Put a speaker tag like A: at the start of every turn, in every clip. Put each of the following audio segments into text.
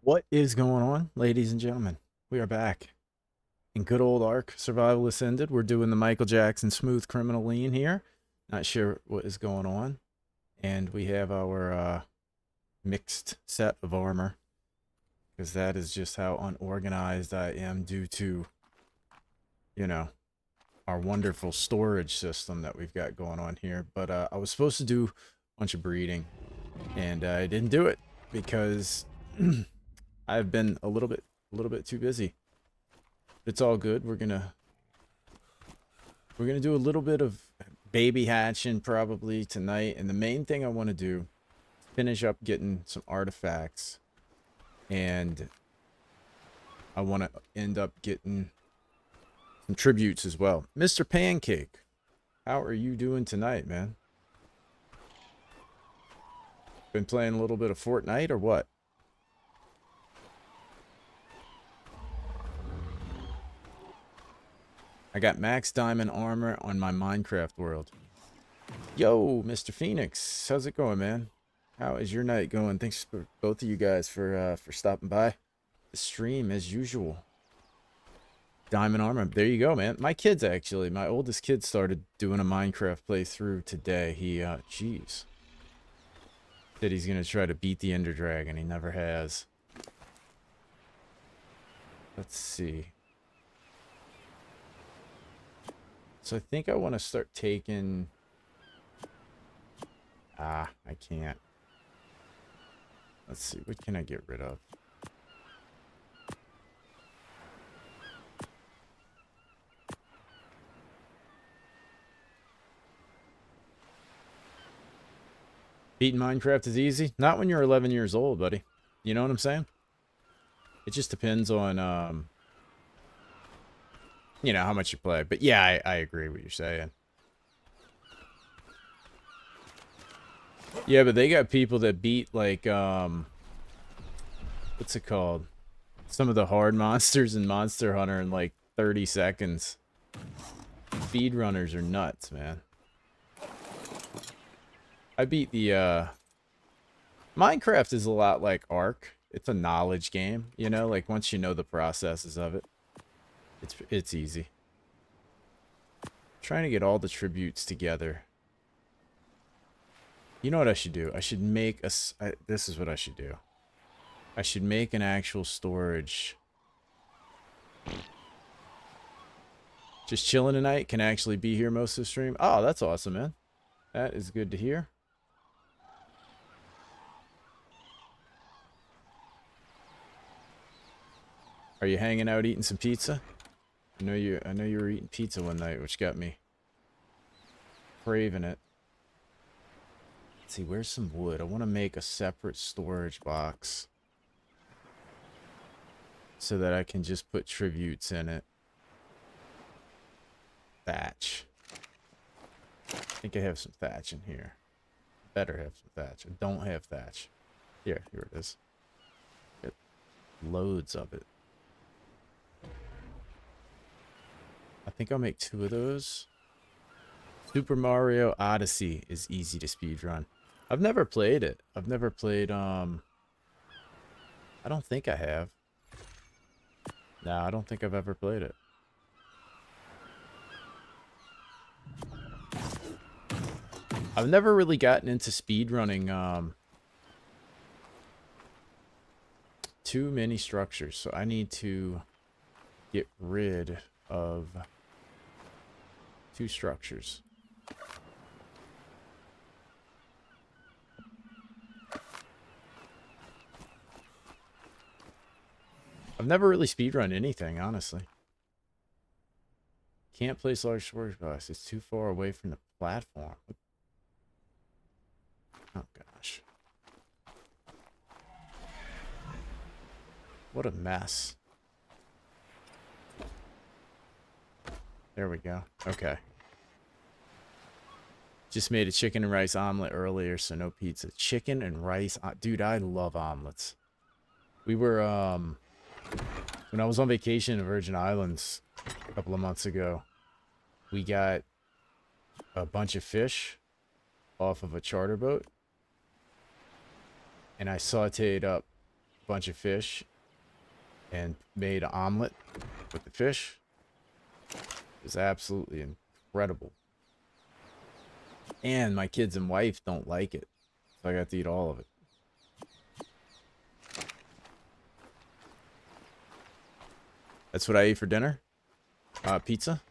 A: What is going on, ladies and gentlemen? We are back in good old Ark Survival Ascended. We're doing the Michael Jackson Smooth Criminal Lean here. Not sure what is going on. And we have our mixed set of armor, because that is just how unorganized I am due to, you know, our wonderful storage system that we've got going on here. But I was supposed to do a bunch of breeding, and I didn't do it because I've been a little bit too busy. It's all good. We're gonna do a little bit of baby hatching probably tonight, and the main thing I want to do is finish up getting some artifacts, and I want to end up getting some tributes as well. Mr. Pancake, how are you doing tonight, man? Been playing a little bit of Fortnite or what? I got max diamond armor on my Minecraft world. Yo, Mr. Phoenix, how's it going, man? How is your night going? Thanks for both of you guys for stopping by the stream as usual. Diamond armor, there you go, man. My kids actually, my oldest kid started doing a Minecraft playthrough today. He, jeez, said he's gonna try to beat the Ender Dragon. He never has. Let's see. So I think I want to start taking... I can't. Let's see, what can I get rid of? Beating Minecraft is easy? Not when you're 11 years old, buddy. You know what I'm saying? It just depends on, you know, how much you play. But yeah, I agree with what you're saying. Yeah, but they got people that beat, like, what's it called? Some of the hard monsters in Monster Hunter in, like, 30 seconds. Speedrunners are nuts, man. I beat the, Minecraft is a lot like Ark. It's a knowledge game, you know? Like, once you know the processes of it, it's easy. Trying to get all the tributes together. You know what I should do? I should make a... this is what I should do. I should make an actual storage. Just chilling tonight. Can actually be here most of the stream. Oh, that's awesome, man. That is good to hear. Are you hanging out eating some pizza? I know you were eating pizza one night, which got me craving it. Let's see, where's some wood? I want to make a separate storage box so that I can just put tributes in it. Thatch. I think I have some thatch in here. Better have some thatch. I don't have thatch. Here it is. Got loads of it. I think I'll make 2 of those. Super Mario Odyssey is easy to speedrun. I've never played it. I've never played, I don't think I have. No, I don't think I've ever played it. I've never really gotten into speedrunning, too many structures, so I need to get rid of 2 structures. I've never really speedrun anything, honestly. Can't place large storage box. It's too far away from the platform. Oh, gosh. What a mess. There we go. Okay. Just made a chicken and rice omelet earlier, so no pizza. Chicken and rice. Dude, I love omelets. We were, when I was on vacation in the Virgin Islands a couple of months ago, we got a bunch of fish off of a charter boat, and I sauteed up bunch of fish and made an omelet with the fish. It was absolutely incredible. And my kids and wife don't like it, so I got to eat all of it. That's what I ate for dinner. Pizza.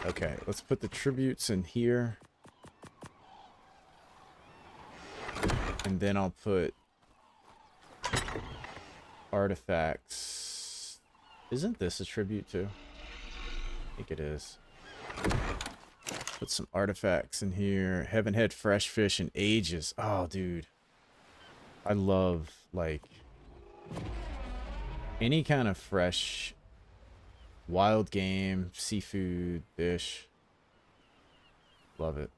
A: Okay, let's put the tributes in here. And then I'll put artifacts. Isn't this a tribute too? I think it is. Put some artifacts in here. Haven't had fresh fish in ages. Oh, dude. I love, like, any kind of fresh wild game, seafood, fish. Love it.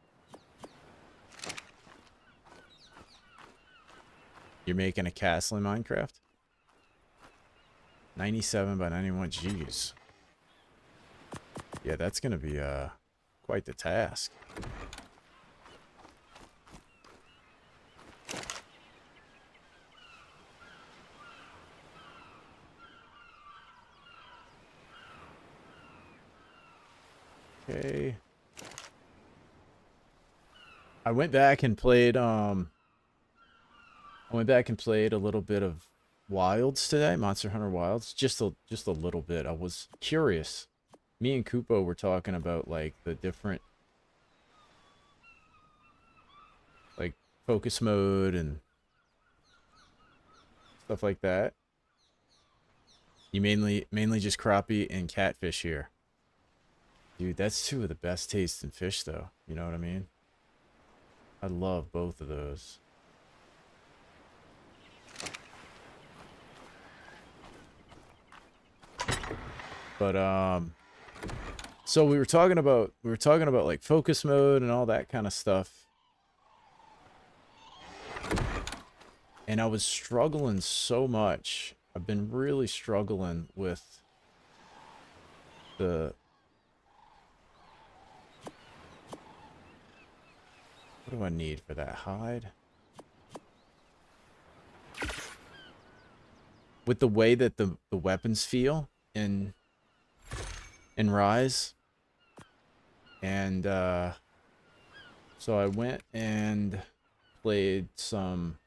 A: You're making a castle in Minecraft? 97 by 91 Gs. Yeah, that's gonna be quite the task. Okay. I went back and played a little bit of Wilds today, Monster Hunter Wilds, just a little bit. I was curious. Me and Kupo were talking about like the different like focus mode and stuff like that. You mainly just crappie and catfish here. Dude, that's two of the best tasting fish though. You know what I mean? I love both of those. But so we were talking about like focus mode and all that kind of stuff. And I was struggling so much. I've been really struggling with the what do I need for that hide? With the way that the weapons feel in Rise. And so I went and played some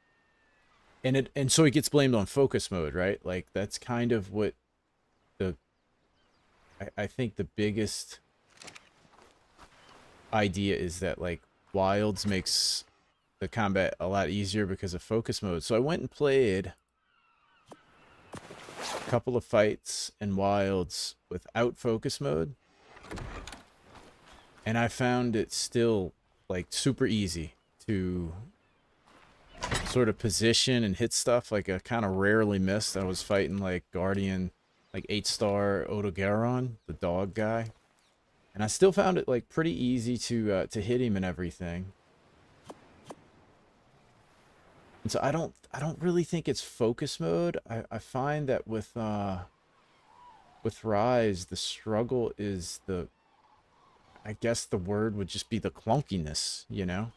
A: and so it gets blamed on focus mode, right? Like that's kind of what I think the biggest idea is that like Wilds makes the combat a lot easier because of focus mode. So I went and played a couple of fights in Wilds without focus mode. And I found it still like super easy to sort of position and hit stuff. Like I kind of rarely missed. I was fighting like Guardian, like 8-star Odogaron, the dog guy. And I still found it like pretty easy to hit him and everything. And so I don't really think it's focus mode. I find that with Rise, the struggle is I guess the word would just be the clunkiness, you know?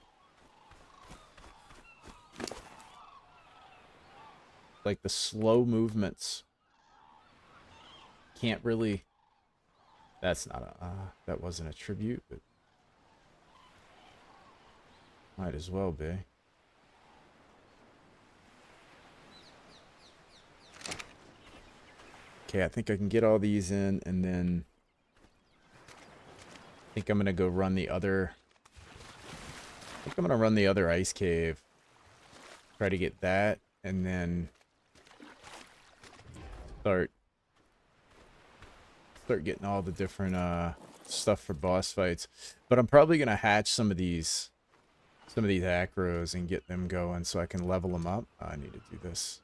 A: Like the slow movements can't really. That's not that wasn't a tribute, but might as well be. Okay, I think I can get all these in, and then I think I'm gonna go run the other. I think I'm gonna run the other ice cave. Try to get that, and then start getting all the different stuff for boss fights. But I'm probably gonna hatch some of these acros and get them going so I can level them up. I need to do this.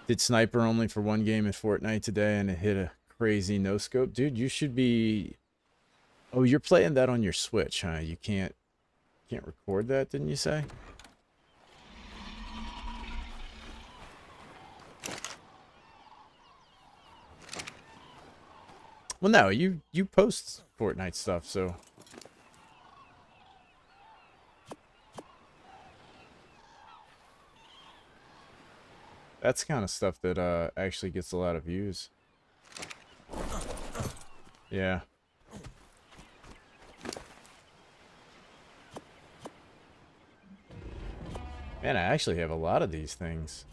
A: Did sniper only for one game in Fortnite today, and it hit a crazy no scope. Dude, you should be. Oh, you're playing that on your Switch, huh? You can't record that, didn't you say? Well, no, you post Fortnite stuff, so that's kind of stuff that actually gets a lot of views. Yeah. Man, I actually have a lot of these things.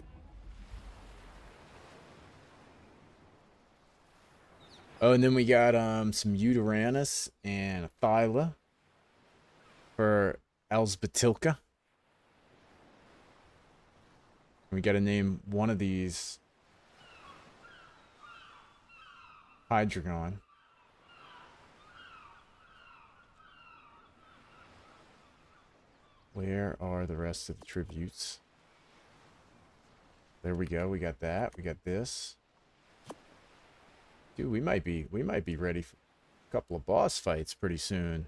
A: Oh, and then we got some Uteranus and a Thyla for Elsbatilka. We got to name one of these Hydreigon. Where are the rest of the tributes? There we go. We got that. We got this. Dude, we might be ready for a couple of boss fights pretty soon.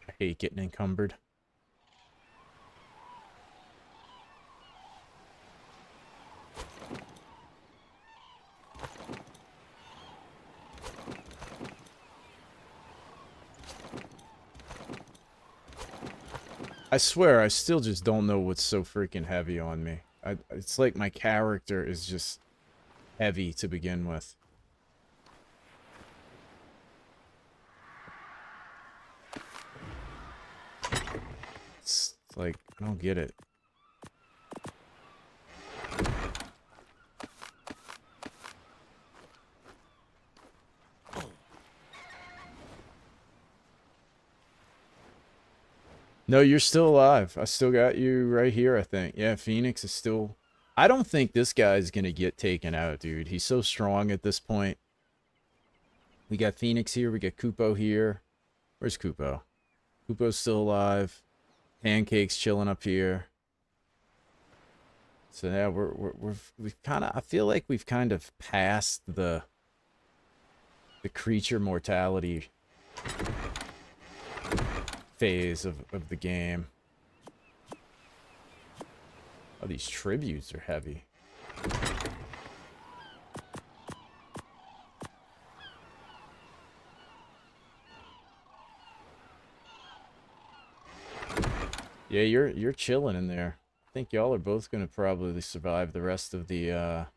A: I hate getting encumbered. I swear, I still just don't know what's so freaking heavy on me. It's like my character is just heavy to begin with. It's like, I don't get it. No, you're still alive. I still got you right here, I think. Yeah, Phoenix is still... I don't think this guy's gonna get taken out, dude. He's so strong at this point. We got Phoenix here. We got Kupo here. Where's Kupo? Kupo's still alive. Pancake's chilling up here. So yeah, we've kind of... I feel like we've kind of passed the creature mortality phase of the game. Oh, these tributes are heavy. Yeah, you're chilling in there. I think y'all are both gonna probably survive the rest of the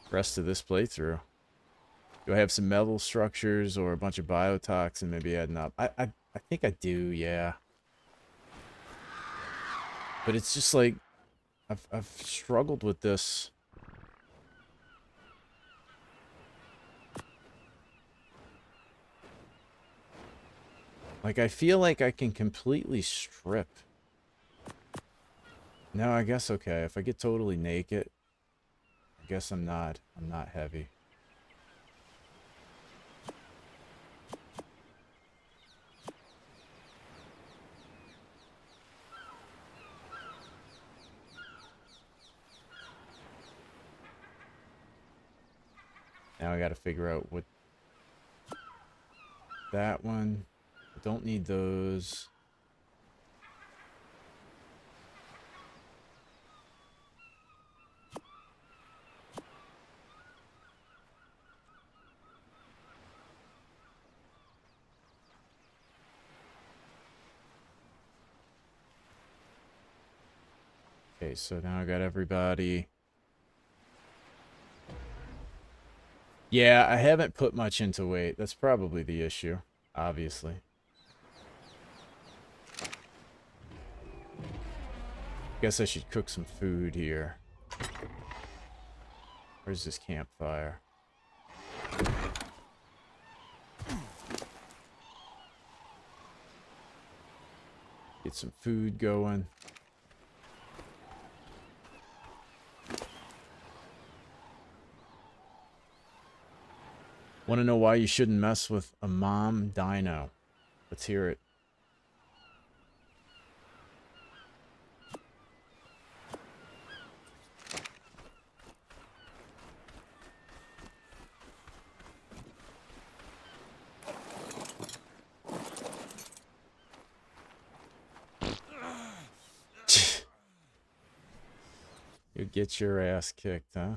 A: rest of this playthrough. Do I have some metal structures or a bunch of biotoxin maybe adding up? I think I do, yeah. But it's just like I've struggled with this. Like I feel like I can completely strip. No, I guess okay. If I get totally naked, I guess I'm not heavy. Now I got to figure out what that one. I don't need those. Okay, so now I got everybody. Yeah, I haven't put much into weight. That's probably the issue, obviously. Guess I should cook some food here. Where's this campfire? Get some food going. Want to know why you shouldn't mess with a mom dino? Let's hear it. You get your ass kicked, huh?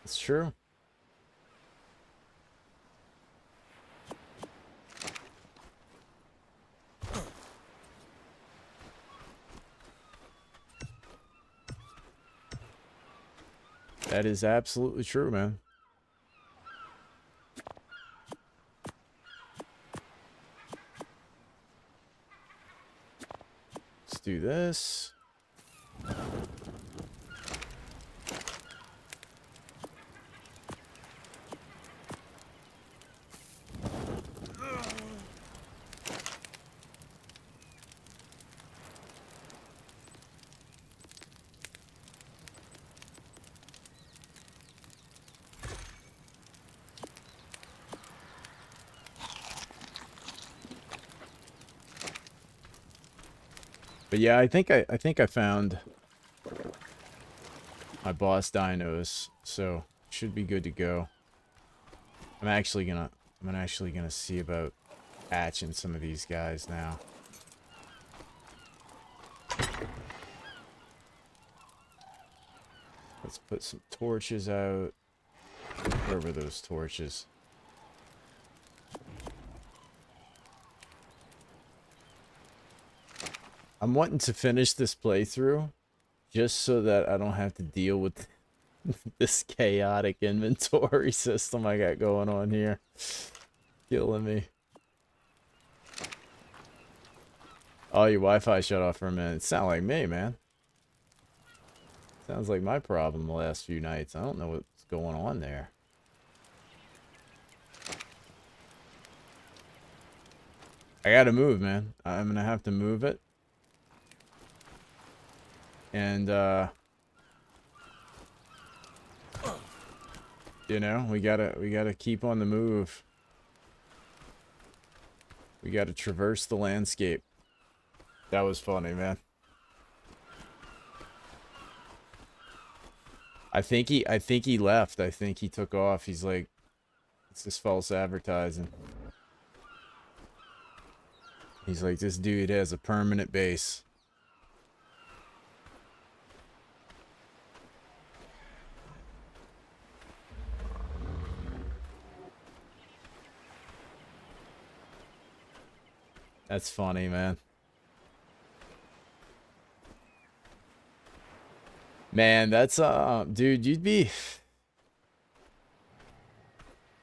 A: It's true. That is absolutely true, man. Let's do this. But yeah, I think I found my boss dinos, so should be good to go. I'm actually gonna see about hatching some of these guys now. Let's put some torches out. Where were those torches? I'm wanting to finish this playthrough just so that I don't have to deal with this chaotic inventory system I got going on here. Killing me. Oh, your Wi-Fi shut off for a minute. It sounds like me, man. Sounds like my problem the last few nights. I don't know what's going on there. I gotta move, man. I'm gonna have to move it. And, you know, we gotta keep on the move. We gotta traverse the landscape. That was funny, man. I think he left. I think he took off. He's like, it's just false advertising. He's like, this dude has a permanent base. That's funny, man. Man, that's dude, you'd be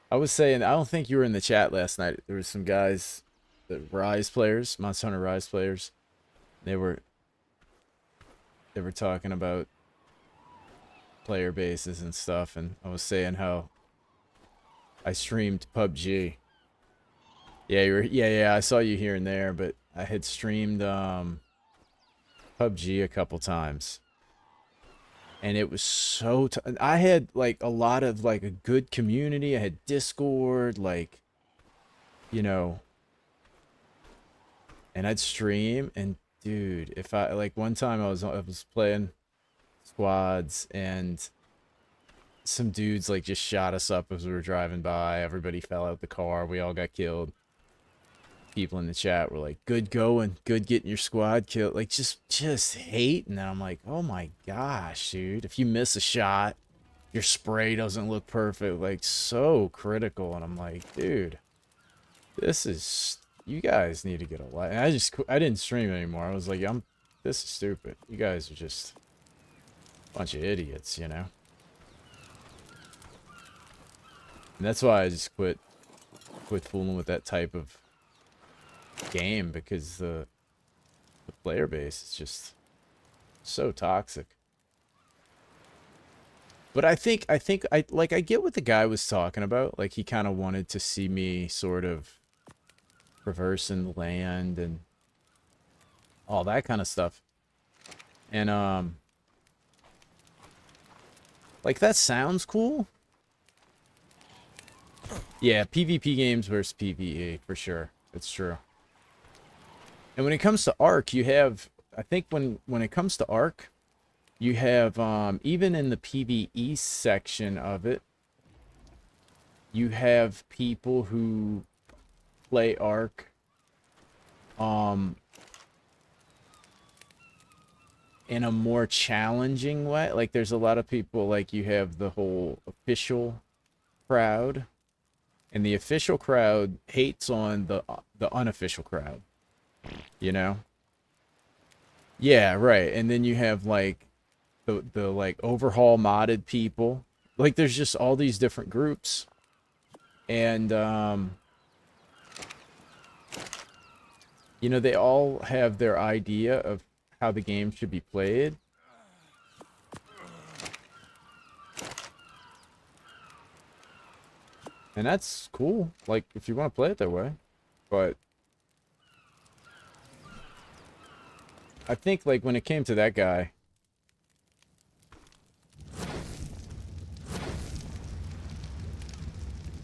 A: I was saying, I don't think you were in the chat last night. There was some guys, the Rise players, Monster Hunter Rise players. They were talking about player bases and stuff, and I was saying how I streamed PUBG. Yeah, yeah, I saw you here and there, but I had streamed PUBG a couple times. And it was so I had like a lot of like a good community. I had Discord, like, you know, and I'd stream, and dude, if I like one time I was playing squads, and some dudes like just shot us up as we were driving by. Everybody fell out the car. We all got killed. People in the chat were like, good going, good getting your squad killed, like just hating. And I'm like, oh my gosh, dude, if you miss a shot, your spray doesn't look perfect, like so critical. And I'm like, dude, this is, you guys need to get a life. And I didn't stream anymore. I was like, this is stupid. You guys are just a bunch of idiots, you know. And that's why I just quit fooling with that type of game, because the player base is just so toxic. But I think I get what the guy was talking about. Like, he kind of wanted to see me sort of traversing the land and all that kind of stuff. And like, that sounds cool. Yeah, PvP games versus PvE for sure. It's true. And when it comes to Arc, you have, I think when it comes to Arc, you have, even in the PvE section of it, you have people who play Arc, in a more challenging way. Like there's a lot of people, like you have the whole official crowd, and the official crowd hates on the unofficial crowd, you know? Yeah, right. And then you have like the like overhaul modded people. Like there's just all these different groups. And you know, they all have their idea of how the game should be played. And that's cool, like, if you want to play it that way. But I think, like, when it came to that guy,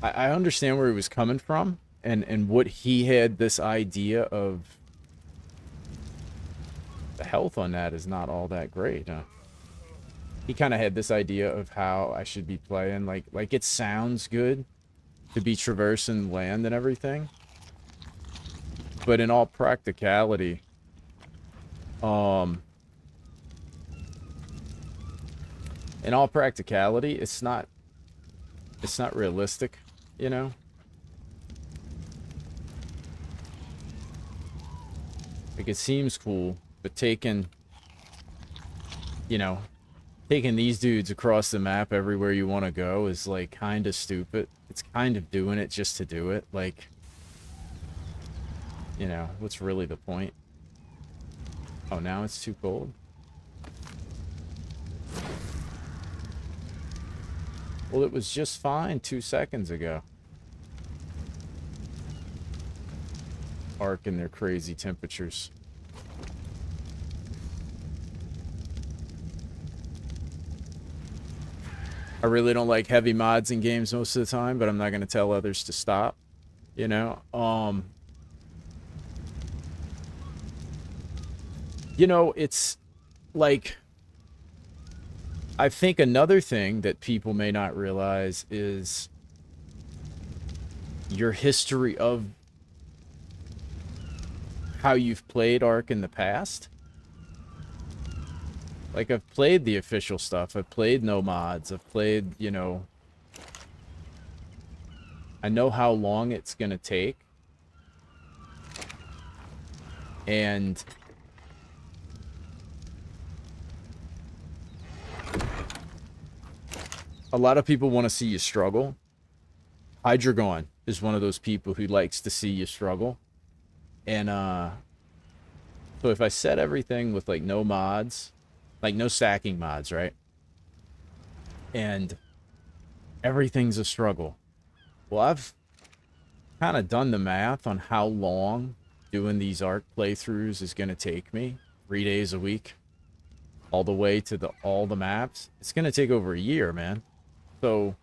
A: I understand where he was coming from, and what he had this idea of. The health on that is not all that great, huh? He kind of had this idea of how I should be playing. Like it sounds good to be traversing land and everything. But in all practicality, it's not realistic, you know? Like it seems cool, but taking these dudes across the map everywhere you want to go is like kind of stupid. It's kind of doing it just to do it. Like, you know, what's really the point? Oh, now it's too cold? Well, it was just fine 2 seconds ago. Arc and their crazy temperatures. I really don't like heavy mods in games most of the time, but I'm not going to tell others to stop, you know? You know, it's like, I think another thing that people may not realize is your history of how you've played Ark in the past. Like, I've played the official stuff. I've played no mods. I've played, you know... I know how long it's gonna take. And... a lot of people want to see you struggle. Hydragon is one of those people who likes to see you struggle. And, so if I set everything with, like, no mods... like, no stacking mods, right? And everything's a struggle. Well, I've kind of done the math on how long doing these Ark playthroughs is going to take me. 3 days a week. All the way to all the maps. It's going to take over a year, man. So,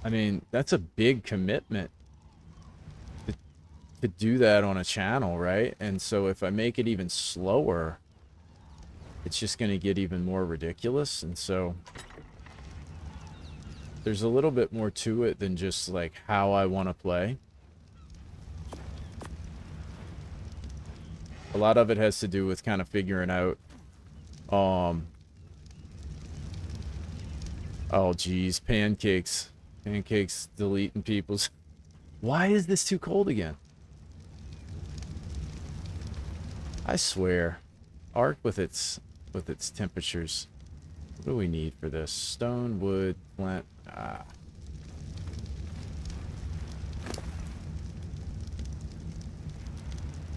A: I mean, that's a big commitment to do that on a channel, right? And so if I make it even slower... it's just going to get even more ridiculous. And so there's a little bit more to it than just like how I want to play. A lot of it has to do with kind of figuring out, oh geez, pancakes deleting people's. Why is this too cold again? I swear, Ark with its temperatures. What do we need for this? Stone, wood, flint.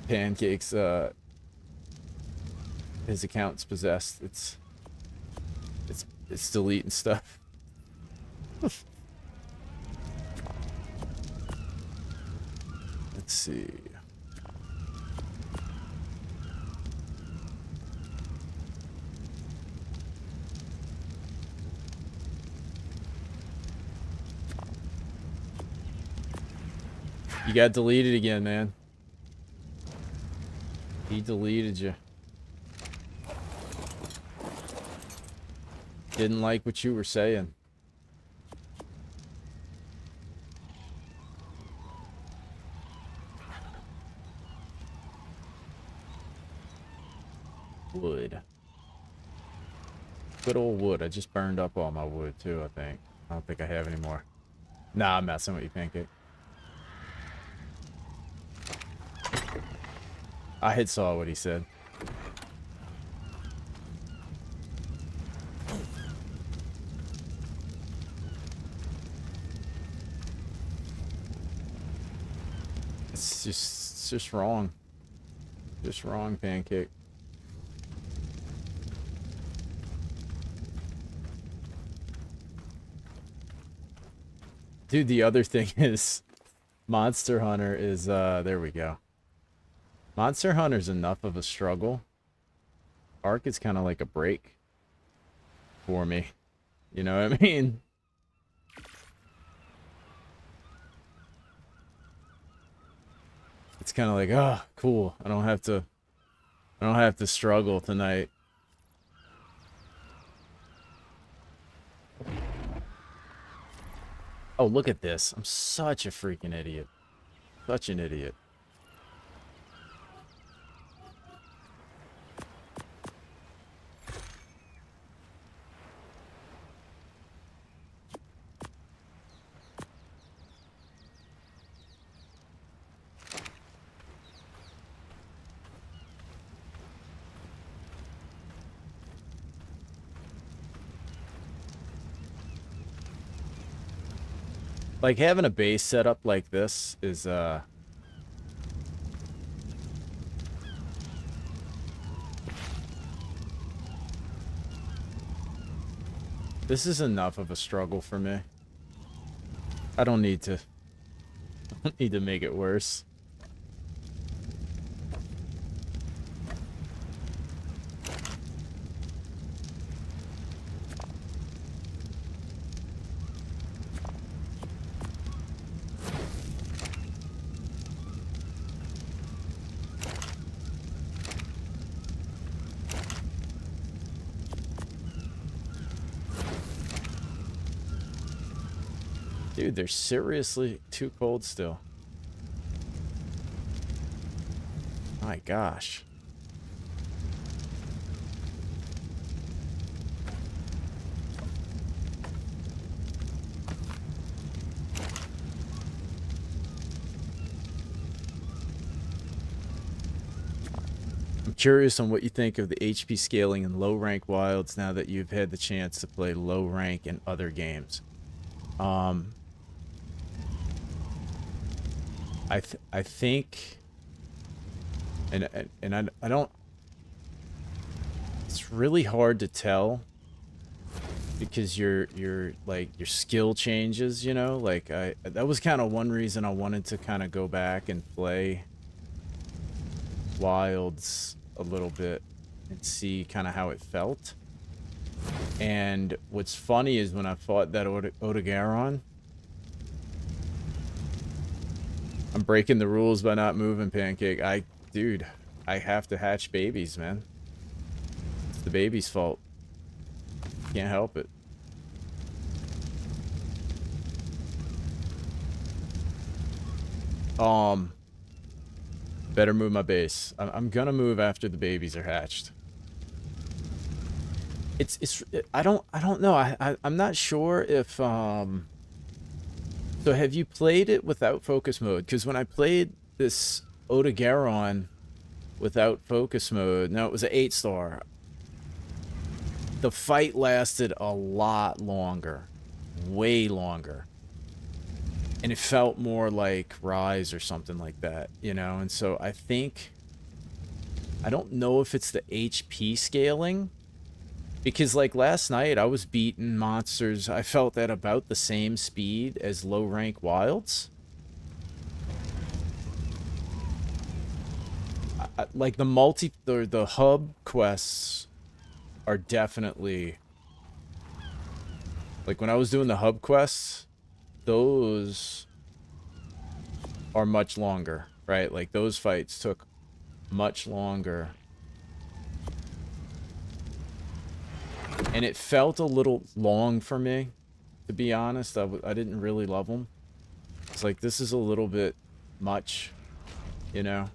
A: Pancakes, his account's possessed. It's deleting stuff. Let's see. You got deleted again, man. He deleted you. Didn't like what you were saying. wood. Good old wood. I just burned up all my wood too, I think. I don't think I have any more. Nah, I'm messing with you, Pancake. I had saw what he said. It's just wrong. Just wrong, Pancake. Dude, the other thing is Monster Hunter is there we go. Monster Hunter's enough of a struggle. Ark is kind of like a break for me. You know what I mean? It's kind of like, oh, cool. I don't have to struggle tonight. Oh, look at this. I'm such a freaking idiot. Such an idiot. Like, having a base set up like this is, this is enough of a struggle for me. I don't need to make it worse. Dude, they're seriously too cold still. My gosh. I'm curious on what you think of the HP scaling in low rank wilds now that you've had the chance to play low rank in other games. I think, and I don't. It's really hard to tell because your skill changes. You know, like that was kind of one reason I wanted to kind of go back and play Wilds a little bit and see kind of how it felt. And what's funny is when I fought that Odogaron, I'm breaking the rules by not moving, Pancake. Dude, I have to hatch babies, man. It's the baby's fault. Can't help it. Better move my base. I'm gonna move after the babies are hatched. I don't know. I'm not sure if so have you played it without focus mode? Because when I played this Odogaron without focus mode, now it was an 8-star. The fight lasted a lot longer. Way longer. And it felt more like Rise or something like that, you know? And so I think, I don't know if it's the HP scaling, because like last night I was beating monsters, I felt at about the same speed as low rank wilds. Like the hub quests are definitely, like when I was doing the hub quests, those are much longer, right? Like those fights took much longer. And it felt a little long for me, to be honest. I didn't really love them. It's like, this is a little bit much, you know?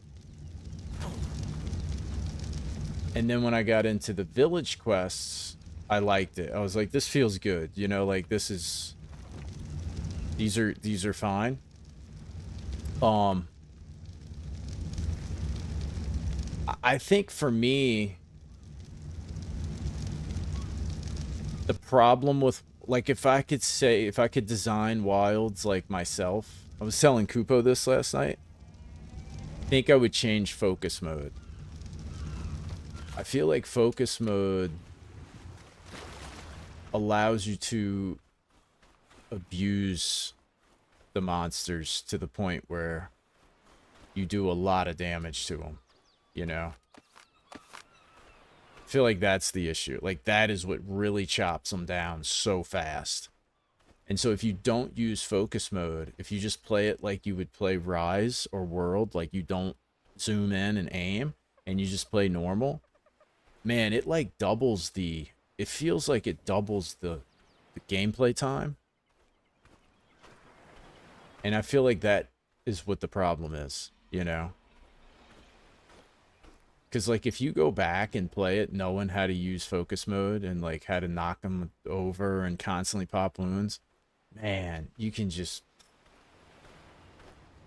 A: And then when I got into the village quests, I liked it. I was like, this feels good, you know, like this is, these are fine. I think for me, the problem with, like, if I could design wilds like myself, I was telling Kupo this last night, I think I would change focus mode. I feel like focus mode allows you to abuse the monsters to the point where you do a lot of damage to them, you know? I feel like that's the issue. Like, that is what really chops them down so fast. And so if you don't use focus mode, if you just play it like you would play Rise or World, like you don't zoom in and aim, and you just play normal, man, it like doubles the... It feels like it doubles the gameplay time. And I feel like that is what the problem is, you know? Because, like, if you go back and play it knowing how to use focus mode and, like, how to knock them over and constantly pop wounds, man, you can just...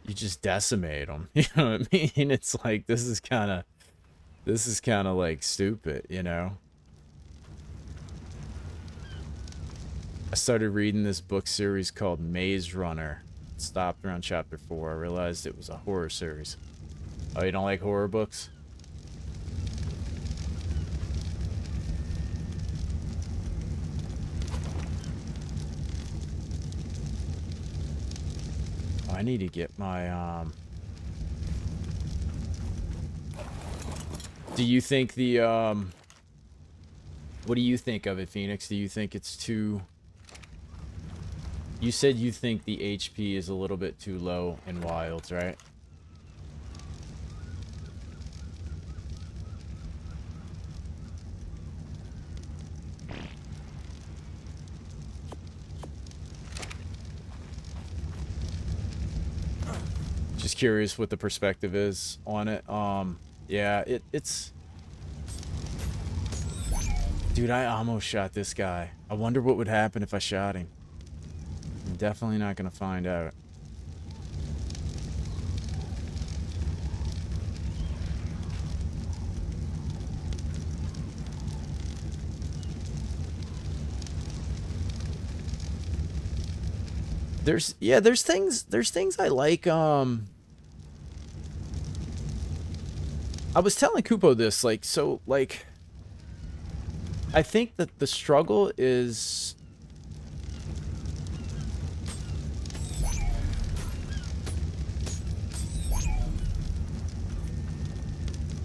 A: You just decimate them. You know what I mean? It's like, this is kind of, like, stupid, you know? I started reading this book series called Maze Runner. It stopped around chapter 4. I realized it was a horror series. Oh, you don't like horror books? I need to get my, Do you think the, What do you think of it, Phoenix? Do you think it's too... You said you think the HP is a little bit too low in Wilds, right? Just curious what the perspective is on it. Yeah, it's... Dude, I almost shot this guy. I wonder what would happen if I shot him. I'm definitely not gonna find out. There's things I like. I was telling Kupo this, like, so, like, I think that the struggle is...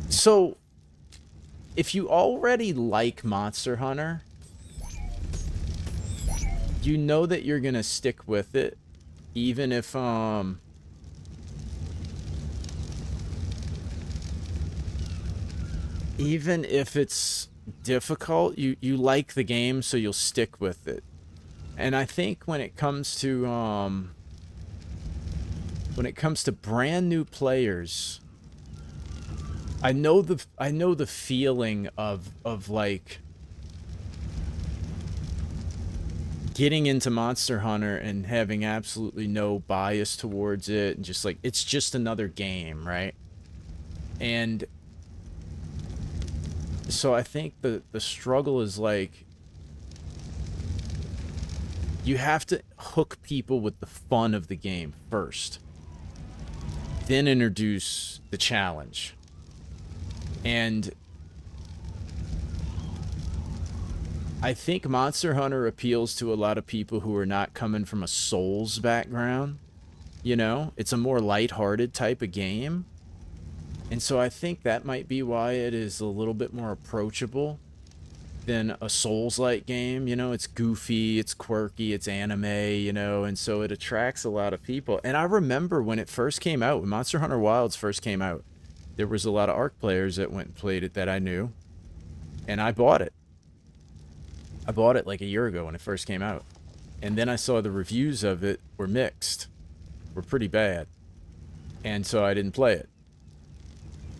A: So, if you already like Monster Hunter, you know that you're gonna stick with it, even if, even if it's difficult, you like the game, so you'll stick with it. And I think when it comes to brand new players, I know the feeling of like getting into Monster Hunter and having absolutely no bias towards it, and just like, it's just another game, right? And so I think the struggle is like, you have to hook people with the fun of the game first, then introduce the challenge. And I think Monster Hunter appeals to a lot of people who are not coming from a Souls background. You know, it's a more lighthearted type of game. And so I think that might be why it is a little bit more approachable than a Souls-like game. You know, it's goofy, it's quirky, it's anime, you know, and so it attracts a lot of people. And I remember when it first came out, when Monster Hunter Wilds first came out, there was a lot of ARC players that went and played it that I knew, and I bought it. I bought it like a year ago when it first came out. And then I saw the reviews of it were mixed, were pretty bad. And so I didn't play it.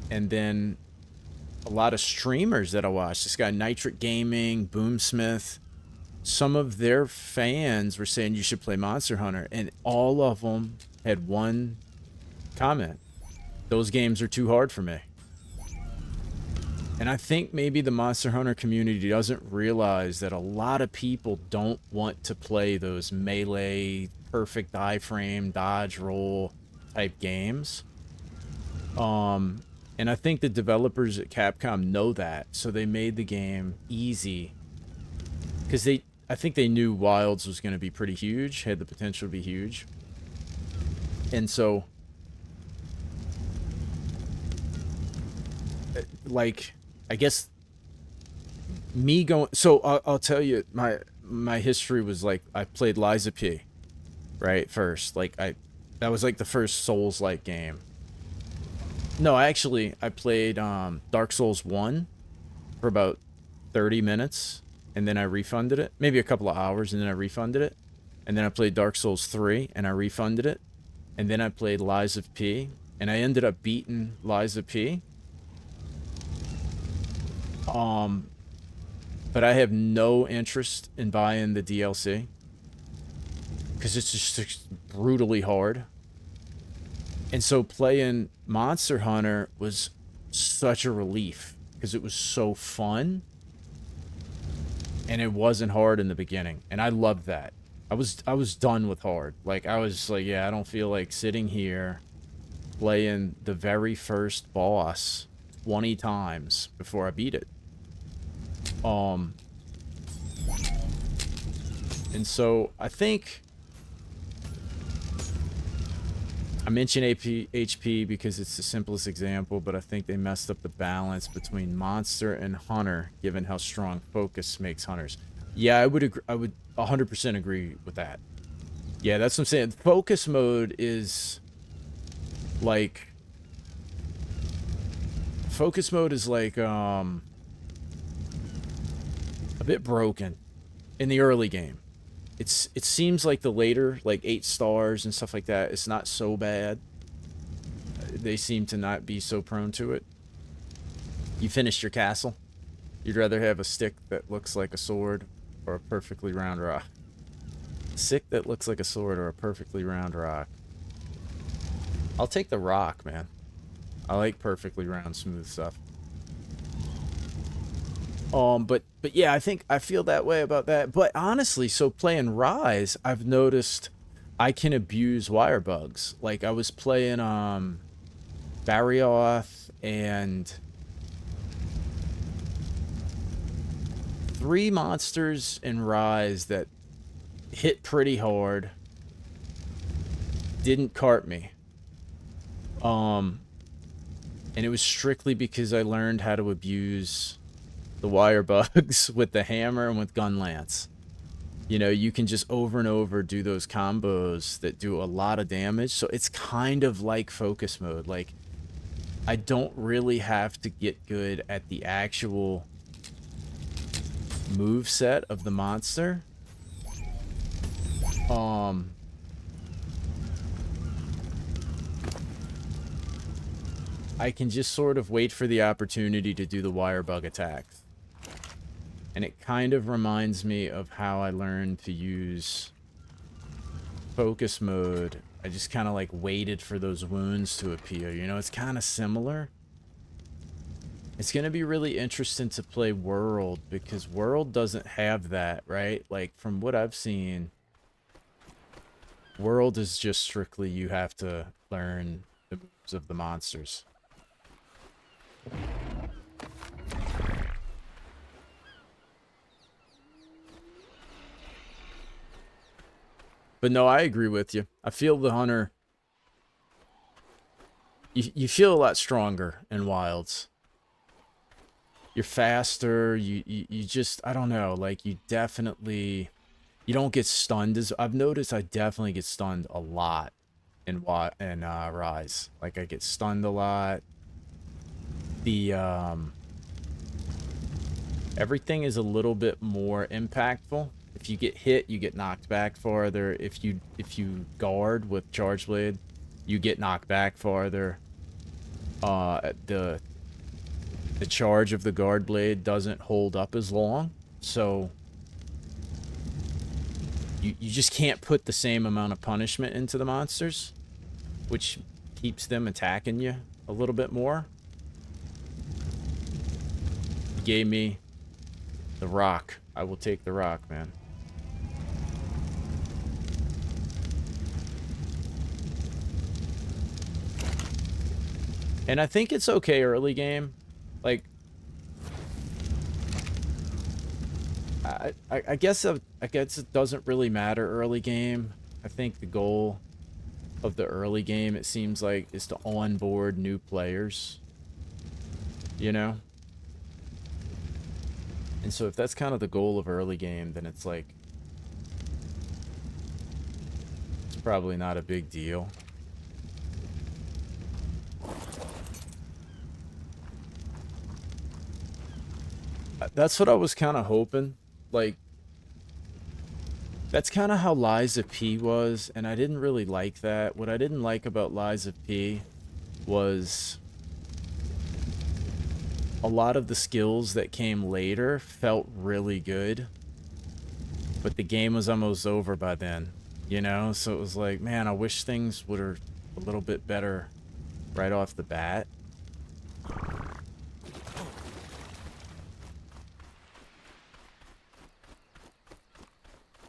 A: And then a lot of streamers that I watch. This guy Nitric Gaming, Boomsmith, some of their fans were saying you should play Monster Hunter, and all of them had one comment: those games are too hard for me. And I think maybe the Monster Hunter community doesn't realize that a lot of people don't want to play those melee, perfect iframe, dodge roll type games. And I think the developers at Capcom know that, so they made the game easy. Because I think they knew Wilds was going to be pretty huge, had the potential to be huge. And so, like, I guess me going, so I'll tell you, my history was like, I played Liza P, right, first. Like, that was like the first Souls-like game. No, actually, I played Dark Souls 1 for about 30 minutes, and then I refunded it. Maybe a couple of hours, and then I refunded it. And then I played Dark Souls 3, and I refunded it. And then I played Liza P, and I ended up beating Liza P. But I have no interest in buying the DLC, because it's just brutally hard. And so playing Monster Hunter was such a relief, because it was so fun, and it wasn't hard in the beginning, and I loved that. I was done with hard. Like, I was like, yeah, I don't feel like sitting here playing the very first boss 20 times before I beat it. And so I think I mention HP because it's the simplest example, but I think they messed up the balance between Monster and Hunter, given how strong focus makes Hunters. Yeah, I would 100% agree with that. Yeah, that's what I'm saying. Focus mode is like a bit broken in the early game. It seems like the later, like 8 stars and stuff like that, it's not so bad. They seem to not be so prone to it. You finished your castle. You'd rather have a stick that looks like a sword or a perfectly round rock. A stick that looks like a sword or a perfectly round rock. I'll take the rock, man. I like perfectly round, smooth stuff. But yeah, I feel that way about that. But honestly, so playing Rise, I've noticed I can abuse wire bugs. Like, I was playing Barioth and 3 monsters in Rise that hit pretty hard, didn't cart me. And it was strictly because I learned how to abuse the wire bugs with the hammer and with gun lance. You know, you can just over and over do those combos that do a lot of damage. So it's kind of like focus mode. Like, I don't really have to get good at the actual move set of the monster. I can just sort of wait for the opportunity to do the wire bug attacks. And it kind of reminds me of how I learned to use focus mode. I just kind of like waited for those wounds to appear. You know, it's kind of similar. It's going to be really interesting to play World, because World doesn't have that, right? Like, from what I've seen, World is just strictly you have to learn the moves of the monsters. But no, I agree with you. I feel the Hunter... You feel a lot stronger in Wilds. You're faster. You just... I don't know. Like, you definitely... You don't get stunned as... I've noticed I definitely get stunned a lot in Rise. Like, I get stunned a lot. The... Everything is a little bit more impactful. If you get hit, you get knocked back farther. If you guard with Charge Blade, you get knocked back farther. The the charge of the guard blade doesn't hold up as long, so you just can't put the same amount of punishment into the monsters, which keeps them attacking you a little bit more. He gave me the rock. I will take the rock, man. And I think it's okay early game. Like, I guess it doesn't really matter early game. I think the goal of the early game, it seems like, is to onboard new players. You know? And so if that's kind of the goal of early game, then it's like, it's probably not a big deal. That's what I was kind of hoping. Like, that's kind of how Lies of P was, and I didn't really like that. What I didn't like about Lies of P was a lot of the skills that came later felt really good, but the game was almost over by then, you know? So it was like, man, I wish things were a little bit better right off the bat.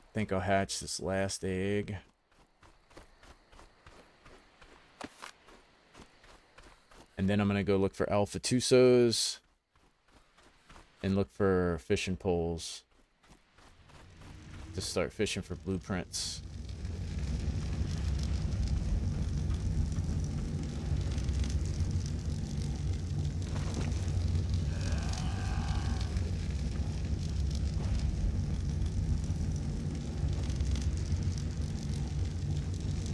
A: I think I'll hatch this last egg. And then I'm going to go look for alpha tusos and look for fishing poles to start fishing for blueprints.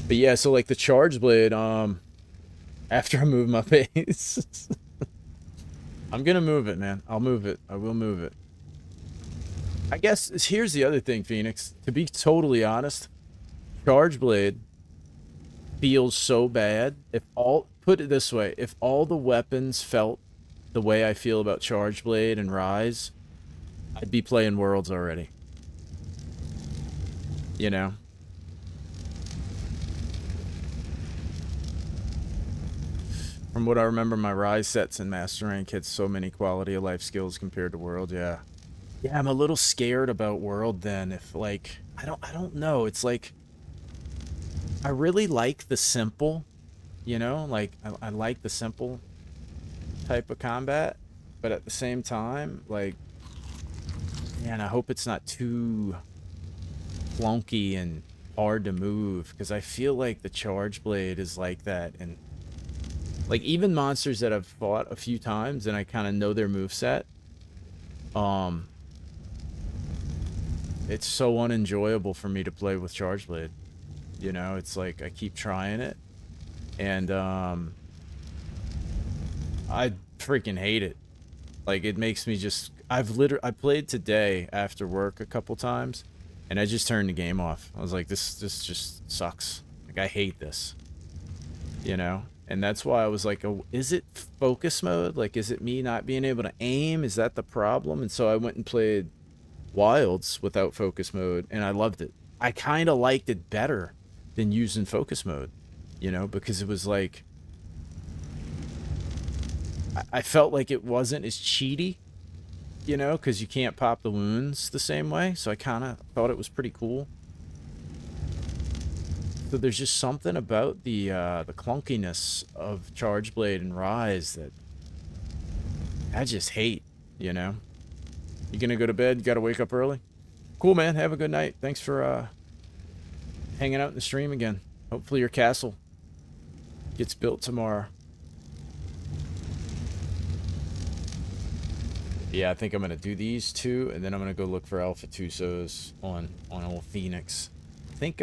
A: But yeah, so like the charge blade, after I move my base, I'm gonna move it, man. I'll move it. I will move it. I guess here's the other thing, Phoenix. To be totally honest, charge blade feels so bad. Put it this way, if all the weapons felt the way I feel about charge blade and Rise, I'd be playing Worlds already. You know? From what I remember, my Rise sets and Master Rank had so many quality of life skills compared to World, yeah. Yeah, I'm a little scared about World then. If, like, I don't know. It's like, I really like the simple, you know? Like, I like the simple type of combat. But at the same time, like, man, I hope it's not too clunky and hard to move. Because I feel like the Charge Blade is like that. And like, even monsters that I've fought a few times and I kind of know their moveset, it's so unenjoyable for me to play with Charge Blade. You know, it's like I keep trying it, and I freaking hate it. Like, it makes me just... I played today after work a couple times, and I just turned the game off. I was like, this just sucks. Like, I hate this. You know? And that's why I was like, oh, is it focus mode? Like, is it me not being able to aim? Is that the problem? And so I went and played Wilds without focus mode, and I loved it. I kind of liked it better than using focus mode, you know, because it was like, I felt like it wasn't as cheaty, you know, because you can't pop the wounds the same way. So I kind of thought it was pretty cool. So there's just something about the clunkiness of Charge Blade and Rise that I just hate, you know. You gonna go to bed? You gotta wake up early? Cool, man. Have a good night. Thanks for hanging out in the stream again. Hopefully your castle gets built tomorrow. Yeah, I think I'm gonna do these two, and then I'm gonna go look for Alpha Tusos on old Phoenix. I think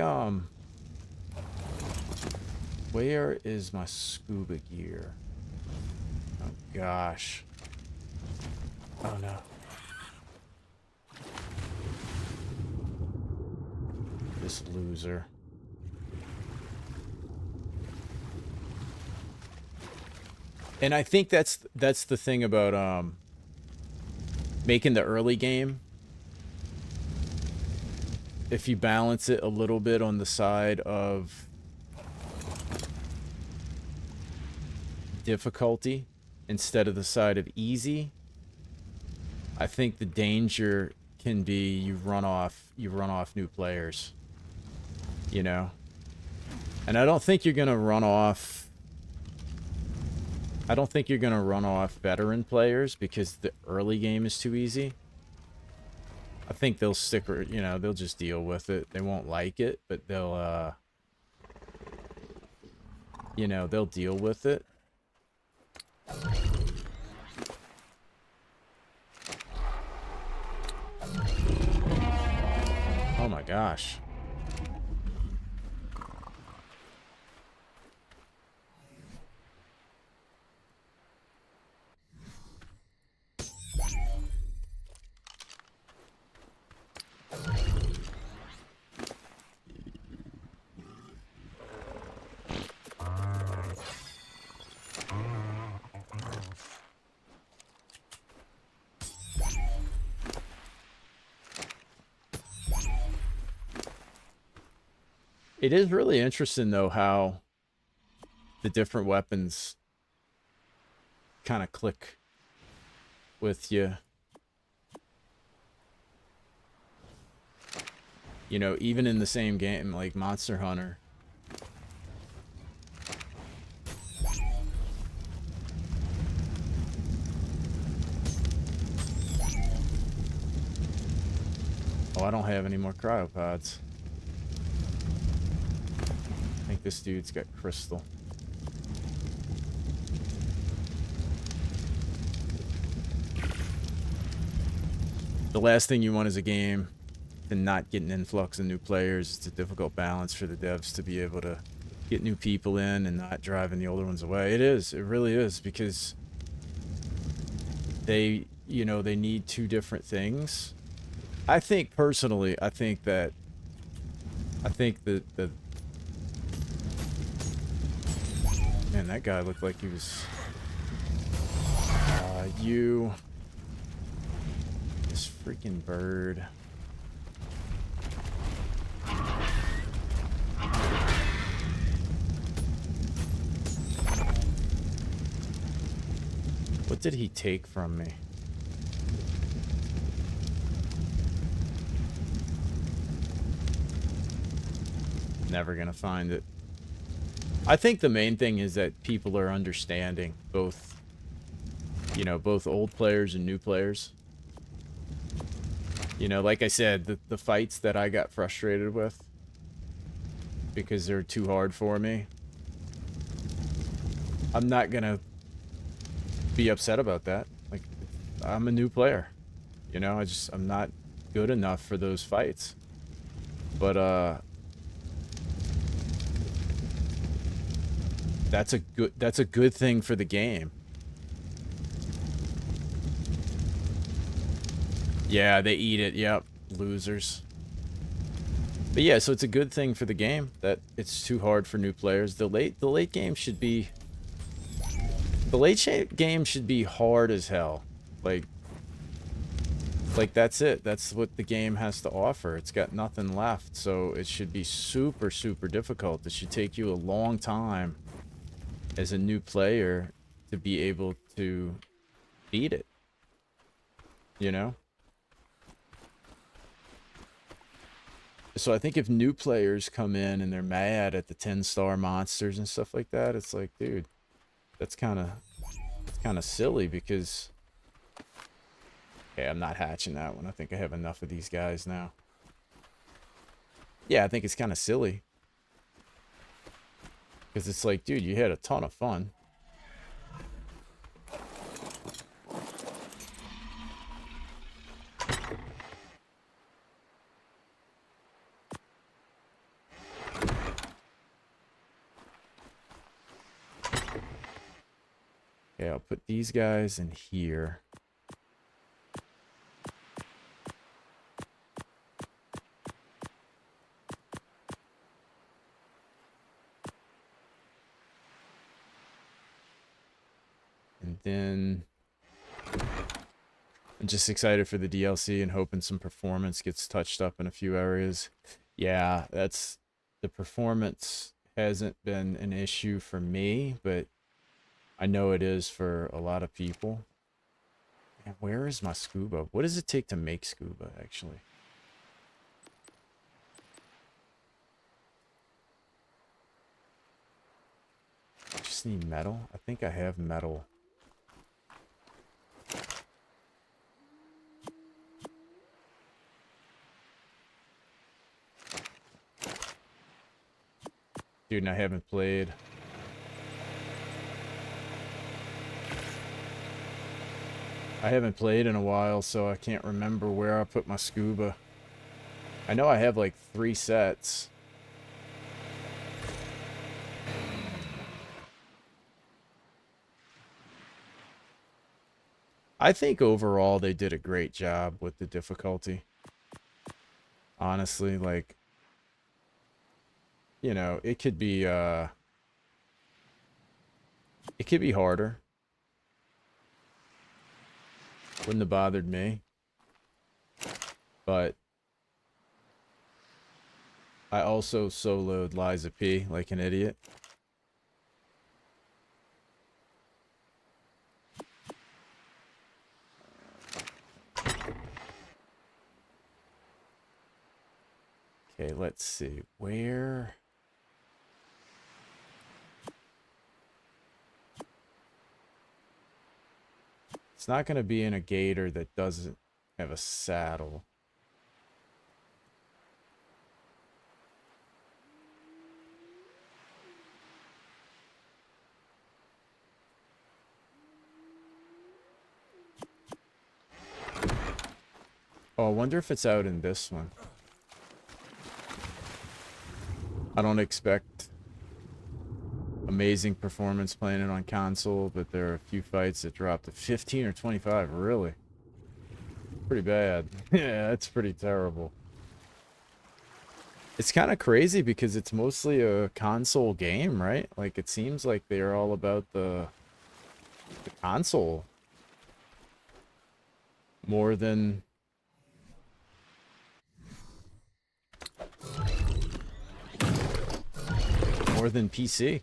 A: where is my scuba gear? Oh gosh. Oh no. This loser. And I think that's the thing about making the early game. If you balance it a little bit on the side of difficulty instead of the side of easy, I think the danger can be you run off new players, you know. And I don't think you're gonna run off. I don't think you're gonna run off veteran players because the early game is too easy. I think they'll stick, you know, they'll just deal with it. They won't like it, but they'll, you know, they'll deal with it. Oh my gosh. It is really interesting, though, how the different weapons kind of click with you. You know, even in the same game, like Monster Hunter. Oh, I don't have any more cryopods. I think this dude's got crystal. The last thing you want is a game to not get an influx of new players. It's a difficult balance for the devs to be able to get new people in and not driving the older ones away. It is. It really is, because they, you know, they need two different things. I think personally, I think that the man, that guy looked like he was this freaking bird. What did he take from me? Never gonna find it. I think the main thing is that people are understanding, both, you know, both old players and new players. You know, like I said, the fights that I got frustrated with because they're too hard for me, I'm not gonna be upset about that. Like, I'm a new player, you know, I'm not good enough for those fights. But that's a good thing for the game. Yeah, they eat it. Yep, losers. But yeah, so it's a good thing for the game that it's too hard for new players. The late game should be game should be hard as hell. Like that's it. That's what the game has to offer. It's got nothing left, so it should be super difficult. It should take you a long time as a new player to be able to beat it, you know? So I think if new players come in and they're mad at the 10-star monsters and stuff like that, it's like, dude, that's kind of silly, because okay, I'm not hatching that one. I think I have enough of these guys now. Yeah, I think it's kind of silly. Because it's like, dude, you had a ton of fun. Okay, I'll put these guys in here. then I'm just excited for the DLC and hoping some performance gets touched up in a few areas. Yeah, the performance hasn't been an issue for me, but I know it is for a lot of people. And where is my scuba? What does it take to make scuba, actually? I just need metal. I think I have metal. Dude, and I haven't played. I haven't played in a while, so I can't remember where I put my scuba. I know I have like 3 sets. I think overall they did a great job with the difficulty. Honestly, like, you know, it could be harder. Wouldn't have bothered me. But I also soloed Liza P like an idiot. Okay, let's see. Where... It's not going to be in a gator that doesn't have a saddle. Oh, I wonder if it's out in this one. I don't expect amazing performance playing it on console, but there are a few fights that drop to 15 or 25, really. Pretty bad. Yeah, that's pretty terrible. It's kind of crazy because it's mostly a console game, right? Like, it seems like they're all about the console more than PC.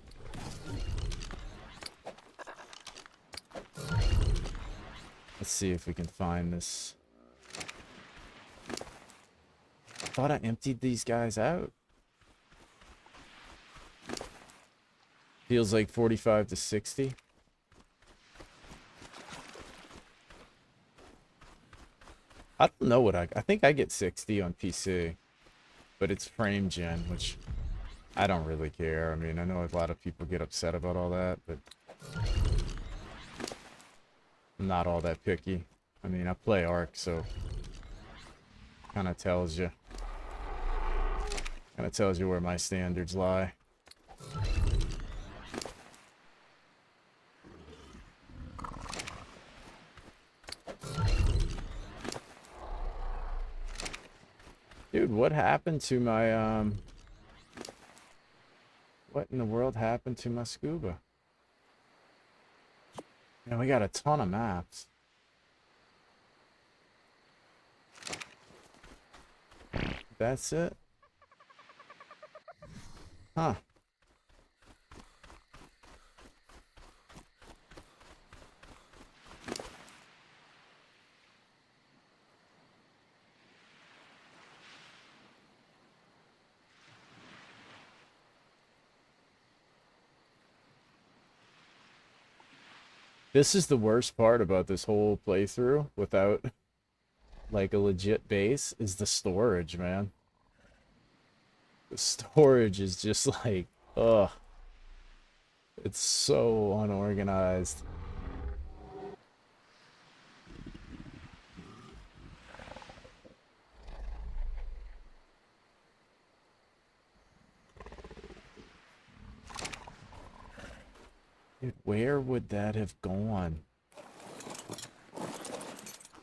A: Let's see if we can find this. I thought I emptied these guys out. Feels like 45 to 60. I don't know what I think I get 60 on PC, but it's frame gen, which I don't really care. I mean, I know a lot of people get upset about all that, but I'm not all that picky. I mean, I play Ark, so kind of tells you where my standards lie. Dude, what happened to my what in the world happened to my scuba? Man, we got a ton of maps. That's it? Huh. This is the worst part about this whole playthrough without like a legit base is the storage, man. The storage is just like, ugh. It's so unorganized. Dude, where would that have gone?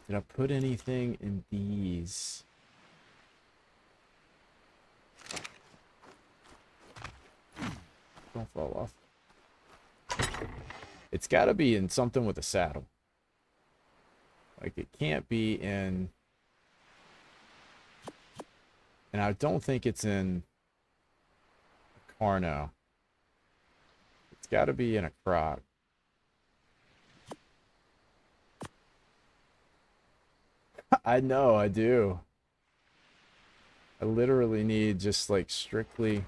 A: Did I put anything in these? Don't fall off. It's got to be in something with a saddle. Like, it can't be in... And I don't think it's in a Carno. It's got to be in a croc. I know, I do. I literally need just, like, strictly...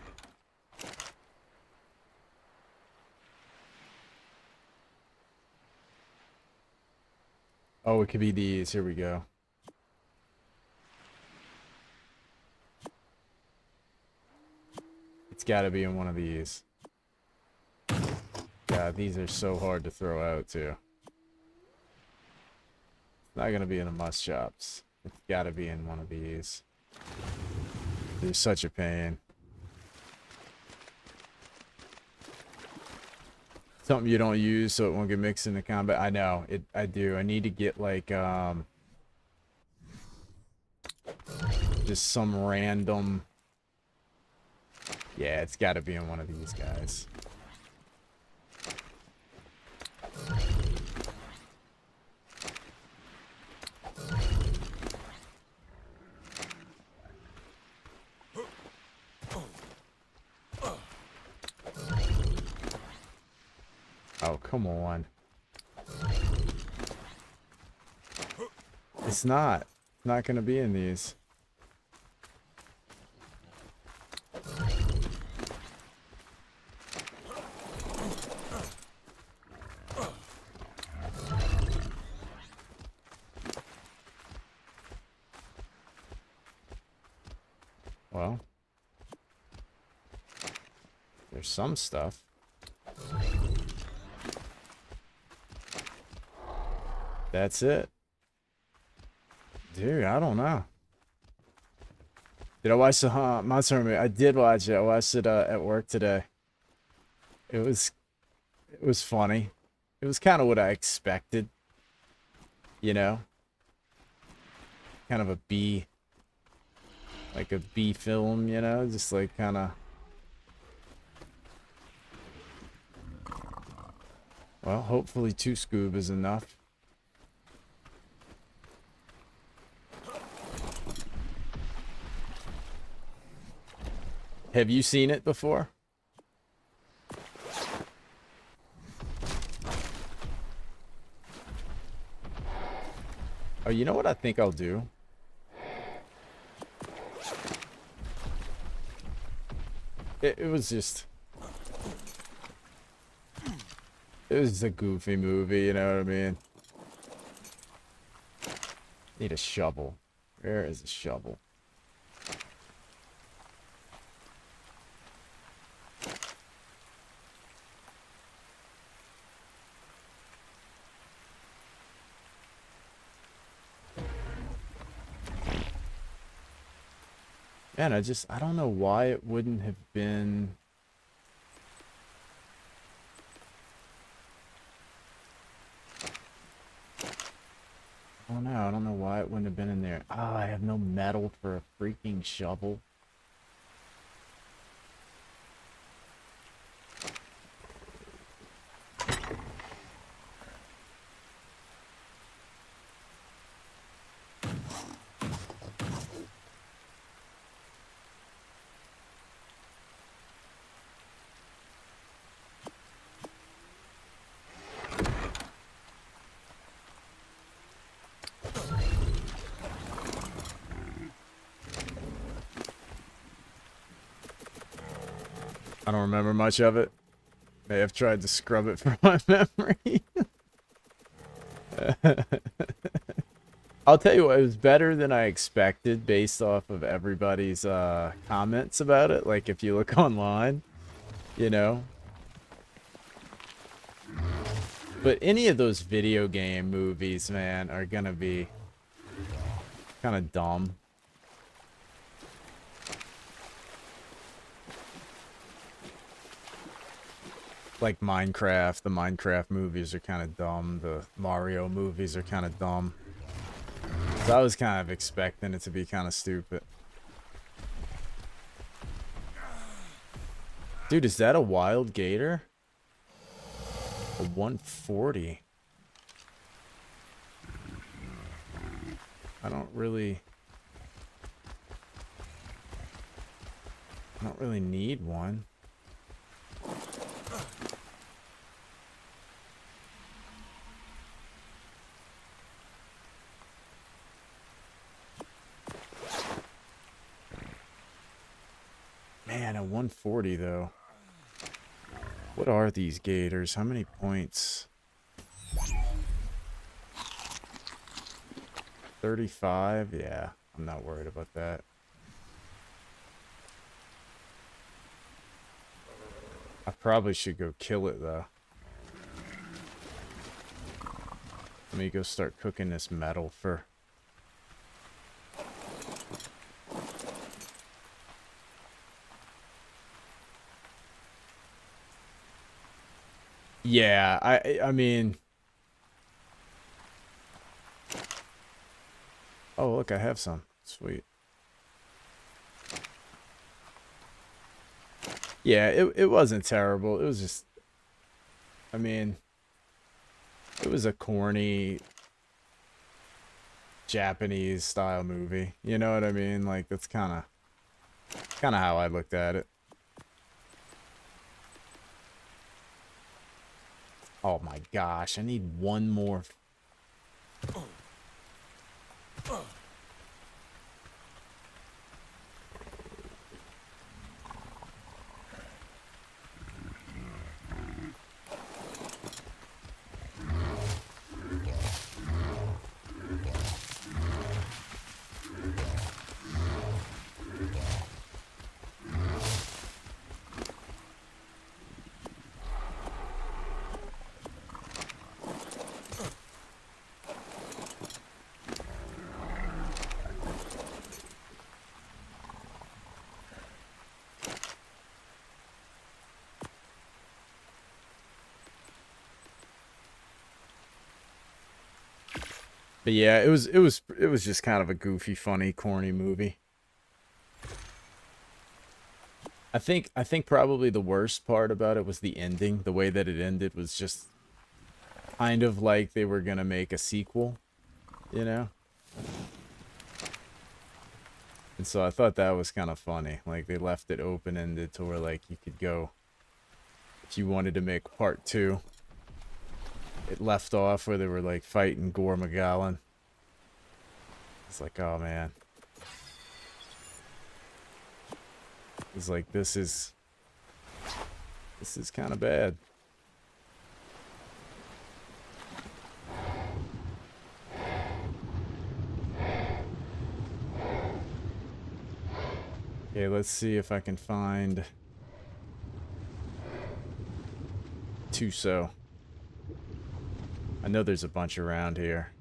A: Oh, it could be these. Here we go. It's got to be in one of these. God, these are so hard to throw out, too. It's not going to be in the must shops. It's got to be in one of these. They're such a pain. Something you don't use so it won't get mixed into combat. I know. I do. I need to get, like, just some random... Yeah, it's got to be in one of these guys. Oh, come on. It's not. It's not going to be in these. Well, there's some stuff. That's it. Dude, I don't know. Did I watch the Monster movie? I did watch it. I watched it at work today. It was funny. It was kind of what I expected. You know? Kind of a B. Like a B film, you know? Just like kind of... Well, hopefully 2 scoob is enough. Have you seen it before? Oh, you know what I think I'll do? It was just... It was a goofy movie, you know what I mean? Need a shovel. Where is a shovel? Man, I don't know why it wouldn't have been... Oh no, I don't know why it wouldn't have been in there. Oh, I have no metal for a freaking shovel. I don't remember much of it. May have tried to scrub it from my memory. I'll tell you what, it was better than I expected based off of everybody's comments about it. Like, if you look online, you know. But any of those video game movies, man, are gonna be kind of dumb. Like Minecraft, the Minecraft movies are kind of dumb. The Mario movies are kind of dumb. So I was kind of expecting it to be kind of stupid. Dude, is that a wild gator? A 140. I don't really need one. Man, a 140 though. What are these gators? How many points? 35? Yeah, I'm not worried about that. I probably should go kill it though. Let me go start cooking this metal for... Yeah, I mean... Oh, look, I have some. Sweet. Yeah, it wasn't terrible. It was just... I mean... It was a corny... Japanese style movie. You know what I mean? Like, that's kind of how I looked at it. Oh my gosh, I need one more. But yeah, it was just kind of a goofy, funny, corny movie. I think probably the worst part about it was the ending. The way that it ended was just kind of like they were gonna make a sequel, you know? And so I thought that was kind of funny. Like they left it open-ended to where like you could go if you wanted to make part 2. It left off where they were like fighting Gore McGowan. It's like, oh man. It's like this is kind of bad. Okay, let's see if I can find Tuso. I know there's a bunch around here.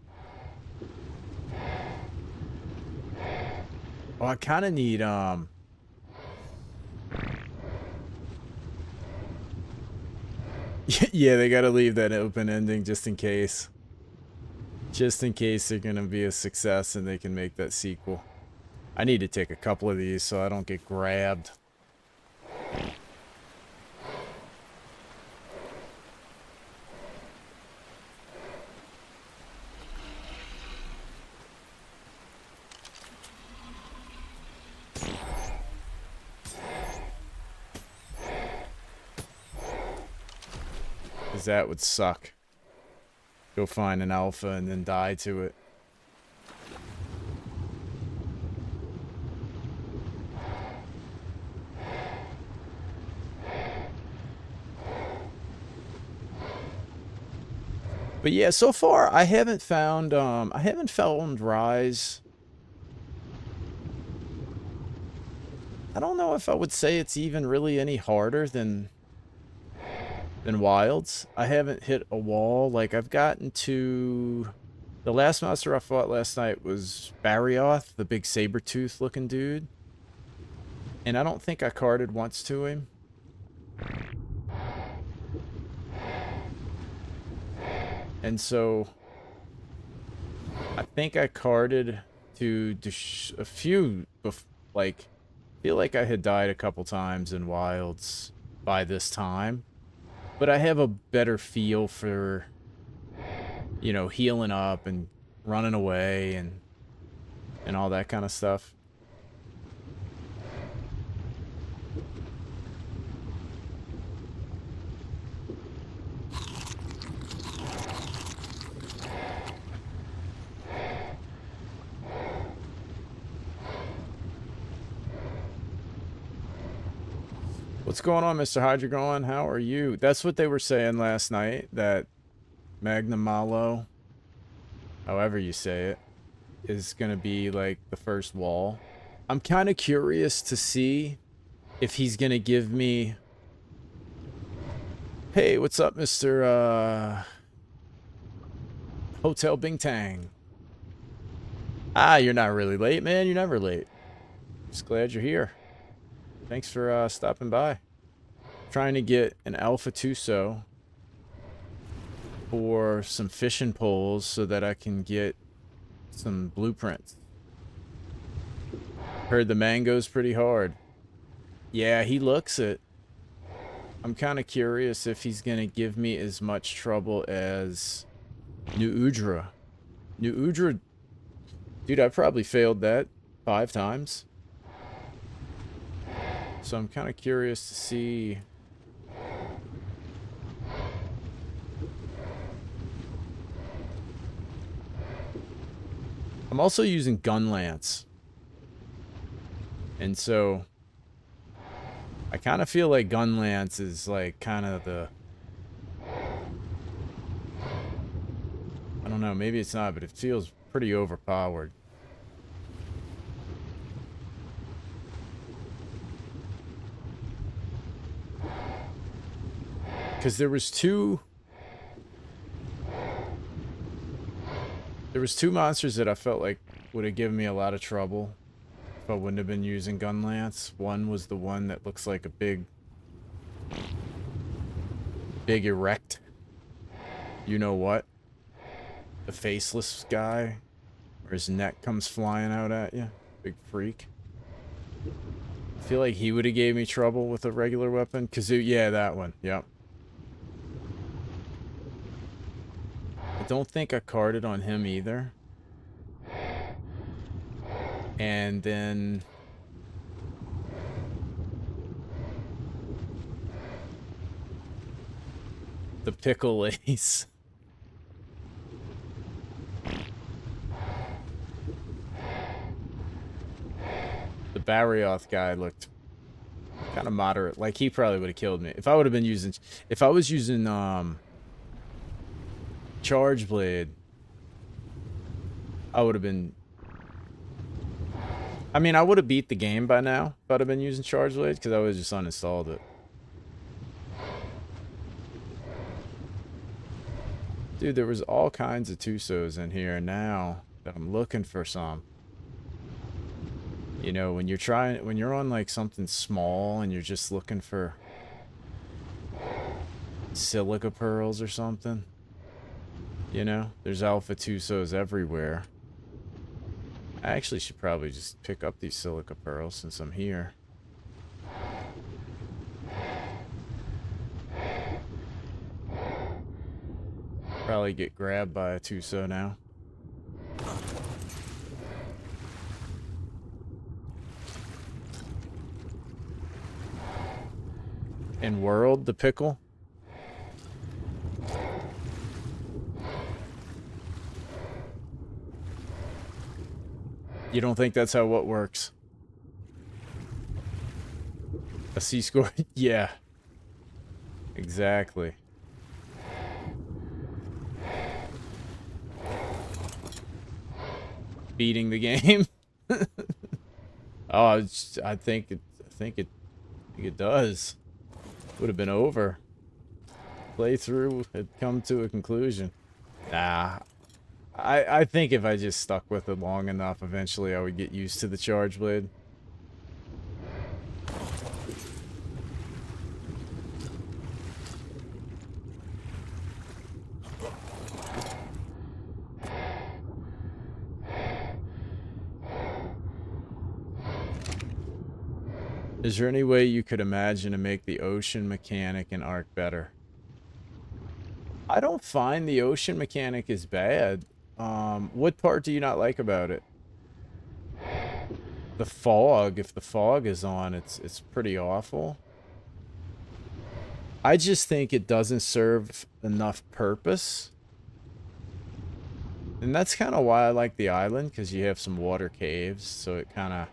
A: Oh, I kind of need, yeah, they gotta leave that open ending just in case. Just in case they're gonna be a success and they can make that sequel. I need to take a couple of these so I don't get grabbed. Because that would suck. Go find an alpha and then die to it. But yeah, so far I haven't found Rise. I don't know if I would say it's even really any harder than Wilds. I haven't hit a wall. Like I've gotten to the last monster I fought last night was Barioth, the big saber-tooth looking dude. And I don't think I carded once to him. And so I think I carded to a few, like, I feel like I had died a couple times in Wilds by this time. But I have a better feel for, you know, healing up and running away and all that kind of stuff. What's going on, Mr. Hydrogon? How are you? That's what they were saying last night, that Magnum Malo, however you say it, is going to be like the first wall. I'm kind of curious to see if he's going to give me... Hey, what's up, Mr. Hotel Bing Tang? Ah, you're not really late, man. You're never late. Just glad you're here. Thanks for stopping by. Trying to get an Alpha Tuso for some fishing poles so that I can get some blueprints. Heard the mango's pretty hard. Yeah, he looks it. I'm kind of curious if he's going to give me as much trouble as New Udra. New Udra... Dude, I probably failed that 5 times. So I'm kind of curious to see... I'm also using Gun Lance. And so... I kind of feel like Gun Lance is like kind of the... I don't know, maybe it's not, but it feels pretty overpowered. Because there was two monsters that I felt like would have given me a lot of trouble if I wouldn't have been using Gun Lance. One was the one that looks like a big erect, you know what? The faceless guy, where his neck comes flying out at you. Big freak. I feel like he would have gave me trouble with a regular weapon. Kazoo, yeah, that one. Yep. I don't think I carded on him either. And then... the Pickle Ace. The Barrioth guy looked kind of moderate. Like, he probably would have killed me. If I would have been using... If I was using, Charge Blade, I would have been... I mean, I would have beat the game by now if I'd have been using Charge Blade, because I would have just uninstalled it. Dude, there was all kinds of Tusos in here now that I'm looking for some. You know, when you're on like something small and you're just looking for silica pearls or something. You know, there's Alpha Tusos everywhere. I actually should probably just pick up these silica pearls since I'm here. Probably get grabbed by a Tuso now. And World, the pickle? You don't think that's how what works? A C-score? Yeah. Exactly. Beating the game. Oh, I think it does. Would have been over. Playthrough had come to a conclusion. Nah. I think if I just stuck with it long enough, eventually I would get used to the Charge Blade. Is there any way you could imagine to make the ocean mechanic in Ark better? I don't find the ocean mechanic is bad. What part do you not like about it? The fog. If the fog is on, it's pretty awful. I just think it doesn't serve enough purpose. And that's kind of why I like the island, because you have some water caves, so it kind of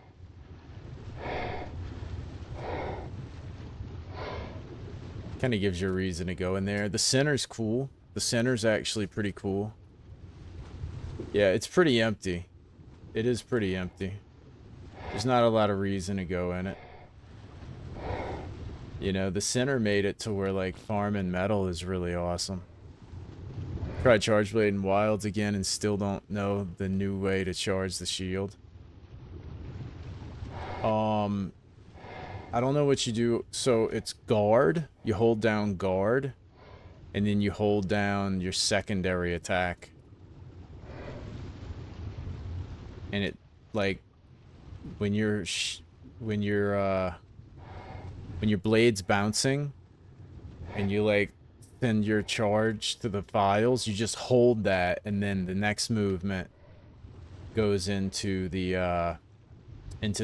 A: gives you a reason to go in there. The center's cool. The center's actually pretty cool. Yeah, it's pretty empty. It is pretty empty. There's not a lot of reason to go in it. You know, the center made it to where, like, farming metal is really awesome. Tried Charge Blade in Wilds again and still don't know the new way to charge the shield. I don't know what you do. So it's guard. You hold down guard. And then you hold down your secondary attack. And it, like, when your blade's bouncing and you, like, send your charge to the files, you just hold that, and then the next movement goes into the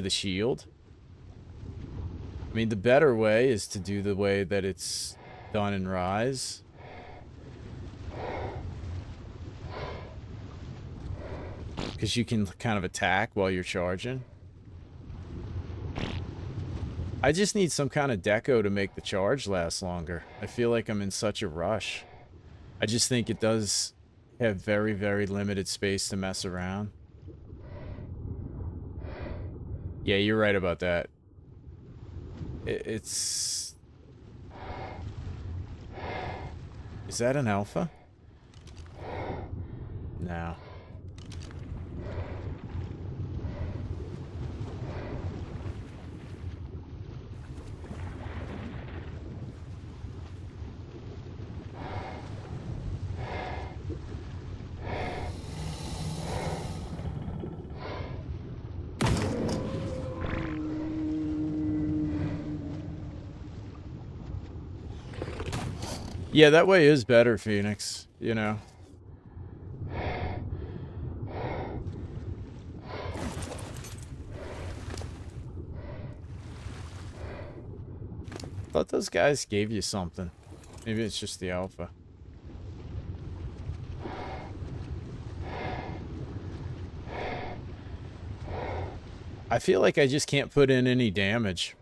A: shield. I mean, the better way is to do the way that it's done in Rise. Because you can kind of attack while you're charging. I just need some kind of deco to make the charge last longer. I feel like I'm in such a rush. I just think it does have very, very limited space to mess around. Yeah, you're right about that. It's... Is that an alpha? No. Yeah, that way is better, Phoenix, you know. Thought those guys gave you something. Maybe it's just the alpha. I feel like I just can't put in any damage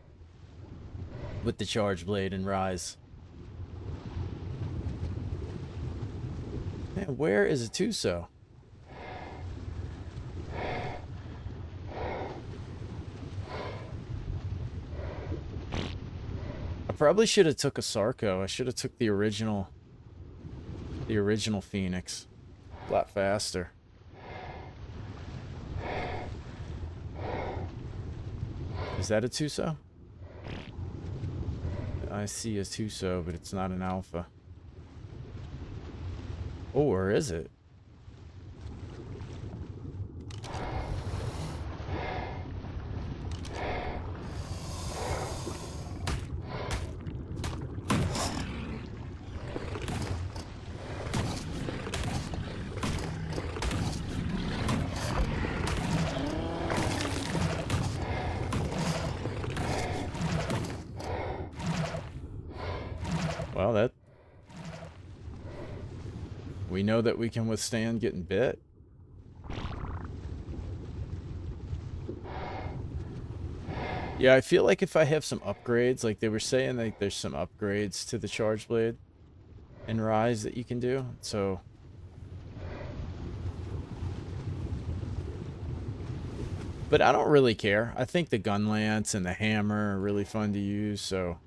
A: with the Charge Blade and Rise. Man, where is a Tuso? I probably should have took a Sarco. I should have took the original Phoenix. A lot faster. Is that a Tuso? I see a Tuso, but it's not an alpha. Or is it? Well, that... We know that we can withstand getting bit. Yeah, I feel like if I have some upgrades, like they were saying, like there's some upgrades to the Charge Blade and Rise that you can do, so... But I don't really care. I think the gun lance and the hammer are really fun to use, so...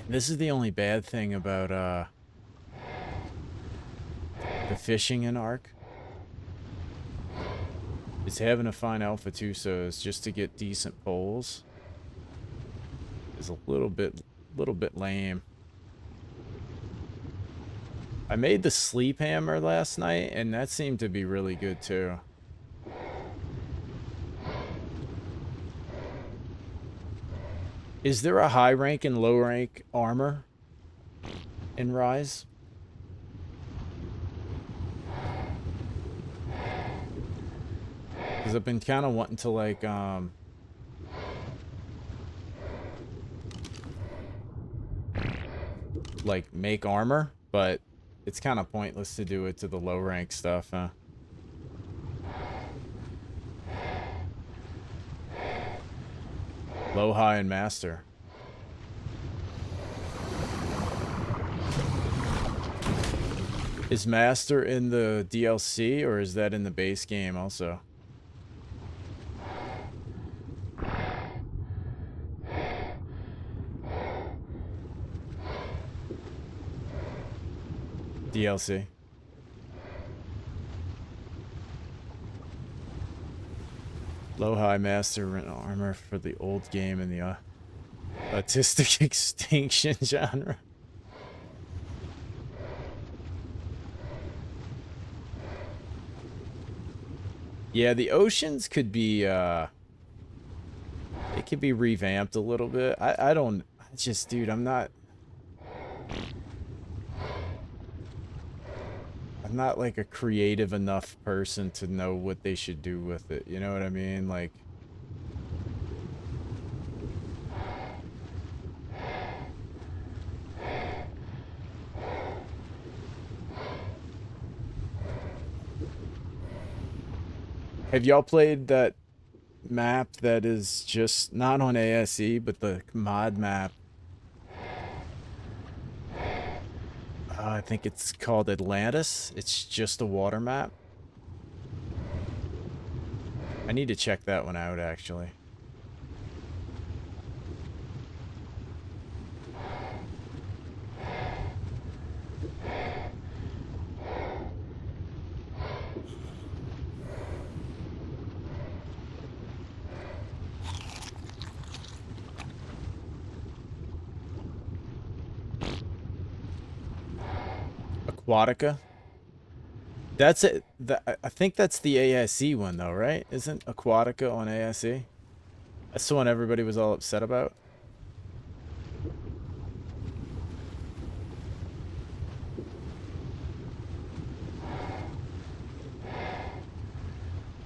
A: This is the only bad thing about the fishing in Ark. Is having to find Alpha Tusos just to get decent poles is a little bit lame. I made the sleep hammer last night, and that seemed to be really good too. Is there a high rank and low rank armor in Rise? Because I've been kind of wanting to like make armor, but it's kind of pointless to do it to the low rank stuff, huh? Low, high, and master. Is master in the DLC or is that in the base game also? DLC. Low, high, master, and armor for the old game in the autistic extinction genre. Yeah, the oceans could be it could be revamped a little bit. I don't just, dude, I'm not like a creative enough person to know what they should do with it. You know what I mean? Like, have y'all played that map that is just not on ASE, but the mod map? I think it's called Atlantis. It's just a water map. I need to check that one out, actually. Aquatica. That's it. I think that's the ASE one, though, right? Isn't Aquatica on ASE? That's the one everybody was all upset about.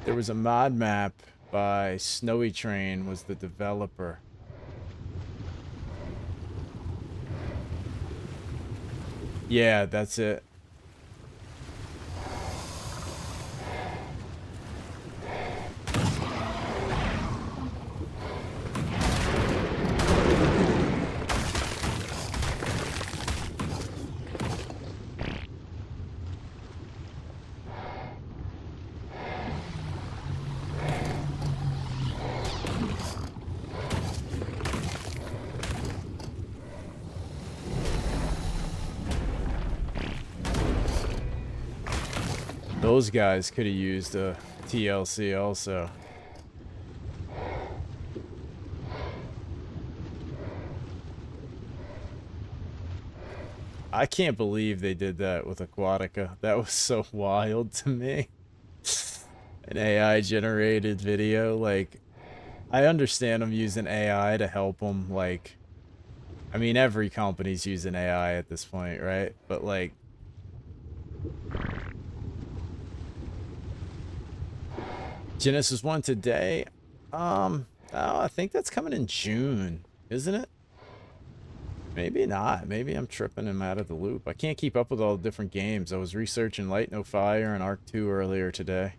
A: There was a mod map by Snowy Train, was the developer. Yeah, that's it. Those guys could have used a TLC also. I can't believe they did that with Aquatica. That was so wild to me. An AI generated video. Like, I understand them using AI to help them. Like, I mean, every company's using AI at this point, right? But like, Genesis 1 today? Oh, I think that's coming in June, isn't it? Maybe not. Maybe I'm tripping him out of the loop. I can't keep up with all the different games. I was researching Light No Fire and Arc 2 earlier today.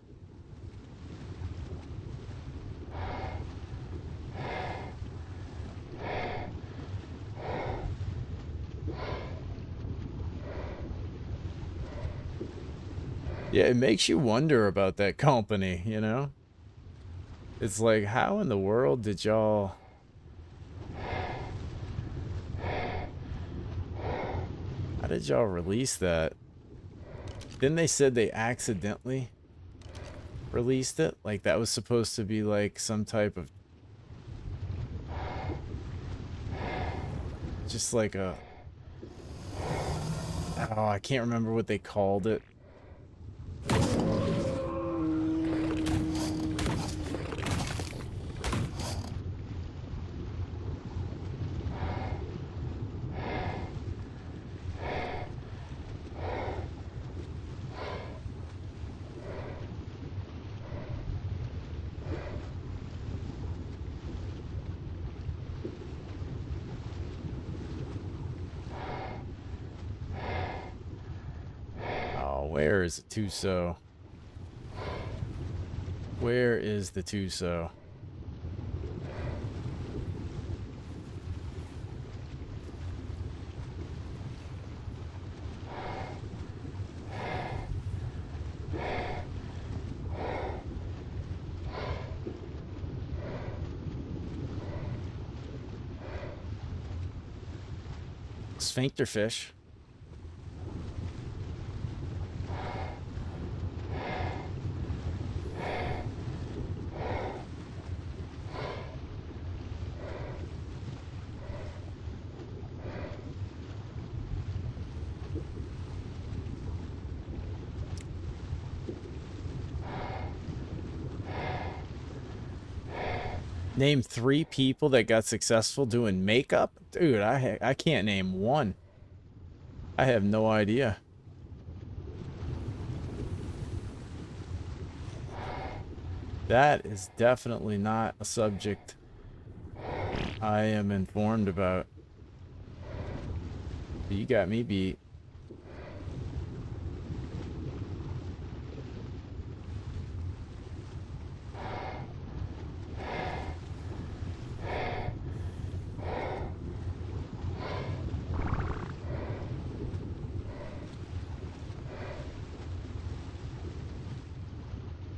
A: Yeah, it makes you wonder about that company, you know? It's like, how in the world did y'all... How did y'all release that? Then they said they accidentally released it? Like, that was supposed to be like some type of... Just like a... Oh, I can't remember what they called it. Where is the Tuso? Where is the Tuso? Sphincter fish. Name 3 people that got successful doing makeup? Dude, I can't name one. I have no idea. That is definitely not a subject I am informed about. You got me beat.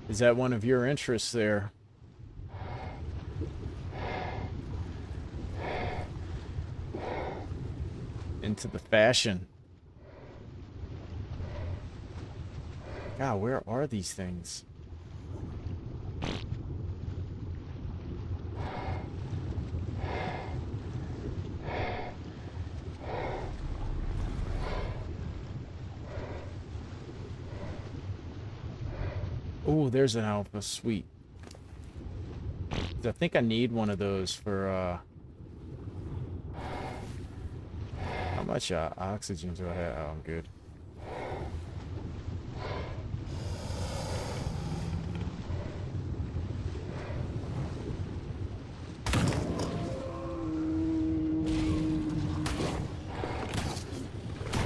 A: Is that one of your interests there? Into the fashion. God, where are these things? Oh, there's an alpha. Sweet. I think I need one of those for, how much oxygen do I have? Oh, I'm good.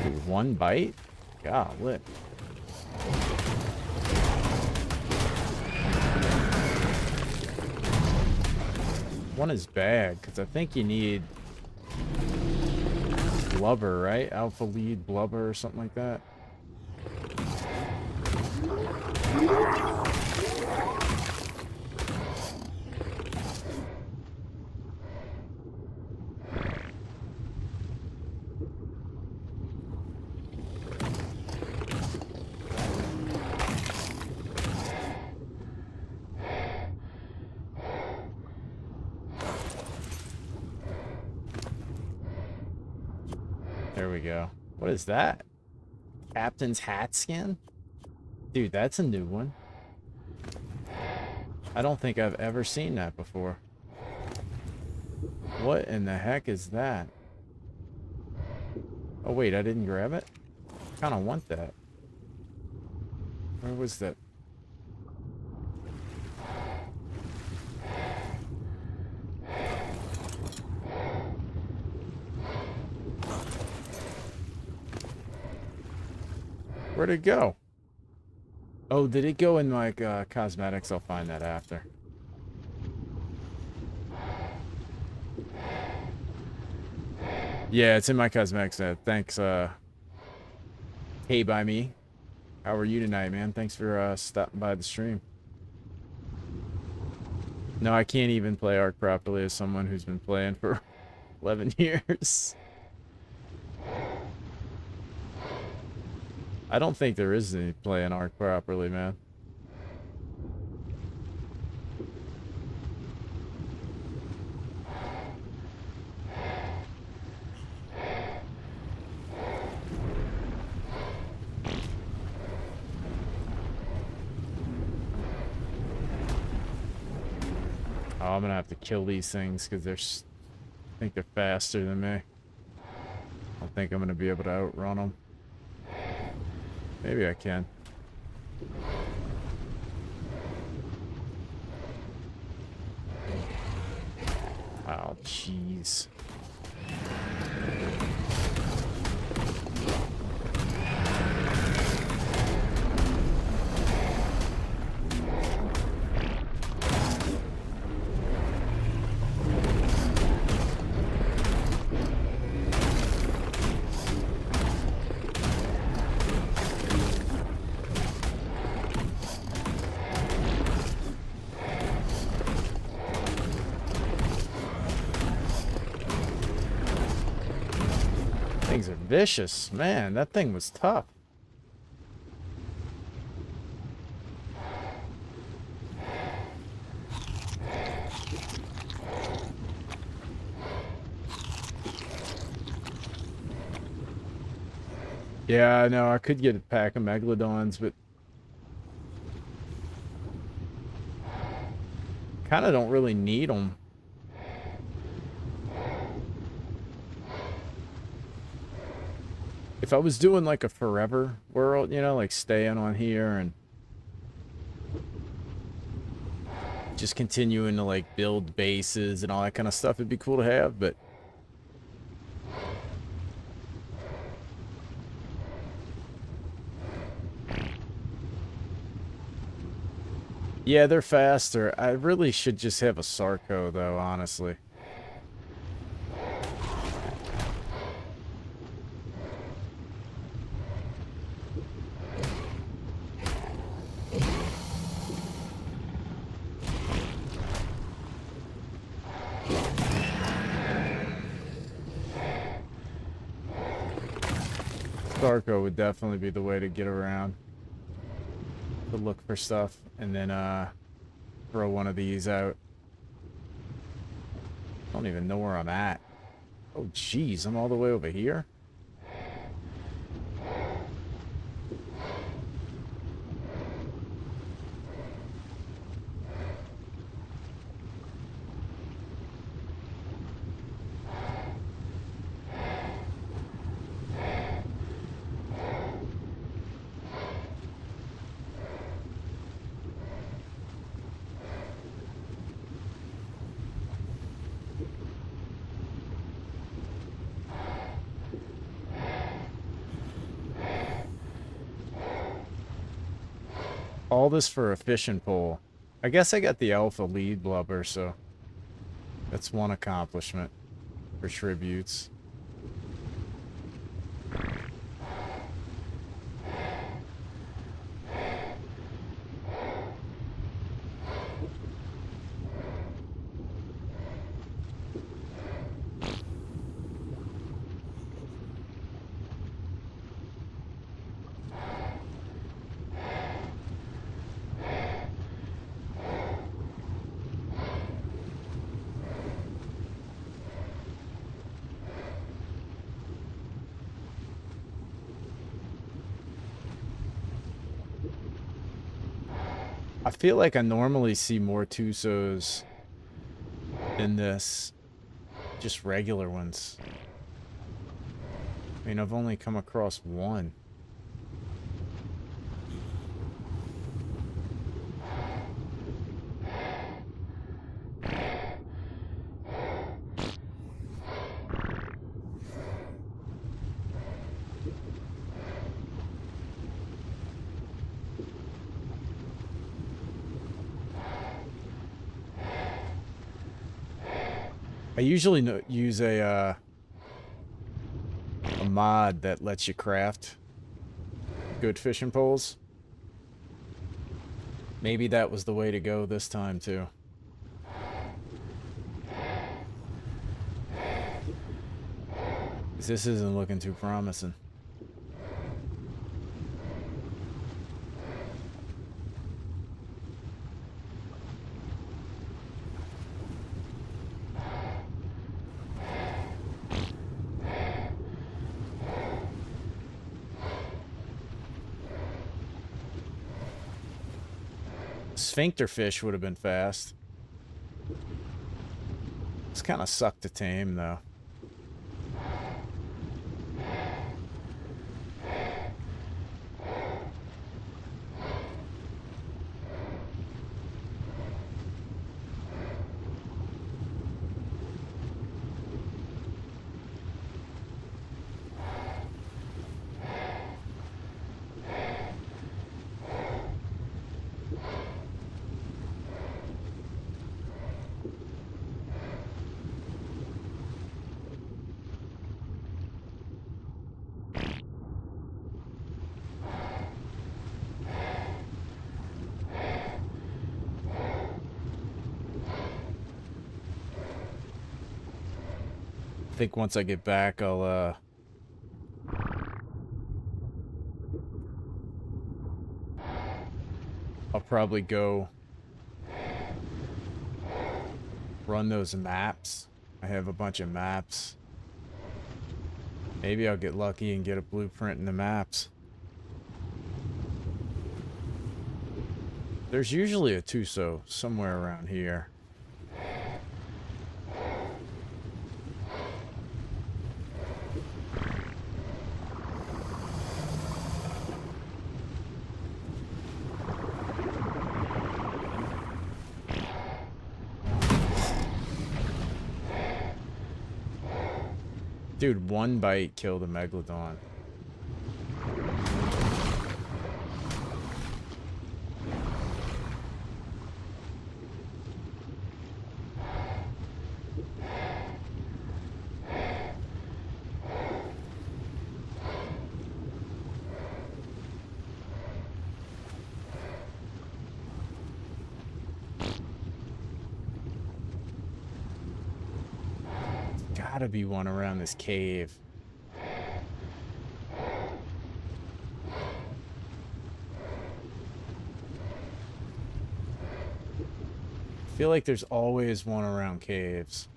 A: Dude, one bite? Golly. One is bad, because I think you need blubber, right? Alpha lead blubber or something like that. There we go. What is that? Captain's hat skin? Dude, that's a new one. I don't think I've ever seen that before. What in the heck is that? Oh wait, I didn't grab it? I kind of want that. Where was that? Where'd it go? Oh, did it go in like cosmetics? I'll find that after. Yeah, it's in my cosmetics set. Thanks, Hey by me. How are you tonight, man? Thanks for stopping by the stream. No, I can't even play Ark properly as someone who's been playing for 11 years. I don't think there is any playing Ark properly, man. Oh, I'm gonna have to kill these things because I think they're faster than me. I don't think I'm gonna be able to outrun them. Maybe I can. Oh, jeez. Things are vicious. Man, that thing was tough. Yeah, I know. I could get a pack of megalodons, but kind of don't really need them. If I was doing like a forever world, you know, like staying on here and just continuing to like build bases and all that kind of stuff, it'd be cool to have, but yeah, they're faster. I really should just have a Sarco though, honestly. Sarco would definitely be the way to get around. To look for stuff and then throw one of these out. I don't even know where I'm at. Oh jeez, I'm all the way over here. All this for a fishing pole. I guess I got the alpha lead blubber, so that's one accomplishment for tributes. I feel like I normally see more Tusos than this. Just regular ones. I mean, I've only come across one. I usually use a mod that lets you craft good fishing poles. Maybe that was the way to go this time too. This isn't looking too promising. Sphincter fish would have been fast. It's kind of sucked to tame, though. I think once I get back, I'll I'll probably go run those maps. I have a bunch of maps. Maybe I'll get lucky and get a blueprint in the maps. There's usually a Tuso somewhere around here. Dude, one bite killed a megalodon. Gotta be one around this cave. I feel like there's always one around caves.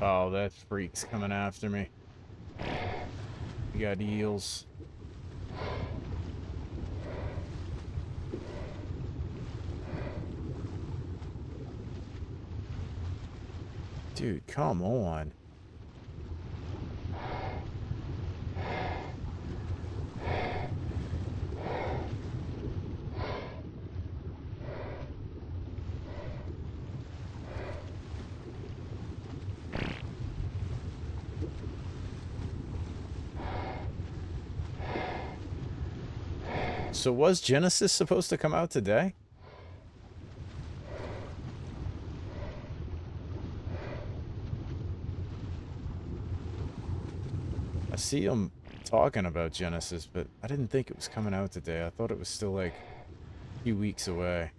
A: Oh, that freak's coming after me. We got eels. Dude, come on. So was Genesis supposed to come out today? I see them talking about Genesis, but I didn't think it was coming out today. I thought it was still like a few weeks away.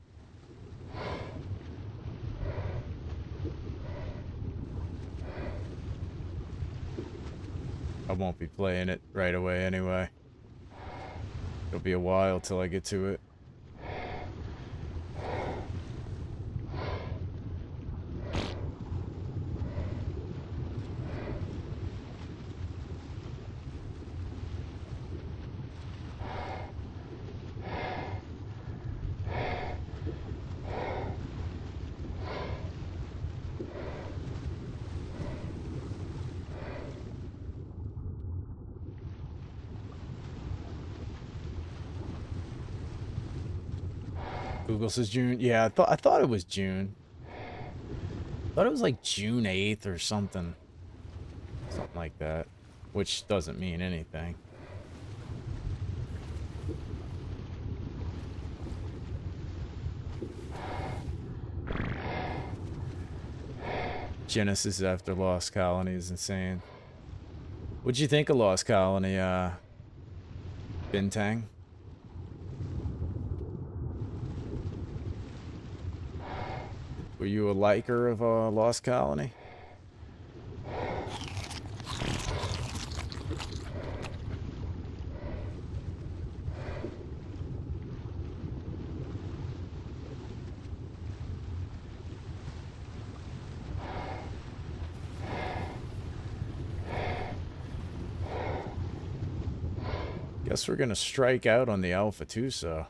A: I won't be playing it right away anyway. It'll be a while till I get to it. Google says June. Yeah, I thought it was June. I thought it was like June 8th or something. Something like that. Which doesn't mean anything. Genesis after Lost Colony is insane. What'd you think of Lost Colony, Bintang? Were you a liker of Lost Colony? Guess we're gonna strike out on the Alpha Tuso.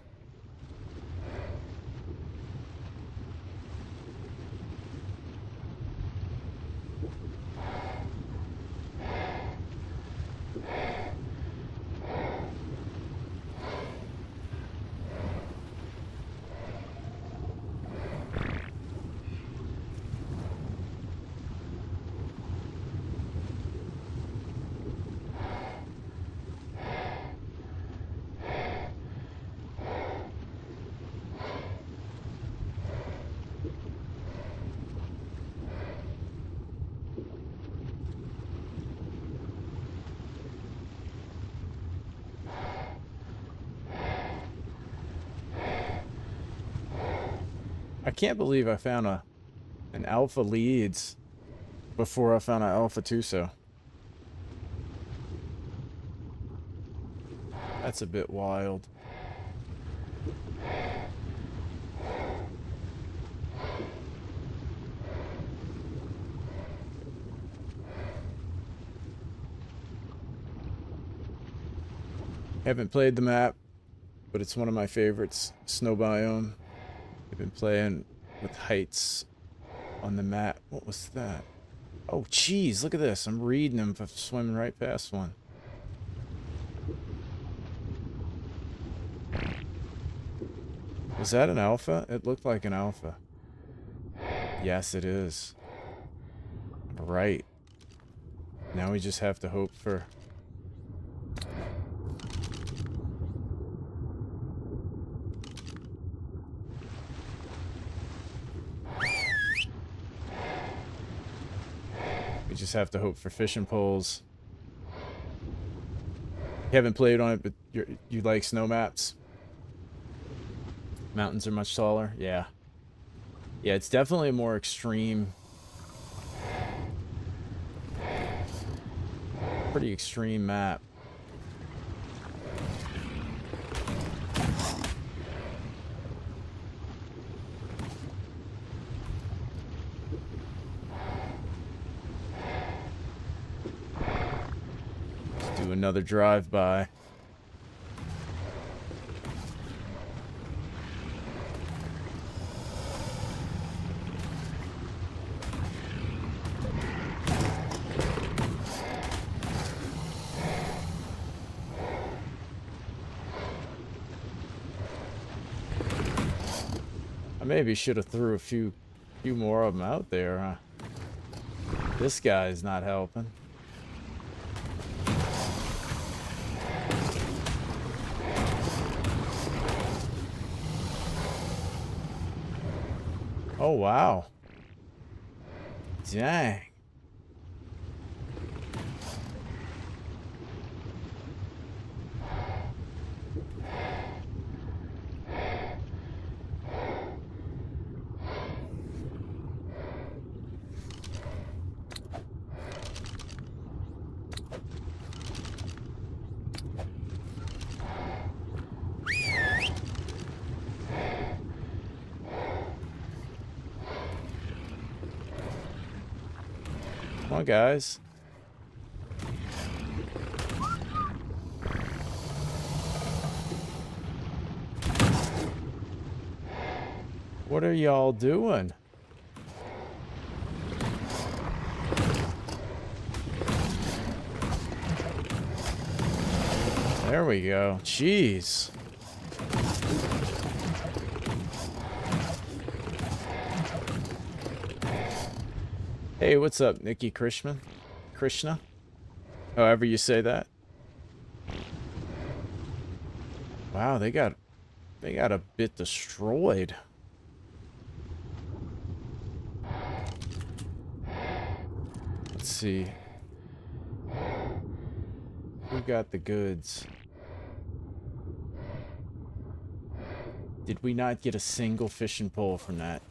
A: I can't believe I found an Alpha Leads before I found an Alpha Tuso. That's a bit wild. Haven't played the map, but it's one of my favorites. Snow biome. I've been playing with heights on the map. What was that? Oh, jeez, look at this. I'm reading them, but swimming right past one. Was that an alpha? It looked like an alpha. Yes, it is. Right. Now we just have to hope for... We just have to hope for fishing poles. You haven't played on it, but you like snow maps? Mountains are much taller? Yeah. Yeah, it's definitely a more extreme... Pretty extreme map. Let's do another drive-by. Maybe should have threw a few more of them out there, huh? This guy's not helping. Oh, wow. Dang. Come on, guys. What are y'all doing? There we go. Jeez. Hey, what's up, Nikki Krishna? Krishna? However you say that. Wow, they got a bit destroyed. Let's see. Who got the goods? Did we not get a single fishing pole from that?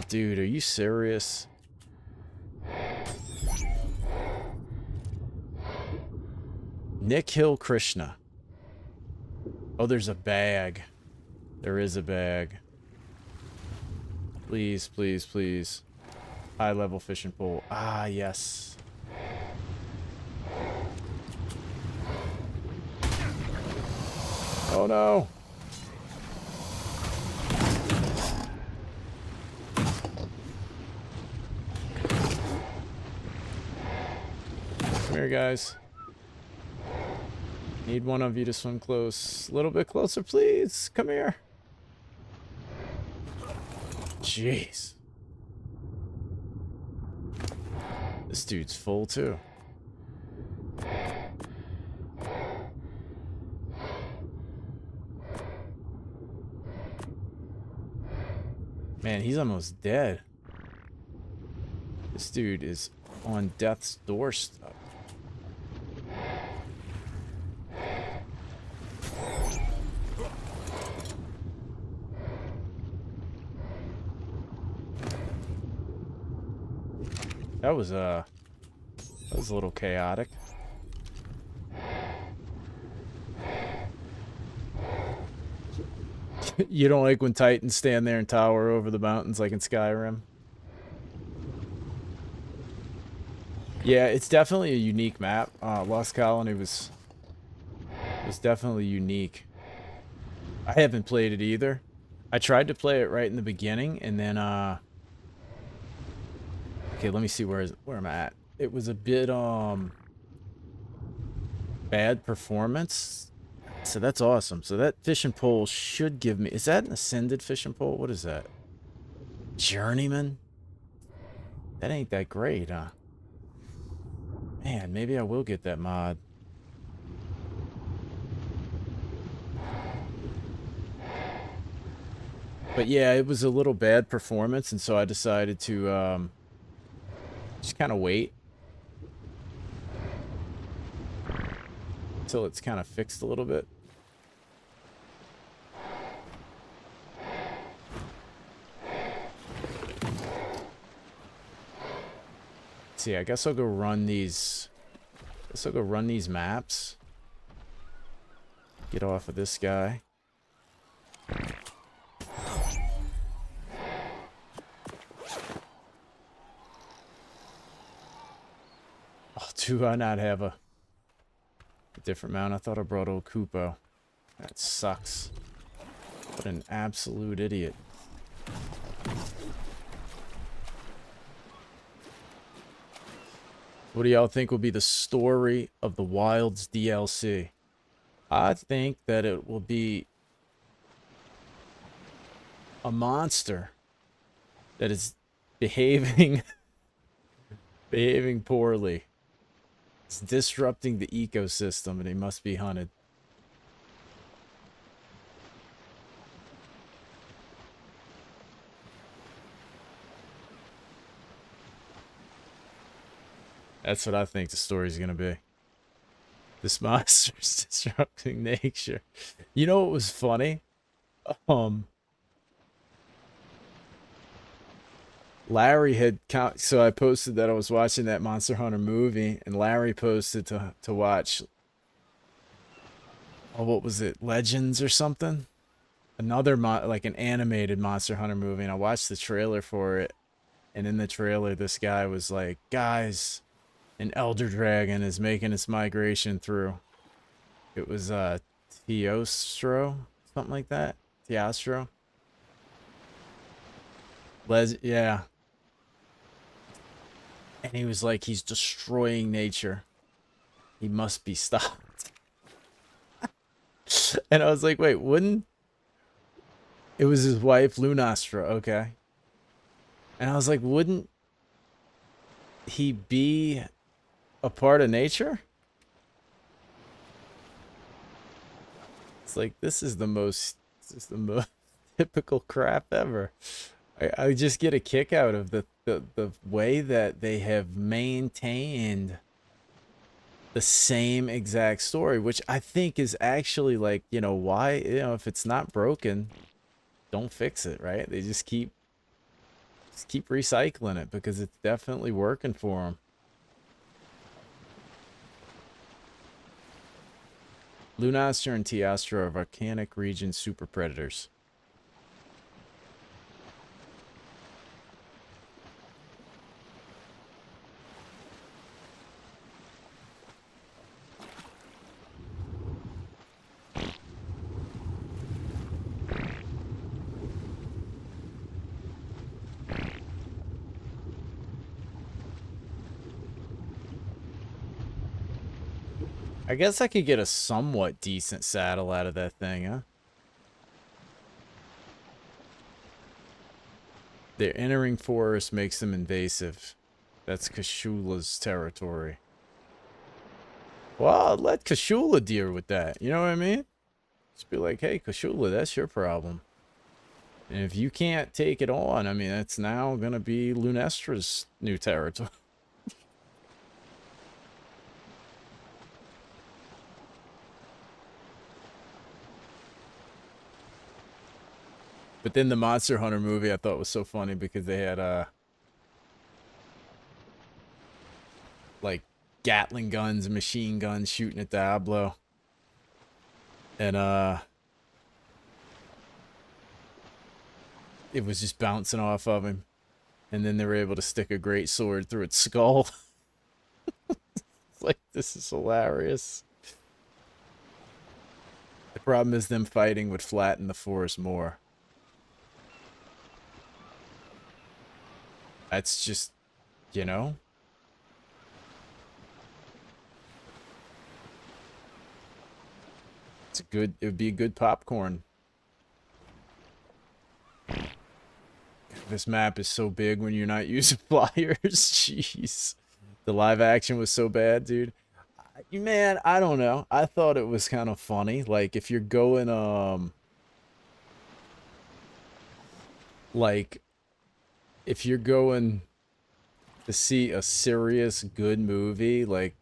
A: Dude, are you serious? Nikhil Krishna. Oh, there's a bag. There is a bag. Please, please, please. High level fishing pole. Ah, yes. Oh no. Come here, guys. Need one of you to swim close. A little bit closer, please. Come here. Jeez. This dude's full, too. Man, he's almost dead. This dude is on death's doorstep. That was a little chaotic. You don't like when Titans stand there and tower over the mountains like in Skyrim? Yeah, it's definitely a unique map. Lost Colony was definitely unique. I haven't played it either. I tried to play it right in the beginning, and then okay, let me see where I'm at. It was a bit bad performance. So that's awesome. So that fishing pole should give me... Is that an ascended fishing pole? What is that? Journeyman? That ain't that great, huh? Man, maybe I will get that mod. But yeah, it was a little bad performance, and so I decided to just kind of wait until it's kind of fixed a little bit. Let's see, I guess I'll go run these. Maps. Get off of this guy. Oh, do I not have a different mount? I thought I brought old Kupo. That sucks. What an absolute idiot. What do y'all think will be the story of the Wilds DLC? I think that it will be a monster that is behaving poorly. It's disrupting the ecosystem and he must be hunted. That's what I think the story's gonna be. This monster's disrupting nature. You know what was funny? Larry had so I posted that I was watching that Monster Hunter movie, and Larry posted to watch. Oh, what was it? Legends or something? Another like an animated Monster Hunter movie, and I watched the trailer for it. And in the trailer, this guy was like, "Guys, an elder dragon is making its migration through." It was Teostro, something like that. Teostro. Yeah. And he was like, he's destroying nature. He must be stopped. And I was like, wait, wouldn't... It was his wife, Lunastra, okay. And I was like, wouldn't he be a part of nature? It's like, this is the most typical crap ever. I just get a kick out of the way that they have maintained the same exact story, which I think is actually like, you know, why, you know, if it's not broken, don't fix it, right? They just keep recycling it because it's definitely working for them. Lunastra and Teostra are volcanic region super predators. I guess I could get a somewhat decent saddle out of that thing, huh? Their entering forest makes them invasive. That's Kashula's territory. Well, I'd let Kashula deal with that. You know what I mean? Just be like, hey, Kashula, that's your problem. And if you can't take it on, I mean, that's now going to be Lunestra's new territory. But then the Monster Hunter movie I thought was so funny because they had, like, Gatling guns, machine guns shooting at Diablo. And, it was just bouncing off of him. And then they were able to stick a great sword through its skull. It's like, this is hilarious. The problem is them fighting would flatten the forest more. That's just, you know? It's a good, it would be a good popcorn. This map is so big when you're not using flyers. Jeez. The live action was so bad, dude. Man, I don't know. I thought it was kind of funny. Like, if you're going, like, if you're going to see a serious good movie, like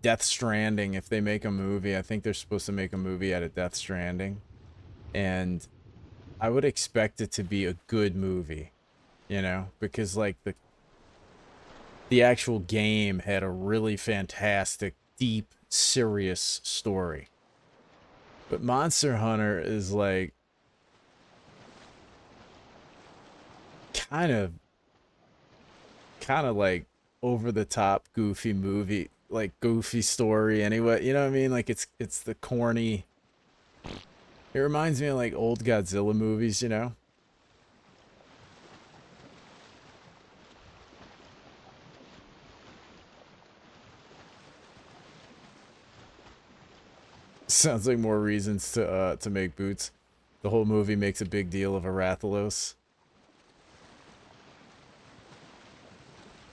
A: Death Stranding, if they make a movie, I think they're supposed to make a movie out of Death Stranding. And I would expect it to be a good movie, you know, because like the actual game had a really fantastic, deep, serious story. But Monster Hunter is like kind of like over the top goofy movie, like goofy story anyway. You know what I mean? Like it's the corny. It reminds me of like old Godzilla movies, you know? Sounds like more reasons to make boots. The whole movie makes a big deal of a Rathalos.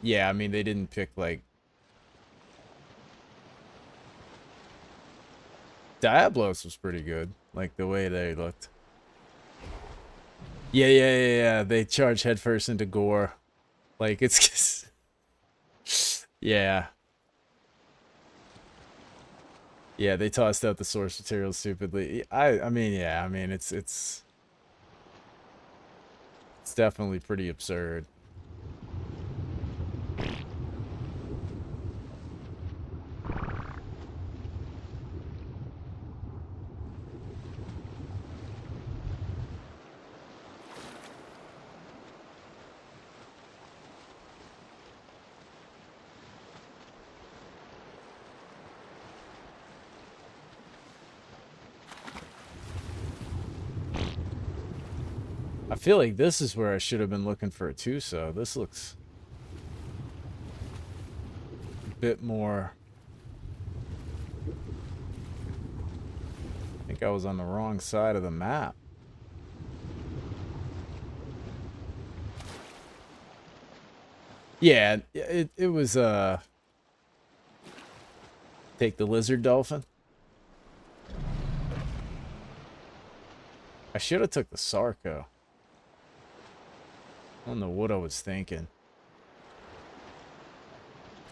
A: Yeah, I mean they didn't pick like Diablos was pretty good, like the way they looked. Yeah. They charge headfirst into gore, like it's just, yeah, yeah. They tossed out the source material stupidly. I mean, yeah, I mean it's definitely pretty absurd. I feel like this is where I should have been looking for a Tuso. This looks a bit more. I think I was on the wrong side of the map. Yeah, it was take the lizard dolphin. I should have took the Sarco. I don't know what I was thinking.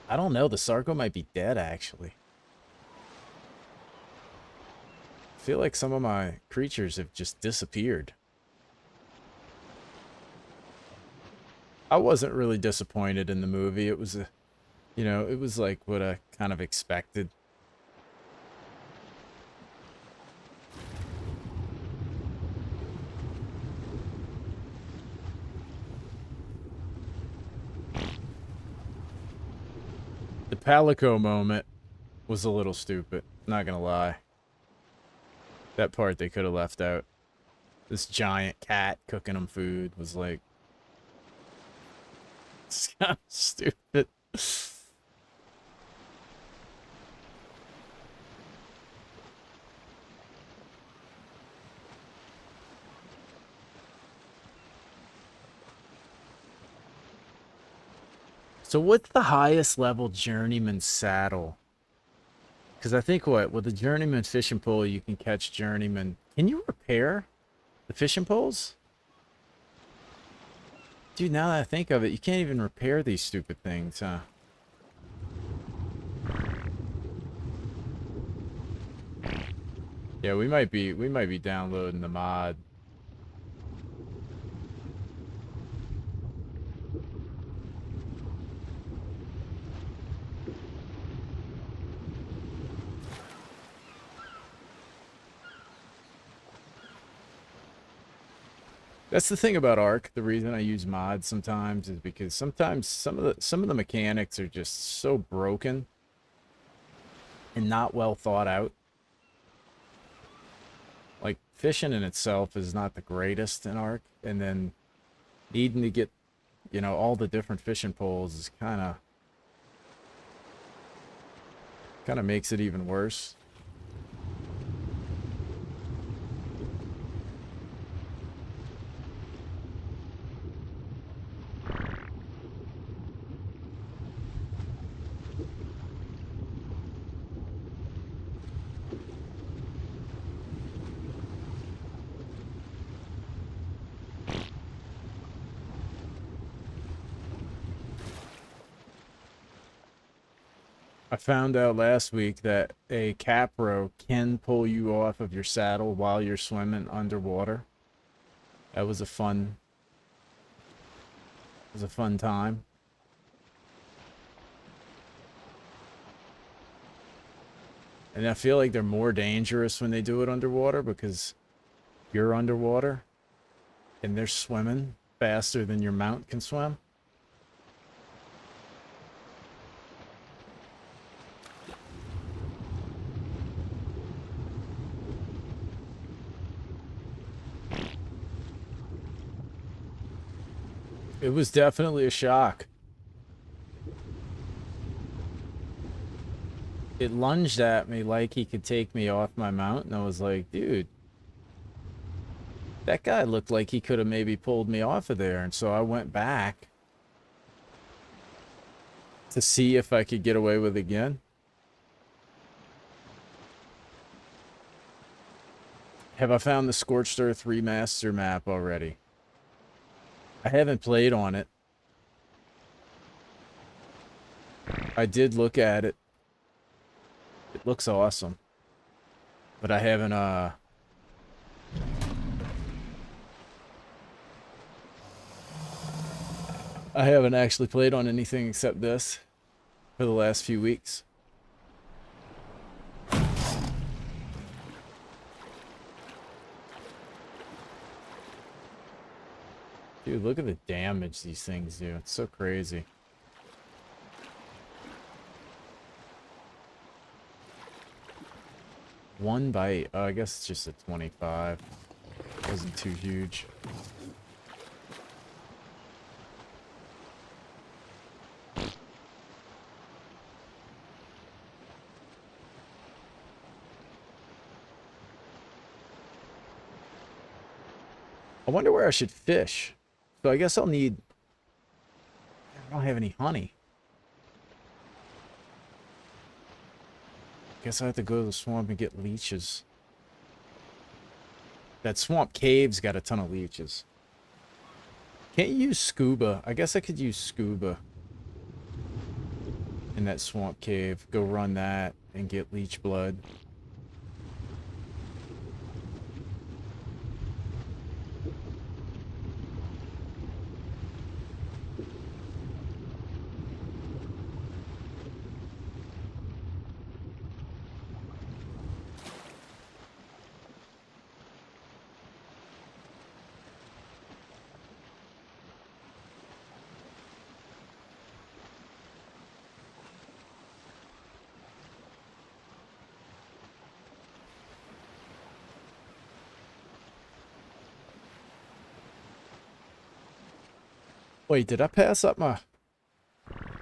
A: I don't know. The Sarco might be dead, actually. I feel like some of my creatures have just disappeared. I wasn't really disappointed in the movie. It was a You know, it was like what I kind of expected. The Palico moment was a little stupid, not gonna lie. That part they could have left out. This giant cat cooking them food was like, it's kind of stupid. So what's the highest level journeyman saddle? Because I think what, with the journeyman fishing pole, you can catch journeyman. Can you repair the fishing poles? Dude, now that I think of it, you can't even repair these stupid things, huh? Yeah, we might be downloading the mod. That's the thing about Ark. The reason I use mods sometimes is because sometimes some of the mechanics are just so broken and not well thought out. Like fishing in itself is not the greatest in Ark, and then needing to get, you know, all the different fishing poles is kind of makes it even worse. I found out last week that a capro can pull you off of your saddle while you're swimming underwater. That was a fun time. And I feel like they're more dangerous when they do it underwater because you're underwater and they're swimming faster than your mount can swim. It was definitely a shock. It lunged at me like he could take me off my mount, and I was like, dude, that guy looked like he could have maybe pulled me off of there. And so I went back to see if I could get away with it again. Have I found the Scorched Earth Remaster map already? I haven't played on it. I did look at it. It looks awesome. But I haven't actually played on anything except this for the last few weeks. Dude, look at the damage these things do. It's so crazy. One bite. Oh, I guess it's just a 25. Wasn't too huge. I wonder where I should fish. So I guess I'll need... I don't have any honey. Guess I have to go to the swamp and get leeches. That swamp cave's got a ton of leeches. Can't you use scuba? I guess I could use scuba in that swamp cave. Go run that and get leech blood. Wait, did I pass up my...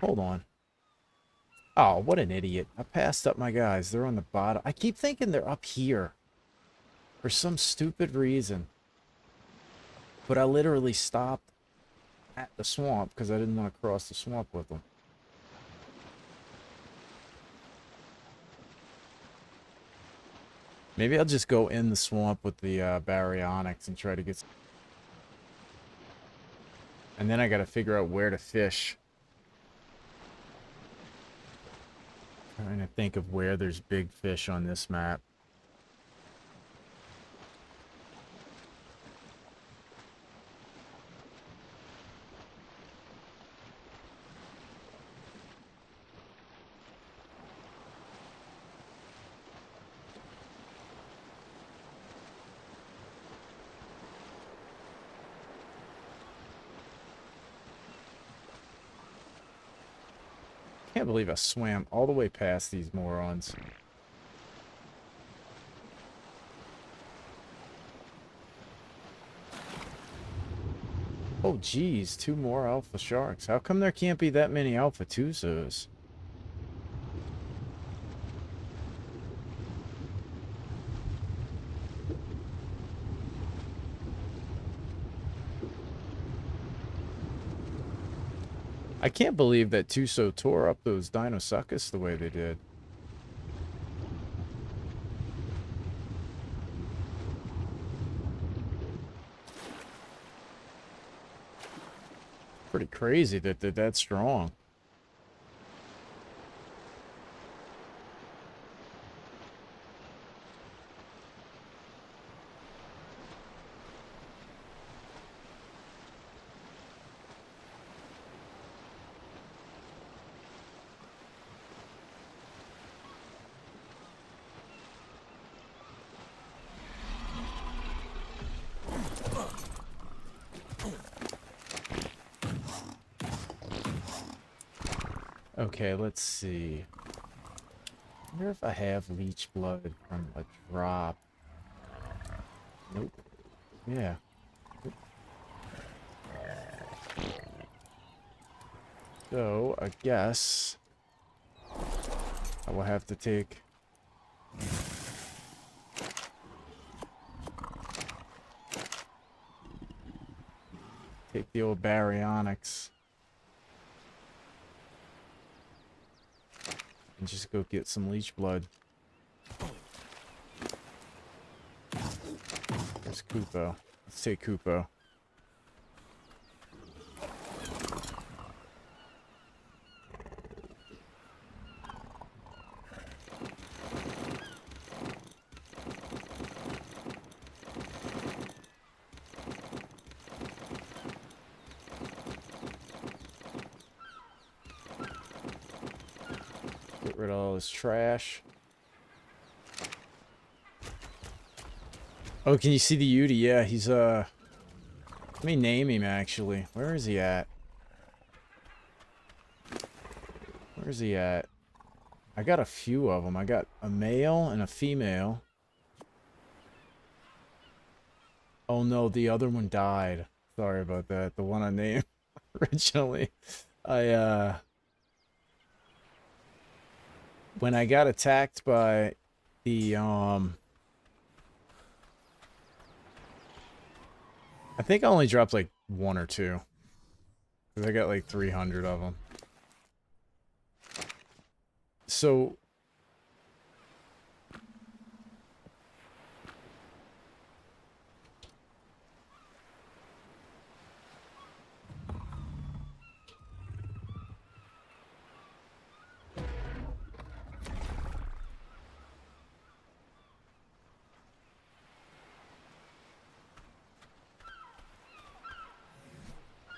A: Hold on. Oh, what an idiot. I passed up my guys. They're on the bottom. I keep thinking they're up here. For some stupid reason. But I literally stopped at the swamp because I didn't want to cross the swamp with them. Maybe I'll just go in the swamp with the baryonyx and try to get... And then I gotta figure out where to fish. Trying to think of where there's big fish on this map. Can't believe I swam all the way past these morons. Oh geez, 2 more alpha sharks. How come there can't be that many alpha Tuzos? I can't believe that Tuso tore up those Dinosuchus the way they did. Pretty crazy that they're that strong. Okay, let's see. I wonder if I have leech blood from a drop. Nope. Yeah. Nope. So, I guess I will have to take the old baryonyx and just go get some leech blood. There's Kupo. Let's take Kupo. Get rid of all this trash. Oh, can you see the Yudi? Yeah, he's, let me name him, actually. Where is he at? Where is he at? I got a few of them. I got a male and a female. Oh, no, the other one died. Sorry about that. The one I named originally. When I got attacked by the, I think I only dropped like 1 or 2. Because I got like 300 of them. So...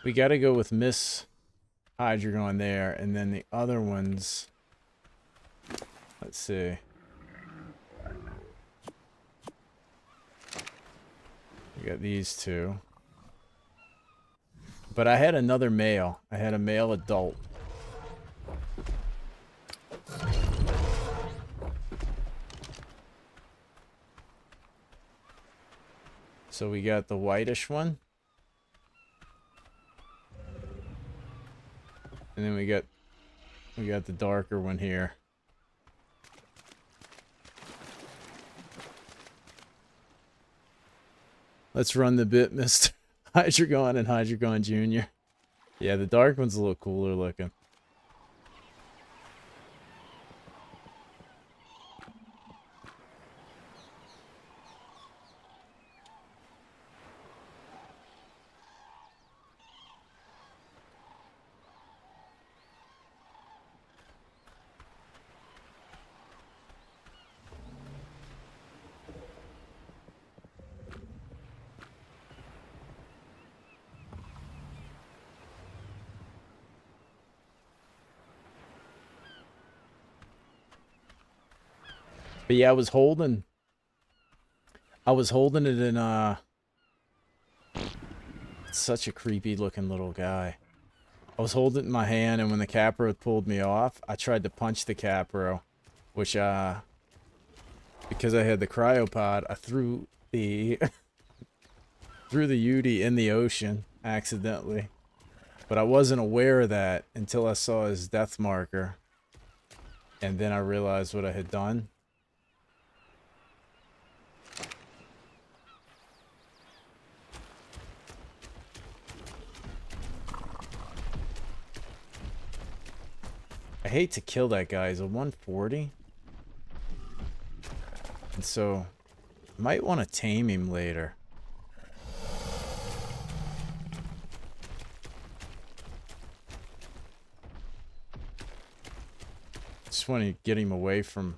A: we gotta go with Miss Hydreigon there, and then the other ones... Let's see. We got these 2. But I had another male. I had a male adult. So we got the whitish one. And then we got the darker one here. Let's run the bit, Mr. Hydreigon and Hydreigon Jr. Yeah, the dark one's a little cooler looking. But yeah, I was holding it in it's such a creepy looking little guy. I was holding it in my hand, and when the Capro pulled me off, I tried to punch the Capro, which because I had the cryopod, I threw the threw the Yudi in the ocean accidentally. But I wasn't aware of that until I saw his death marker. And then I realized what I had done. I hate to kill that guy. He's a 140. And so, might want to tame him later. Just want to get him away from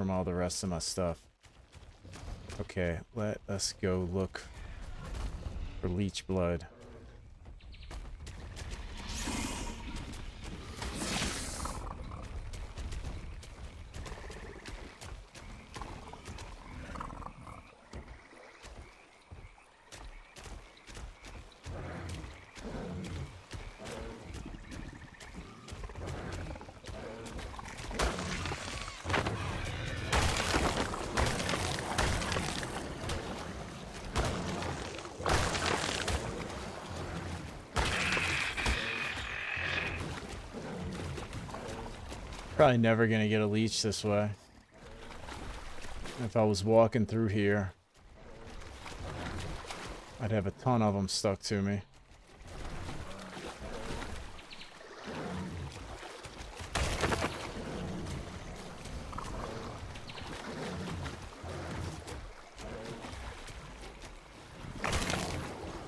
A: all the rest of my stuff. Okay, let us go look for leech blood. Probably never gonna get a leech this way. If I was walking through here, I'd have a ton of them stuck to me.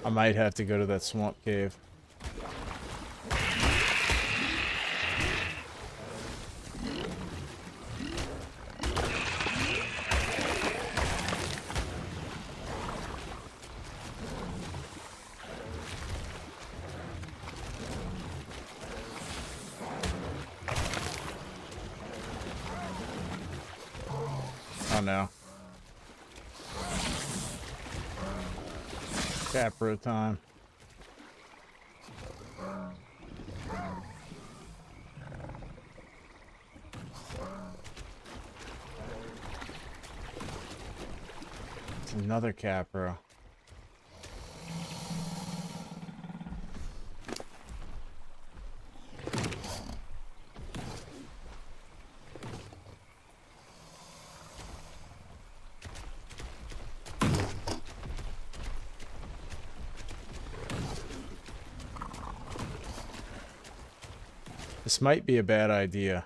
A: I might have to go to that swamp cave. Oh no. Capro time. It's another Capro. This might be a bad idea.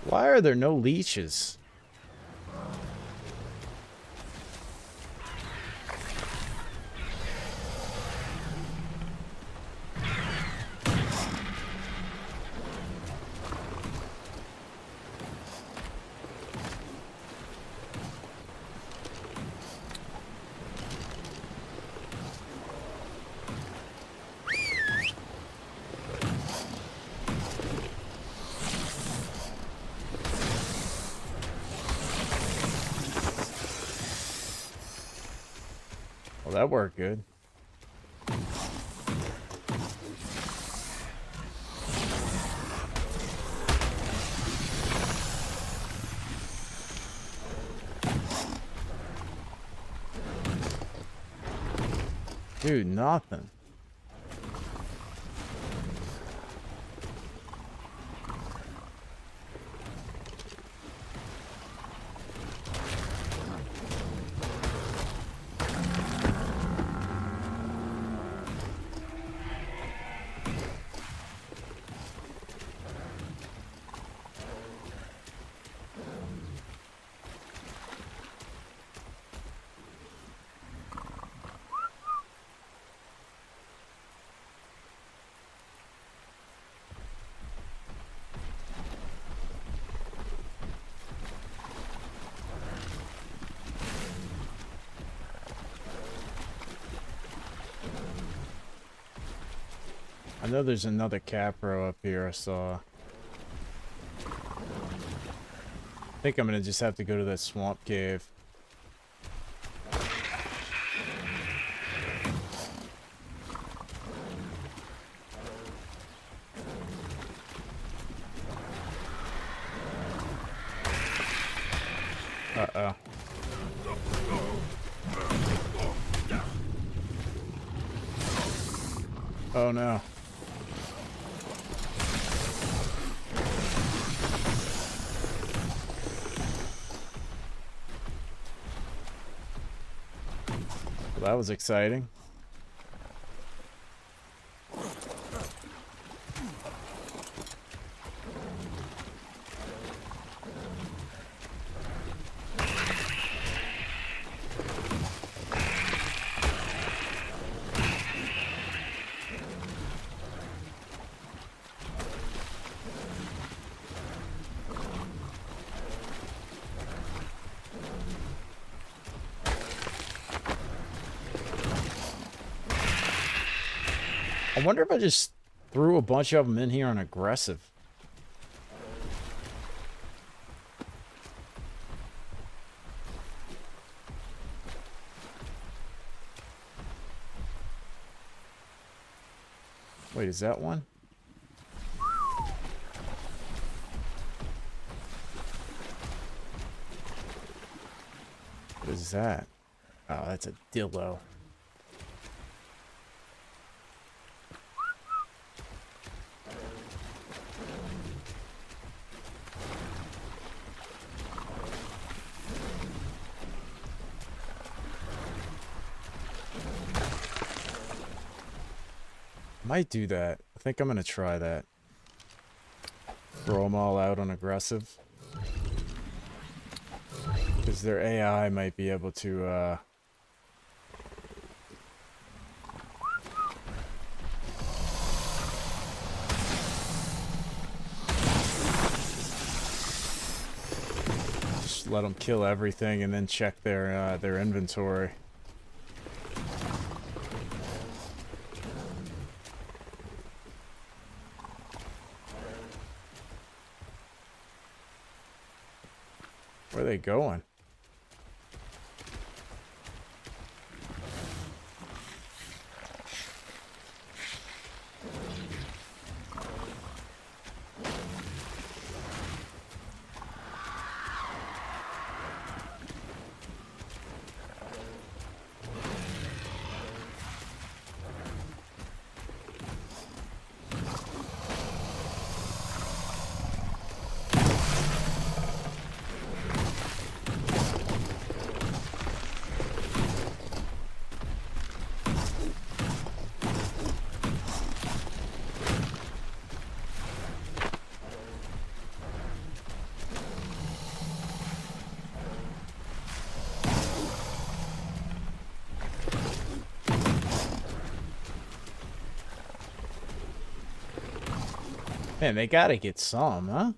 A: Why are there no leeches? that worked good. Dude, nothing. I know there's another capro up here I saw. I think I'm gonna just have to go to that swamp cave. Uh-oh. Oh no. Well, that was exciting. I wonder if I just threw a bunch of them in here on aggressive. Wait, is that one? What is that? Oh, that's a dillo. Might do that. I think I'm gonna try that. Throw them all out on aggressive. Because their AI might be able to, just let them kill everything and then check their inventory. Where are they going? Man, they gotta get some, huh?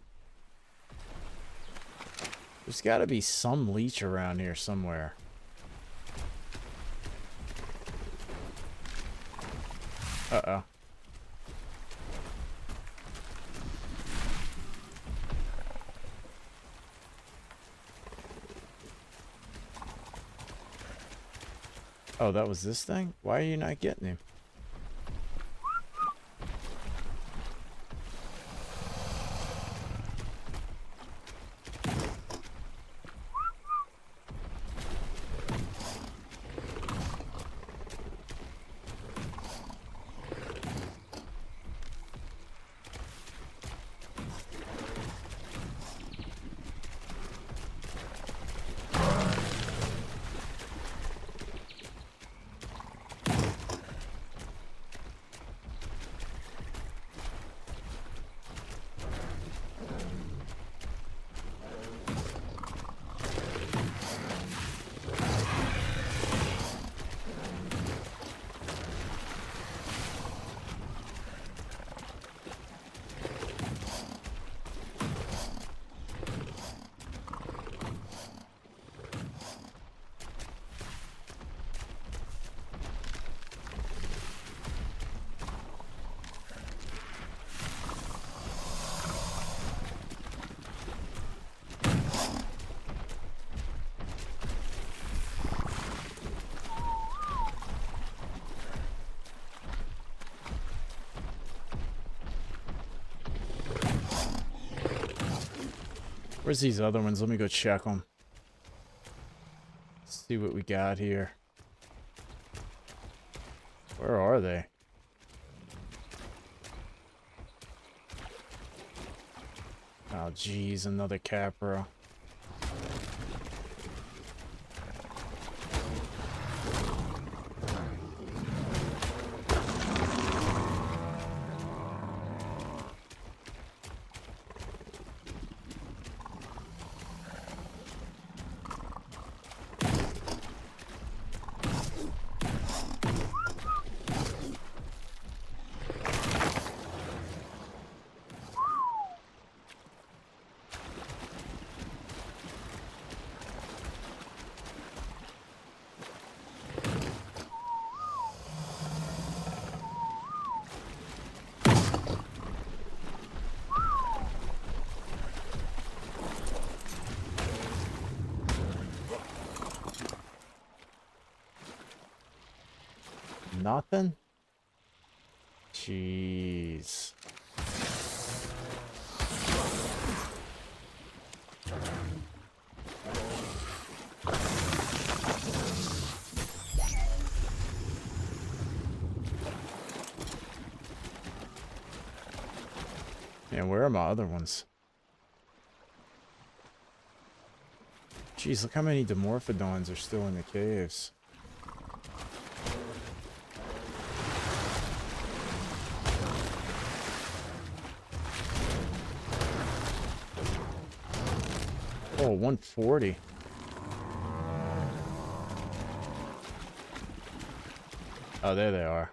A: There's gotta be some leech around here somewhere. Uh-oh. Oh, that was this thing? Why are you not getting him? Where's these other ones? Let me go check them. See what we got here. Where are they? Oh, geez, another Capro. Nothing? Jeez. And where are my other ones? Jeez, look how many Dimorphodons are still in the caves. Oh, 140. Oh, there they are.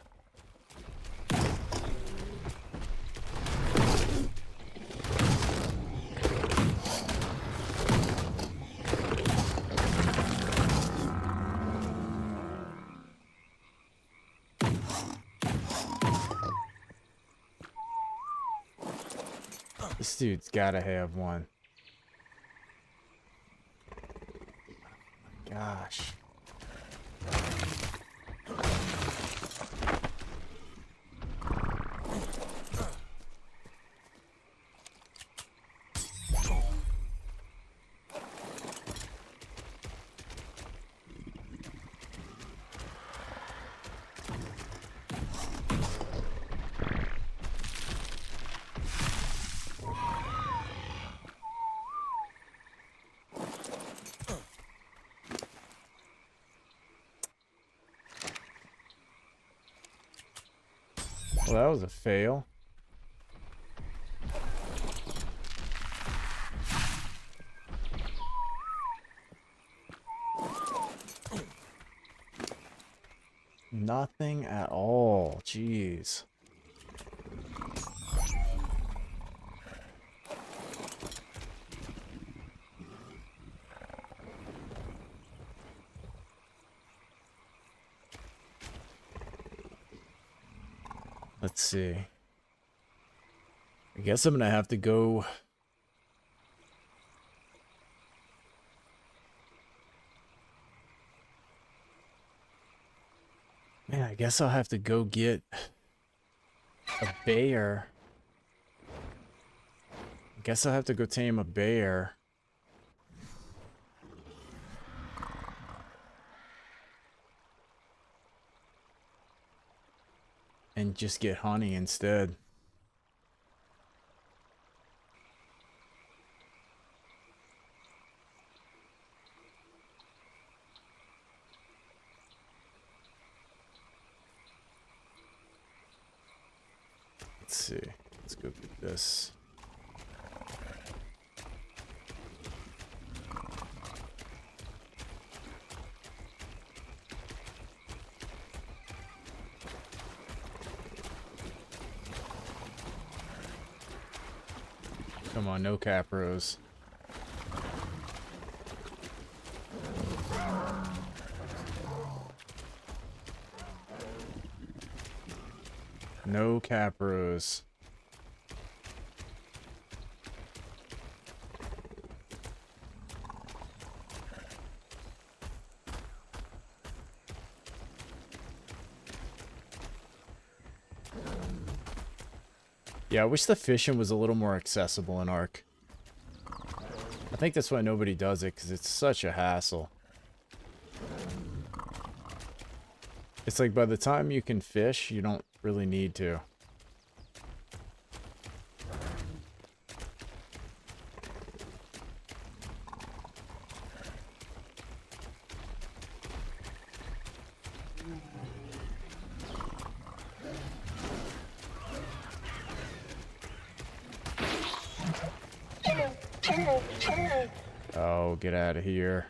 A: This dude's gotta have one. Gosh. Well, that was a fail. Nothing at all. Jeez. Let's see. I guess I'm gonna have to go. Man, I guess I'll have to go get a bear. I guess I'll have to go tame a bear. And just get honey instead. Let's see. Let's go get this. Come on, no capros. No capros. Yeah, I wish the fishing was a little more accessible in Ark. I think that's why nobody does it, because it's such a hassle. It's like by the time you can fish, you don't really need to. Oh, get out of here.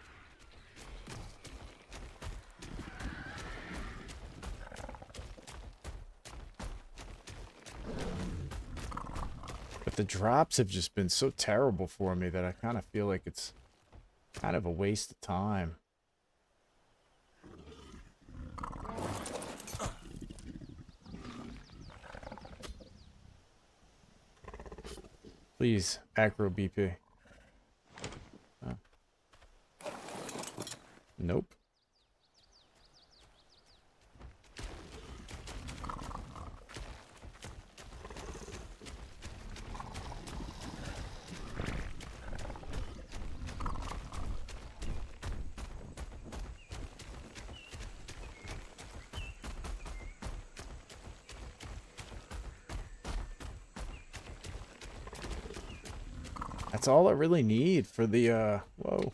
A: But the drops have just been so terrible for me that I kind of feel like it's kind of a waste of time. Please, acro BP. Oh. Nope. That's all I really need for the, whoa.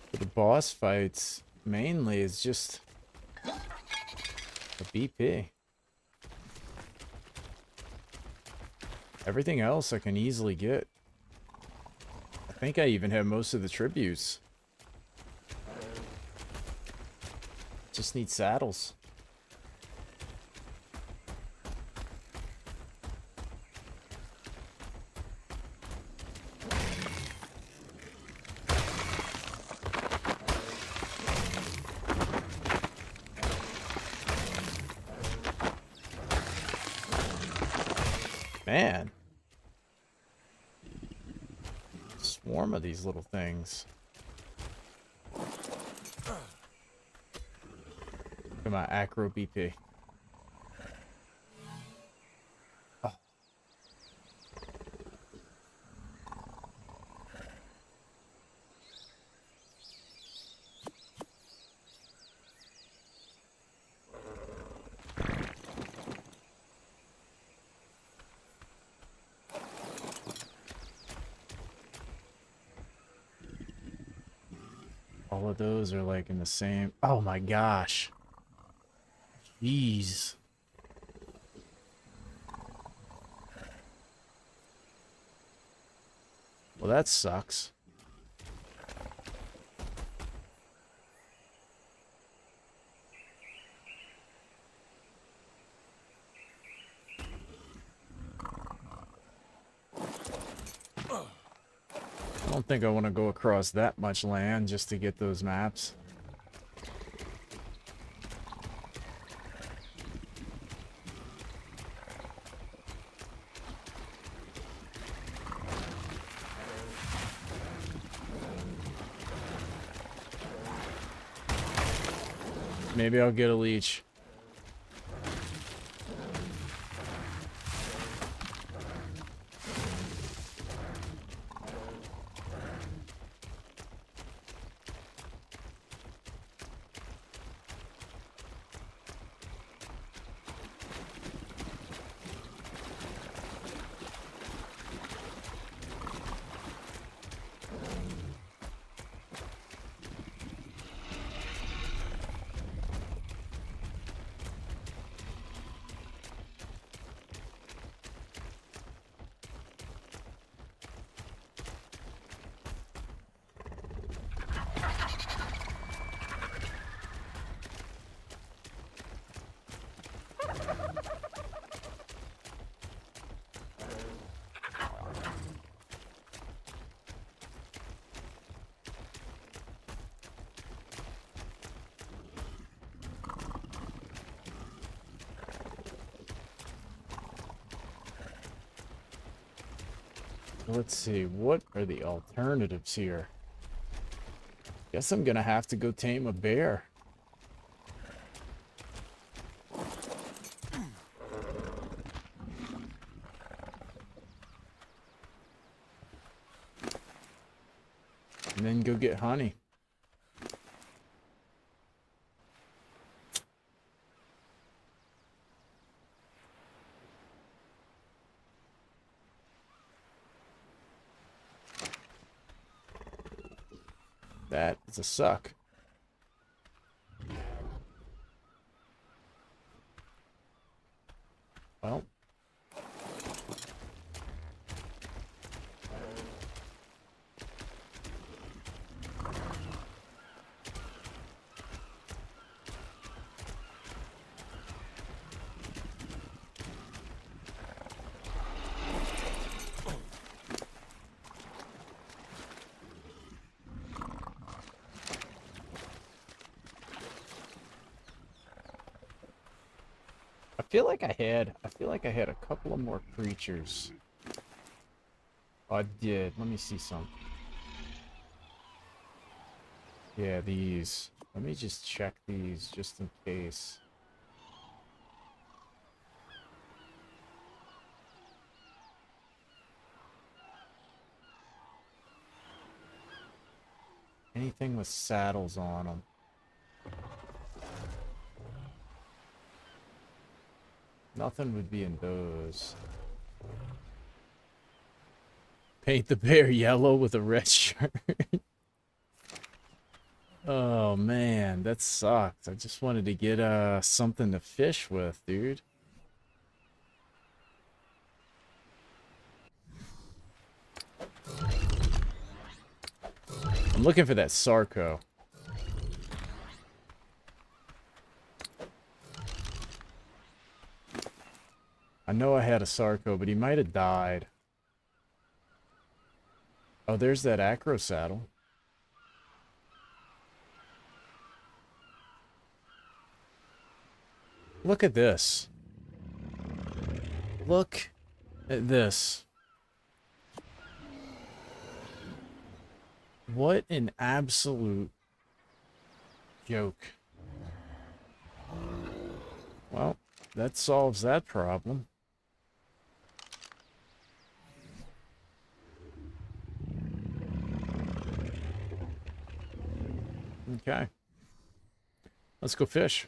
A: For the boss fights, mainly, is just a BP. Everything else I can easily get. I think I even have most of the tributes. Just need saddles. Man. Swarm of these little things. Come on, acro BP. Oh. All of those are like in the same... Oh my gosh. Jeez. Well, that sucks. I don't think I want to go across that much land just to get those maps. Maybe I'll get a leech. Let's see, what are the alternatives here? Guess I'm gonna have to go tame a bear. And then go get honey. That is a suck. Well. I feel like I had a couple of more creatures. Oh, I did. Let me see some. Yeah, these. Let me just check these just in case. Anything with saddles on them. Nothing would be in those. Paint the bear yellow with a red shirt. Oh man, that sucks. I just wanted to get something to fish with, dude. I'm looking for that Sarco. I know I had a Sarco, but he might have died. Oh, there's that acro saddle. Look at this. Look at this. What an absolute joke. Well, that solves that problem. Okay. Let's go fish.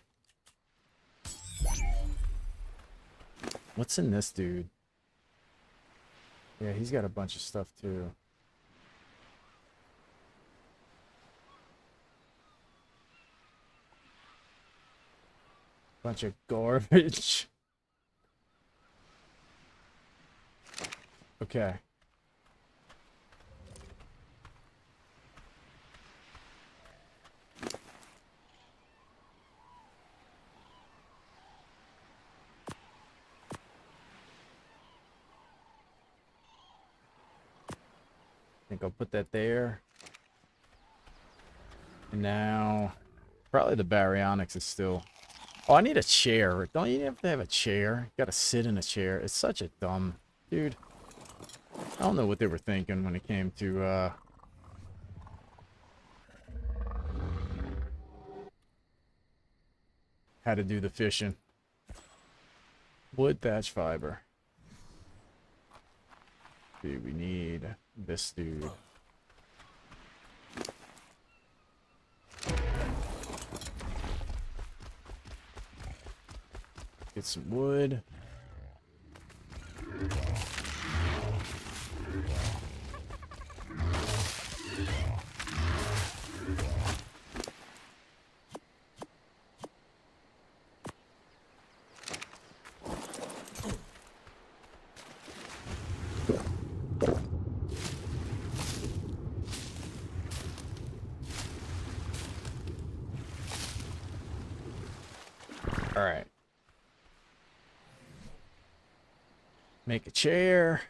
A: What's in this dude? Yeah, he's got a bunch of stuff too. Bunch of garbage. Okay. I think I'll put that there. And now, probably the baryonyx is still... Oh, I need a chair. Don't you have to have a chair? You gotta sit in a chair. It's such a dumb... Dude. I don't know what they were thinking when it came to, how to do the fishing. Wood thatch fiber. Dude, we need this dude. Get some wood. All right. Make a chair.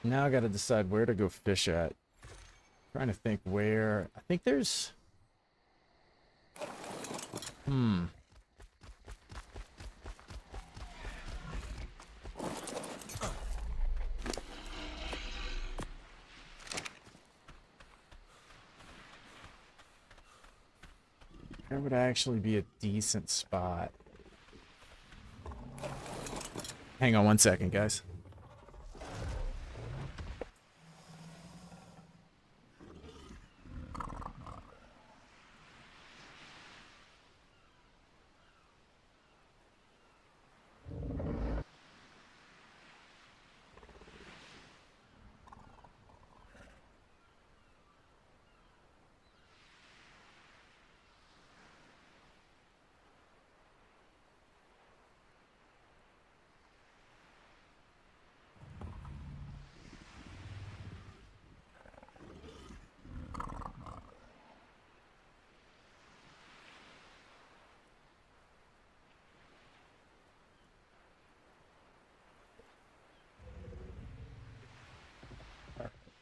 A: Now I got to decide where to go fish at. Trying to think where. I think there's... would actually be a decent spot? Hang on one second, guys.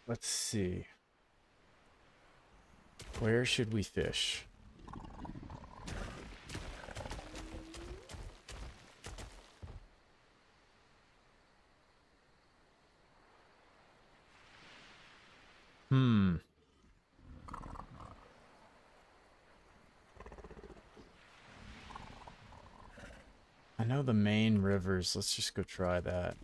A: Let's see. Where should we fish? I know the main rivers. Let's just go try that.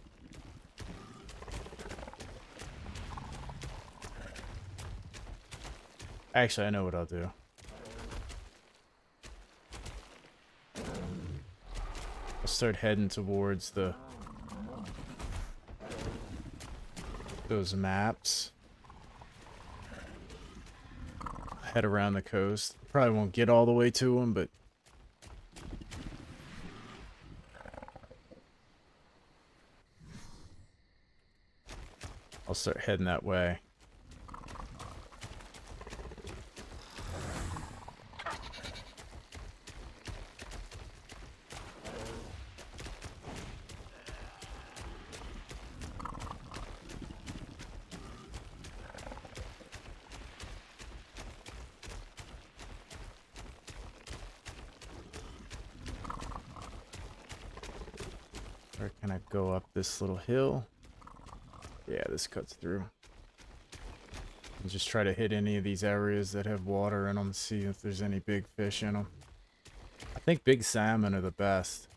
A: Actually, I know what I'll do. I'll start heading towards those maps. Head around the coast. Probably won't get all the way to them, but I'll start heading that way. Or can I go up this little hill? Yeah, this cuts through. And just try to hit any of these areas that have water in them, see if there's any big fish in them. I think big salmon are the best.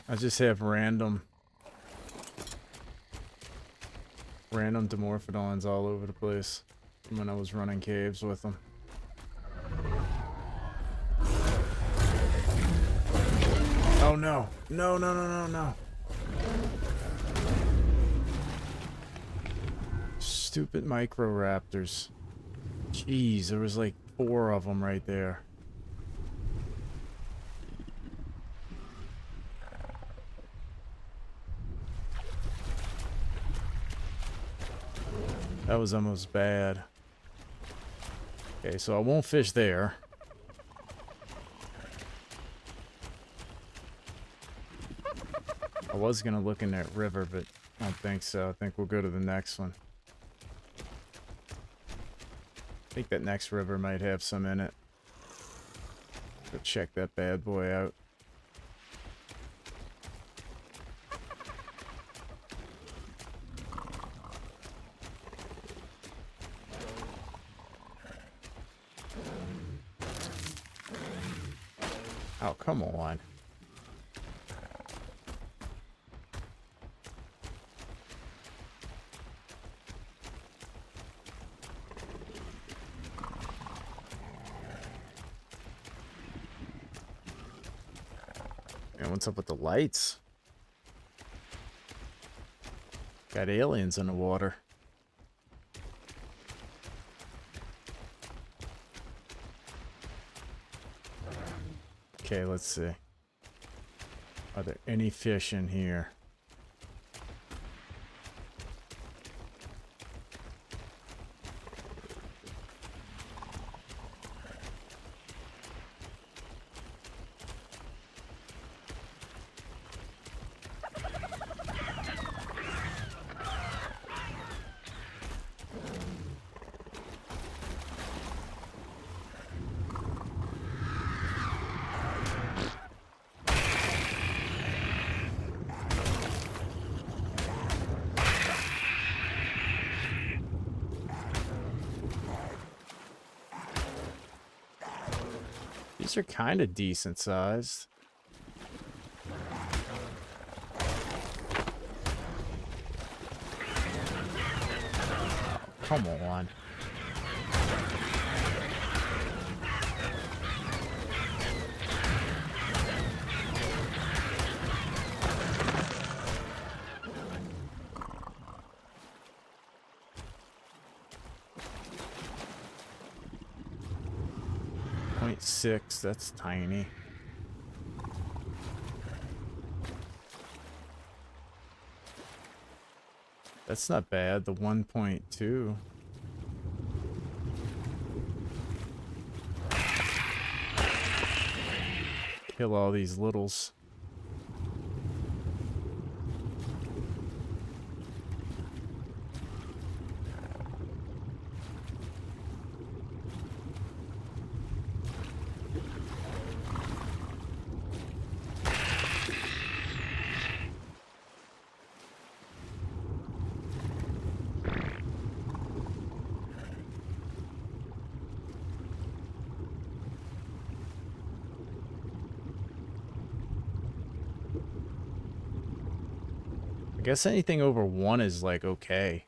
A: I just have random Dimorphodons all over the place from when I was running caves with them. Oh no. No. Stupid microraptors. Jeez, there was like 4 of them right there. That was almost bad. Okay, so I won't fish there. I was gonna look in that river, but I don't think so. I think we'll go to the next one. I think that next river might have some in it. Go check that bad boy out. Oh, come on. And what's up with the lights? Got aliens in the water. Okay, let's see. Are there any fish in here? These are kind of decent sized. Come on. .6, that's tiny. That's not bad, the 1.2. Kill all these littles. I guess anything over 1 is like okay.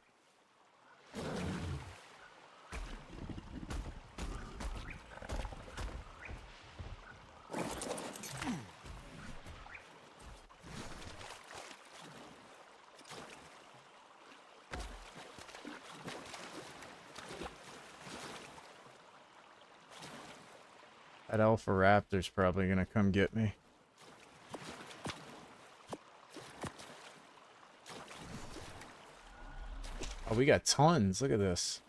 A: That Alpha Raptor's probably gonna come get me. Oh, we got tons. Look at this.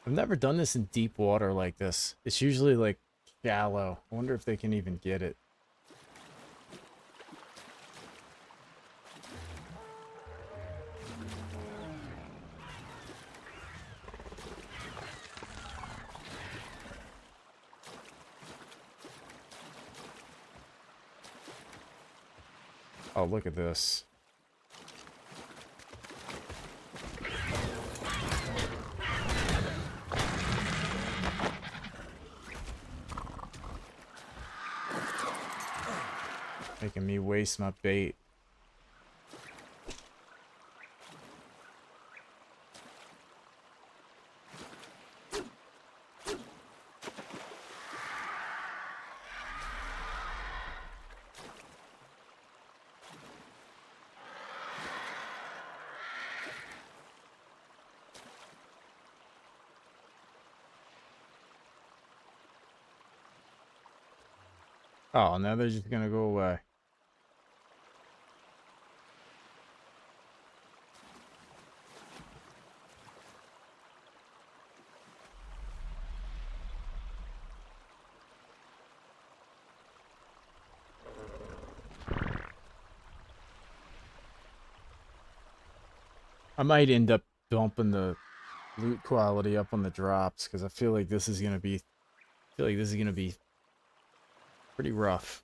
A: I've never done this in deep water like this. It's usually like shallow. I wonder if they can even get it. Oh, look at this. Making me waste my bait. Oh, now they're just gonna go away. I might end up bumping the loot quality up on the drops because I feel like this is gonna be pretty rough.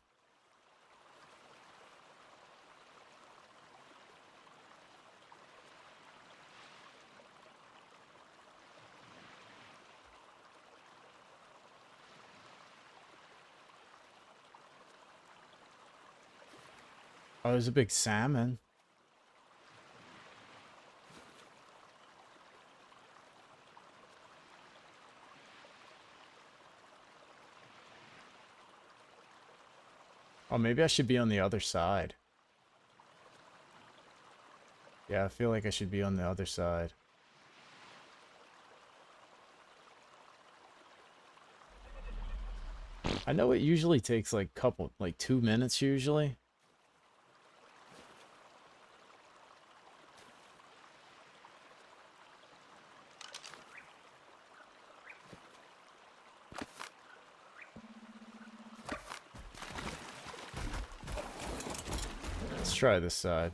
A: Oh, there's a big salmon. Oh, maybe I should be on the other side. Yeah, I feel like I should be on the other side. I know it usually takes like 2 minutes usually. Let's try this side.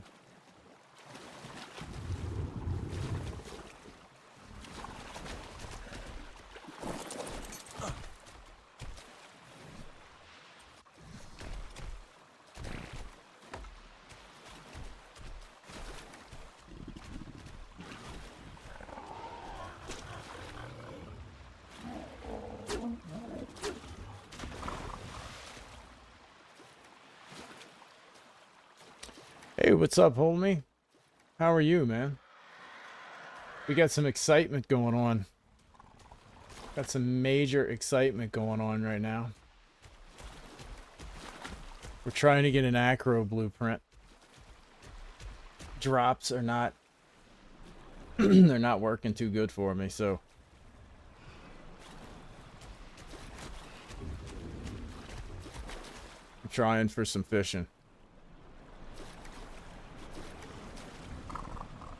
A: Hey, what's up, homie? How are you, man? We got some excitement going on. Got some major excitement going on right now. We're trying to get an acro blueprint. Drops are not they're not working too good for me, so I'm trying for some fishing.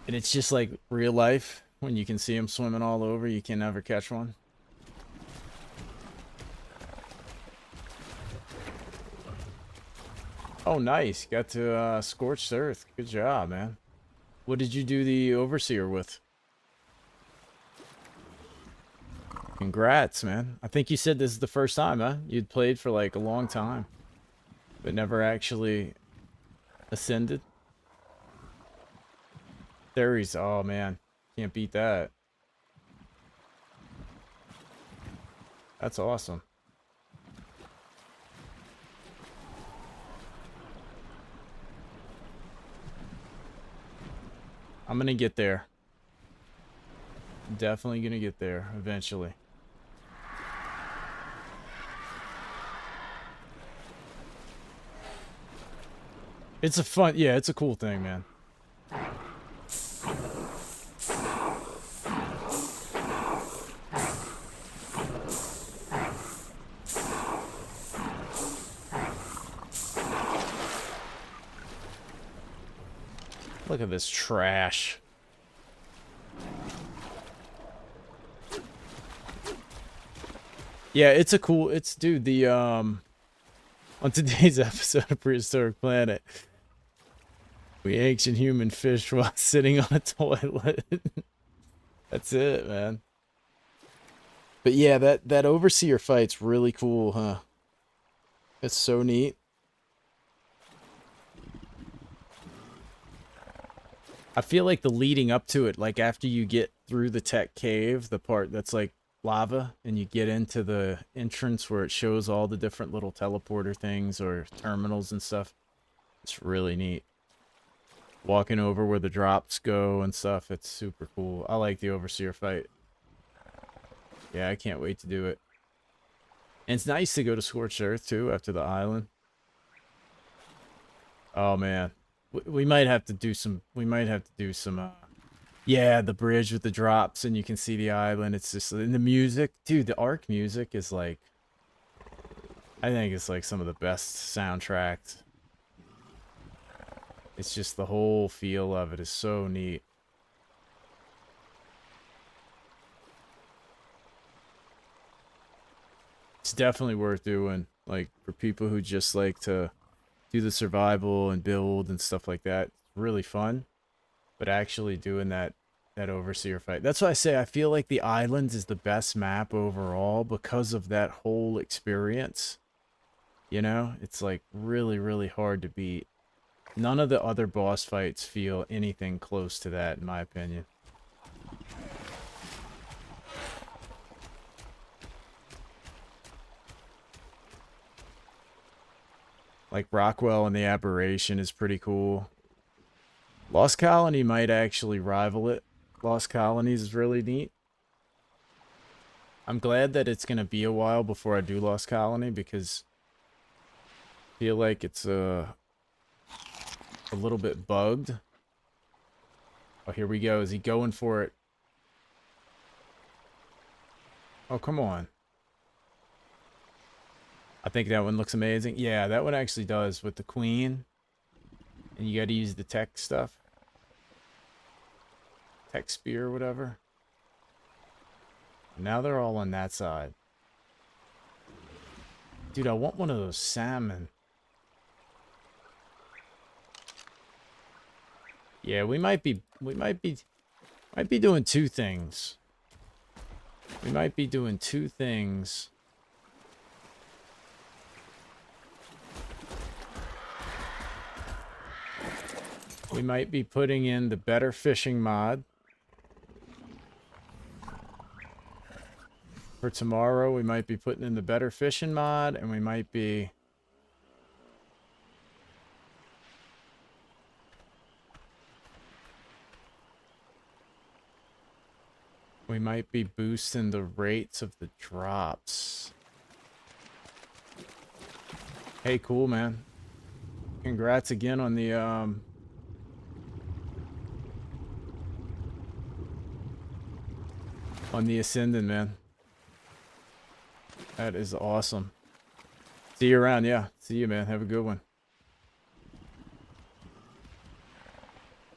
A: And it's just like real life. When you can see them swimming all over, you can never catch one. Oh, nice. Got to Scorched Earth. Good job, man. What did you do the Overseer with? Congrats, man. I think you said this is the first time, huh? You'd played for like a long time, but never actually ascended. Theories. Oh, man. Can't beat that. That's awesome. I'm gonna get there. Definitely gonna get there eventually. It's a fun, yeah, it's a cool thing, man. Look at this trash. Yeah, it's a cool, it's, dude, the, on today's episode of Prehistoric Planet, we ancient human fish while sitting on a toilet. That's it, man. But yeah, that Overseer fight's really cool, huh? It's so neat. I feel like the leading up to it, like after you get through the tech cave, the part that's like lava, and you get into the entrance where it shows all the different little teleporter things or terminals and stuff. It's really neat. Walking over where the drops go and stuff, it's super cool. I like the Overseer fight. Yeah, I can't wait to do it. And it's nice to go to Scorched Earth too after the island. Oh man. We might have to do some, yeah, the bridge with the drops and you can see the island. It's just, and the music, dude, the Ark music is like, I think it's like some of the best soundtracks. It's just the whole feel of it is so neat. It's definitely worth doing, like, for people who just like to do the survival and build and stuff like that. It's really fun. But actually doing that Overseer fight. That's why I say I feel like the Islands is the best map overall because of that whole experience. You know? It's like really, really hard to beat. None of the other boss fights feel anything close to that, in my opinion. Like Rockwell and the Aberration is pretty cool. Lost Colony might actually rival it. Lost Colonies is really neat. I'm glad that it's going to be a while before I do Lost Colony because I feel like it's a little bit bugged. Oh, here we go. Is he going for it? Oh, come on. I think that one looks amazing. Yeah, that one actually does with the queen. And you got to use the tech stuff. Tech spear or whatever. Now they're all on that side. Dude, I want one of those salmon. Yeah, we might be doing two things. We might be doing two things. We might be putting in the better fishing mod. For tomorrow, we might be putting in the better fishing mod, and we might be We might be boosting the rates of the drops. Hey, cool, man. Congrats again on the ascendant, man. That is awesome. See you around, yeah. See you, man. Have a good one.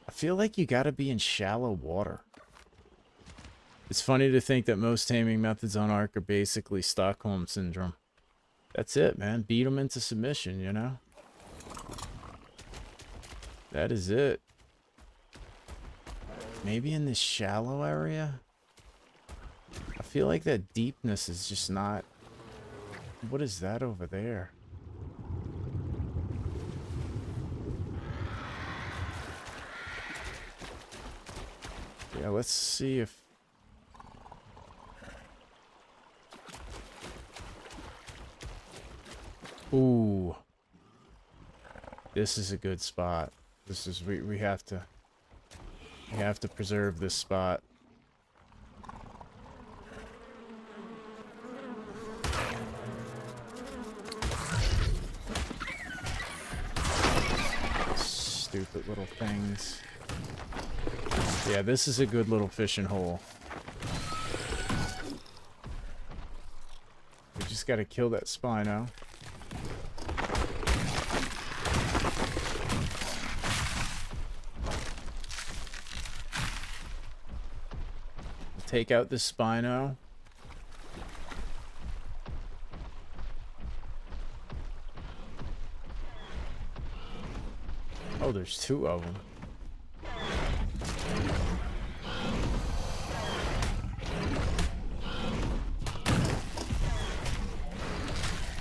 A: I feel like you gotta be in shallow water. It's funny to think that most taming methods on Ark are basically Stockholm Syndrome. That's it, man. Beat them into submission, you know? That is it. Maybe in this shallow area? I feel like that deepness is just not... What is that over there? Yeah, let's see if... Ooh. This is a good spot. This is... We have to... We have to preserve this spot. Stupid little things. Yeah, this is a good little fishing hole. We just gotta kill that Spino. Take out the Spino. Oh, there's two of them.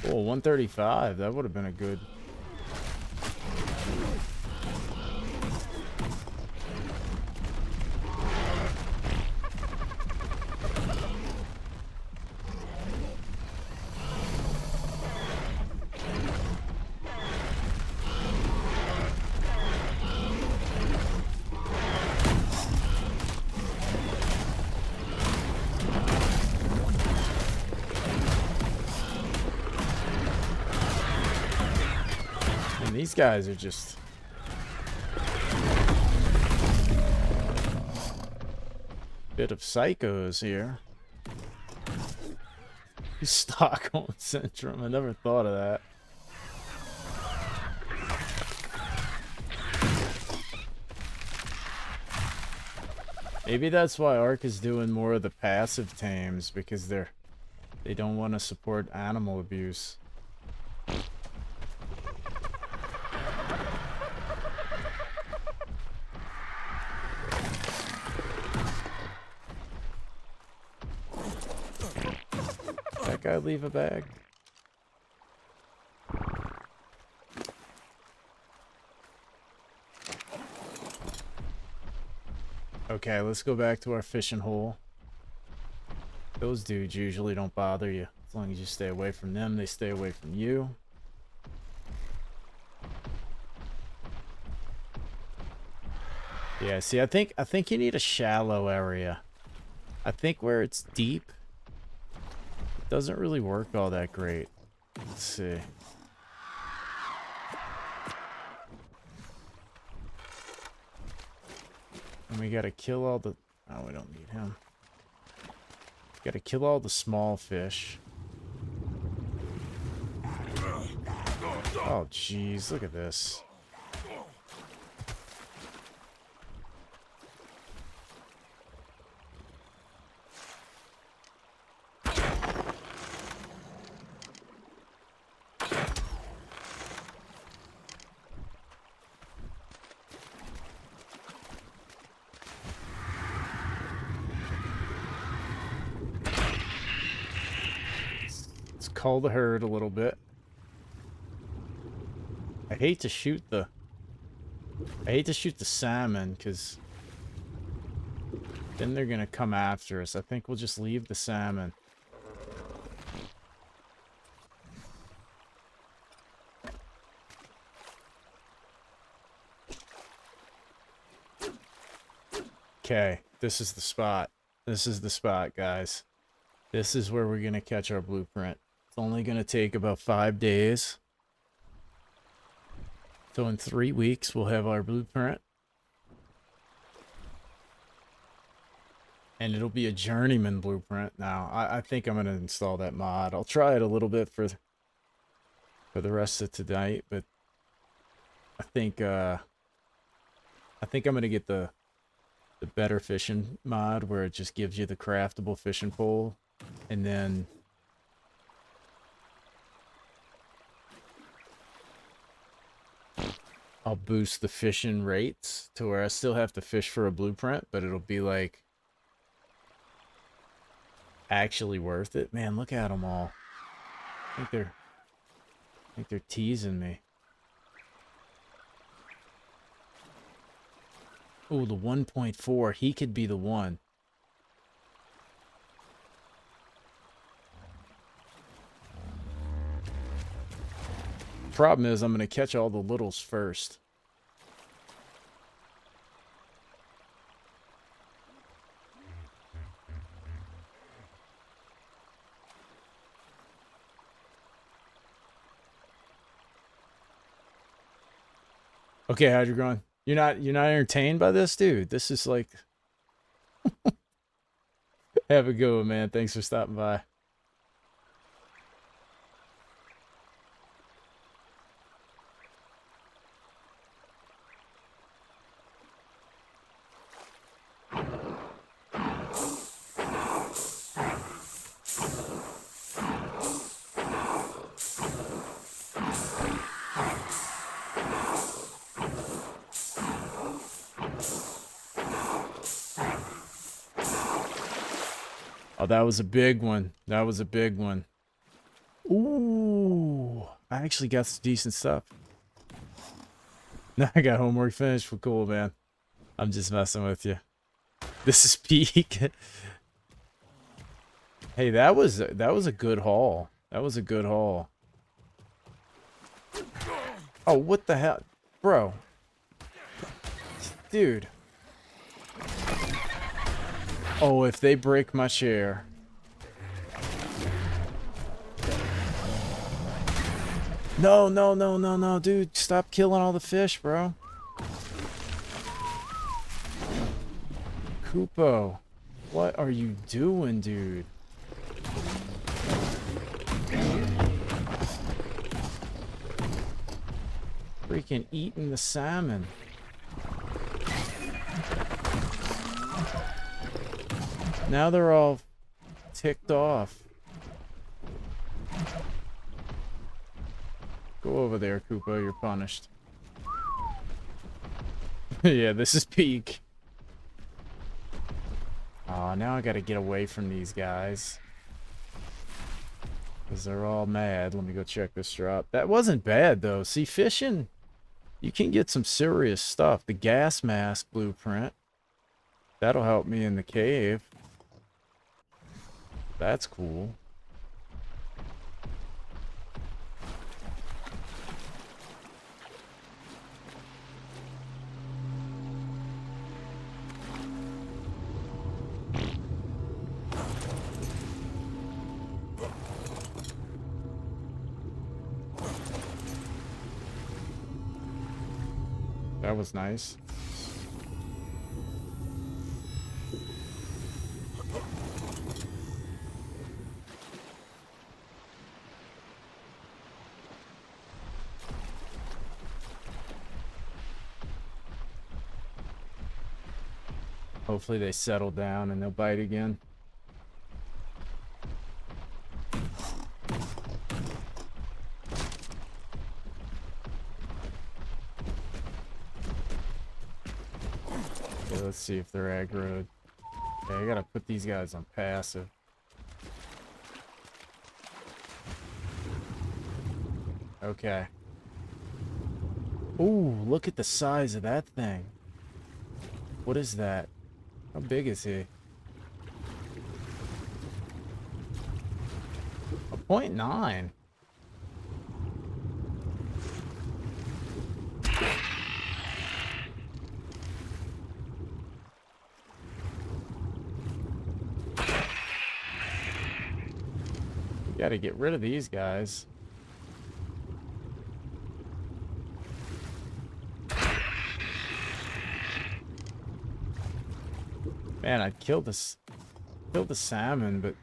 A: Oh, 135. That would have been a good... These guys are just... Bit of psychos here. Stockholm Syndrome. I never thought of that. Maybe that's why Ark is doing more of the passive tames, because they don't want to support animal abuse. Guy leave a bag? Okay, let's go back to our fishing hole. Those dudes usually don't bother you. As long as you stay away from them, they stay away from you. Yeah, see, I think you need a shallow area. I think where it's deep doesn't really work all that great. Let's see. And we gotta kill all the... Oh, we don't need him. Gotta kill all the small fish. Oh, jeez. Look at this. Cull the herd a little bit. I hate to shoot the salmon, because then they're gonna come after us. I think we'll just leave the salmon. Okay, this is the spot. This is the spot, guys. This is where we're going to catch our blueprint. It's only going to take about 5 days. So in 3 weeks, we'll have our blueprint. And it'll be a journeyman blueprint. Now, I think I'm going to install that mod. I'll try it a little bit for the rest of tonight, but I think I'm going to get the better fishing mod where it just gives you the craftable fishing pole, and then I'll boost the fishing rates to where I still have to fish for a blueprint, but it'll be like actually worth it. Man, look at them all. I think they're teasing me. Oh, the 1.4. He could be the one. Problem is, I'm going to catch all the littles first. Okay, how'd you going? You're not entertained by this, dude? This is like have a good one, man. Thanks for stopping by. Oh, that was a big one. That was a big one. Ooh, I actually got some decent stuff. Now I got homework finished. Well, cool, man. I'm just messing with you. This is peak. Hey, that was a good haul. That was a good haul. Oh, what the hell, bro? Dude. Oh, if they break my chair. No, no, no, no, no, dude. Stop killing all the fish, bro. Kupo. What are you doing, dude? Freaking eating the salmon. Now they're all ticked off. Go over there, Koopa. You're punished. Yeah, this is peak. Oh, now I gotta get away from these guys. Because they're all mad. Let me go check this drop. That wasn't bad, though. See, fishing, you can get some serious stuff. The gas mask blueprint. That'll help me in the cave. That's cool. That was nice. Hopefully they settle down and they'll bite again. Okay, let's see if they're aggroed. Okay, I gotta put these guys on passive. Okay. Ooh, look at the size of that thing. What is that? How big is he? 0.9. Gotta get rid of these guys. Man, I'd kill the salmon, but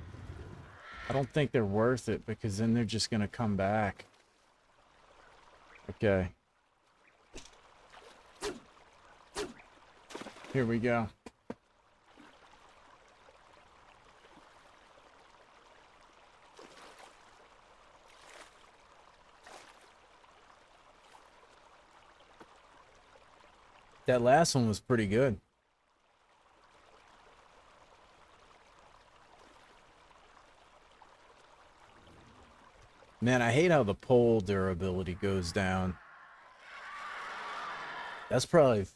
A: I don't think they're worth it because then they're just gonna come back. Okay. Here we go. That last one was pretty good. Man, I hate how the pole durability goes down. That's probably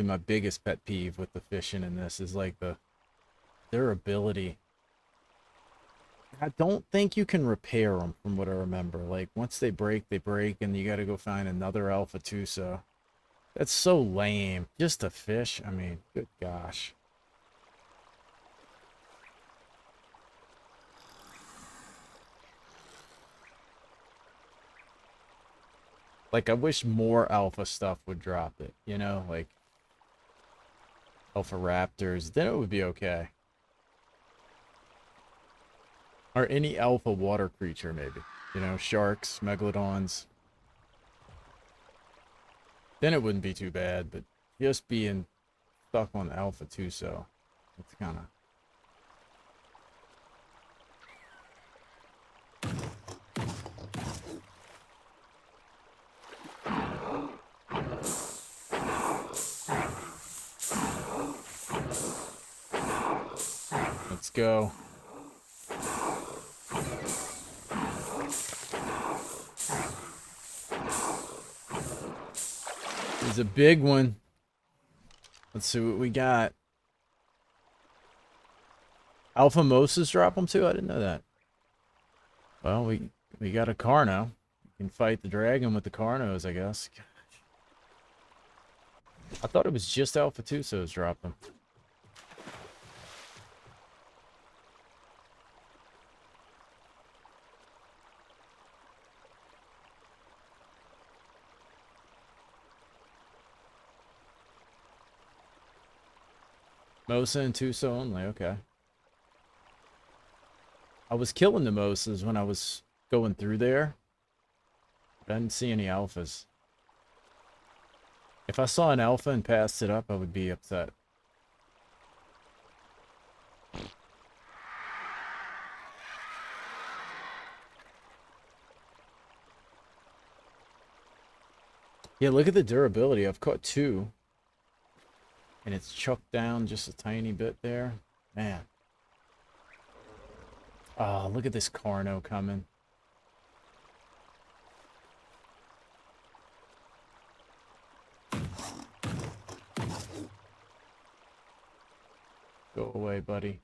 A: my biggest pet peeve with the fishing in this is like the durability. I don't think you can repair them from what I remember. Like once they break, and you got to go find another Alpha Tuso. That's so lame. Just a fish. I mean, good gosh. Like, I wish more alpha stuff would drop it, you know? Like, alpha raptors. Then it would be okay. Or any alpha water creature, maybe. You know, sharks, megalodons. Then it wouldn't be too bad, but just being stuck on Alpha Tuso, it's kind of... Let's go. There's a big one. Let's see what we got. Alpha Moses drop them too? I didn't know that. Well, we got a Carno. We can fight the dragon with the Carnos, I guess. Gosh. I thought it was just Alpha Tusos drop them. Mosa and Tuso only, okay. I was killing the Mosas when I was going through there. But I didn't see any alphas. If I saw an alpha and passed it up, I would be upset. Yeah, look at the durability. I've caught 2. And it's chucked down just a tiny bit there. Man. Oh, look at this Carno coming. Go away, buddy.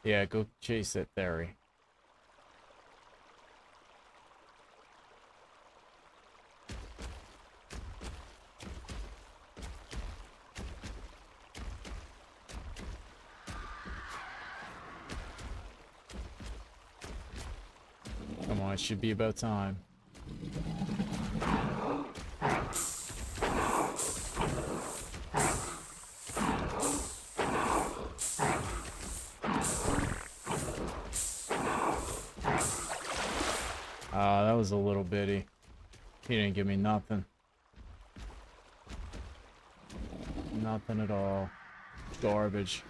A: Yeah, go chase that theory. Come on, it should be about time. That was a little bitty. He didn't give me nothing. Nothing at all. Garbage.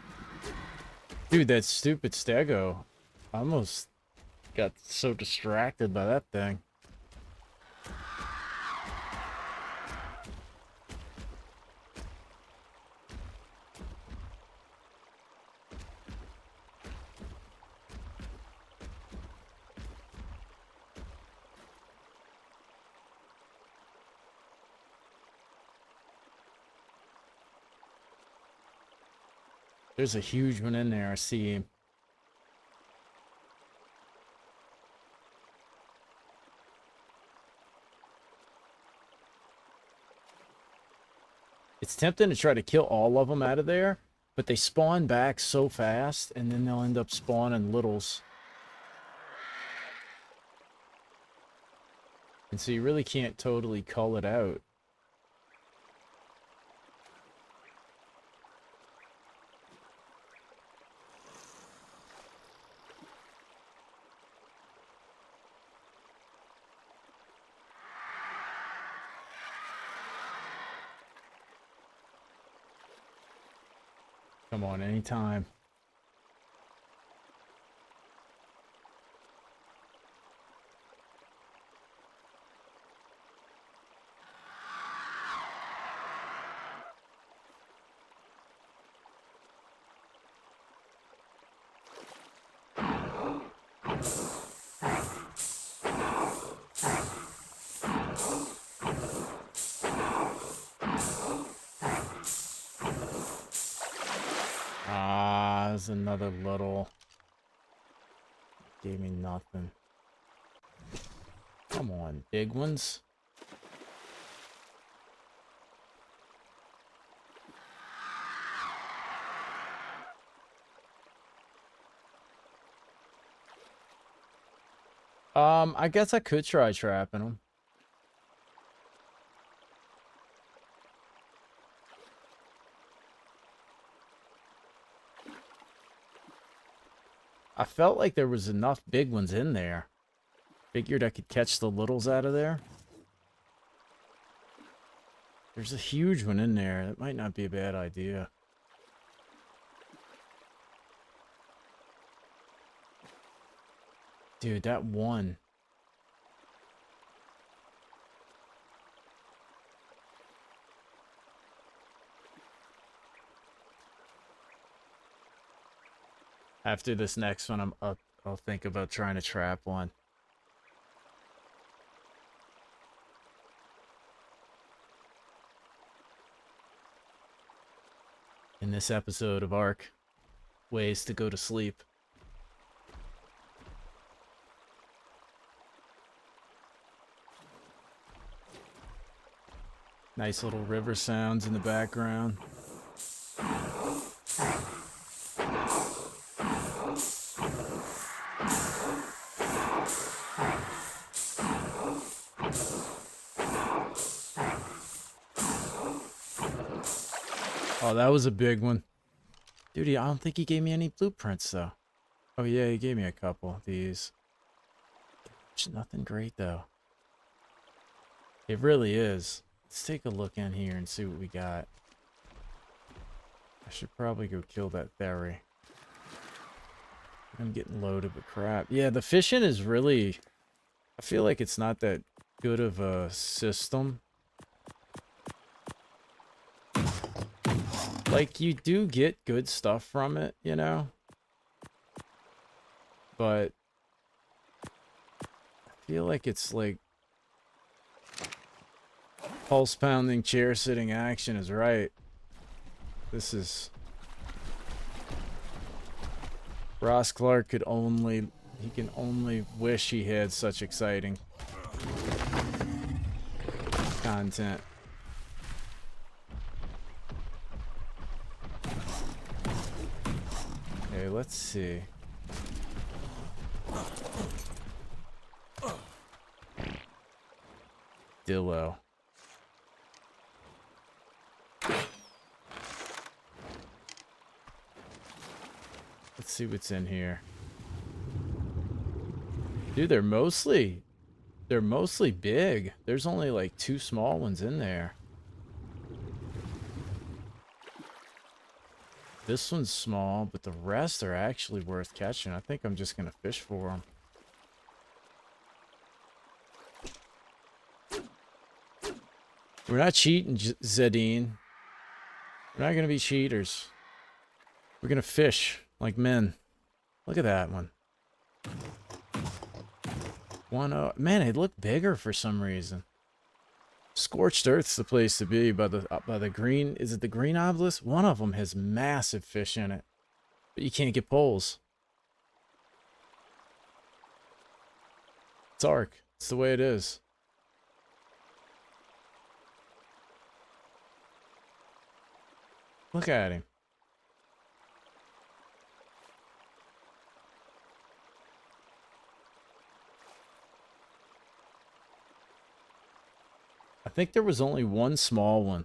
A: Dude, that stupid stego. I almost got so distracted by that thing. There's a huge one in there. I see him. It's tempting to try to kill all of them out of there, But they spawn back so fast, and then they'll end up spawning littles. And so you really can't totally cull it out. Come on, anytime. Ah, there's another little. Gave me nothing. Come on, big ones. I guess I could try trapping them. I felt like there was enough big ones in there. Figured I could catch the littles out of there. There's a huge one in there. That might not be a bad idea. Dude, that one. After this next one, I'll think about trying to trap one. In this episode of Ark, ways to go to sleep. Nice little river sounds in the background. Oh, that was a big one. Dude, I don't think he gave me any blueprints, though. Oh, yeah, he gave me a couple of these. Nothing great, though. It really is. Let's take a look in here and see what we got. I should probably go kill that ferry. I'm getting loaded with crap. Yeah, the fishing is really... I feel like it's not that good of a system. Like, you do get good stuff from it, you know? But... I feel like it's like... Pulse-pounding, chair-sitting action is right. This is... Ross Clark could only... He can only wish he had such exciting content. Okay, let's see. Dillo. Let's see what's in here. Dude, they're mostly big. There's only like 2 small ones in there. This one's small, but the rest are actually worth catching. I think I'm just gonna fish for them. We're not cheating, Zedine. We're not gonna be cheaters. We're gonna fish like men. Look at that one. Man, it looked bigger for some reason. Scorched Earth's the place to be by the green. Is it the green obelisk? One of them has massive fish in it, but you can't get poles. It's Ark. It's the way it is. Look at him. think there was only one small one.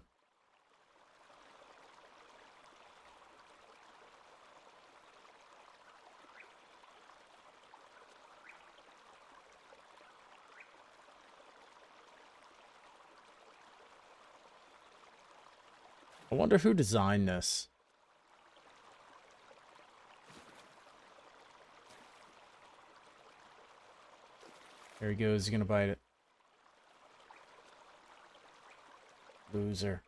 A: I wonder who designed this. There he goes. He's gonna bite it. Loser.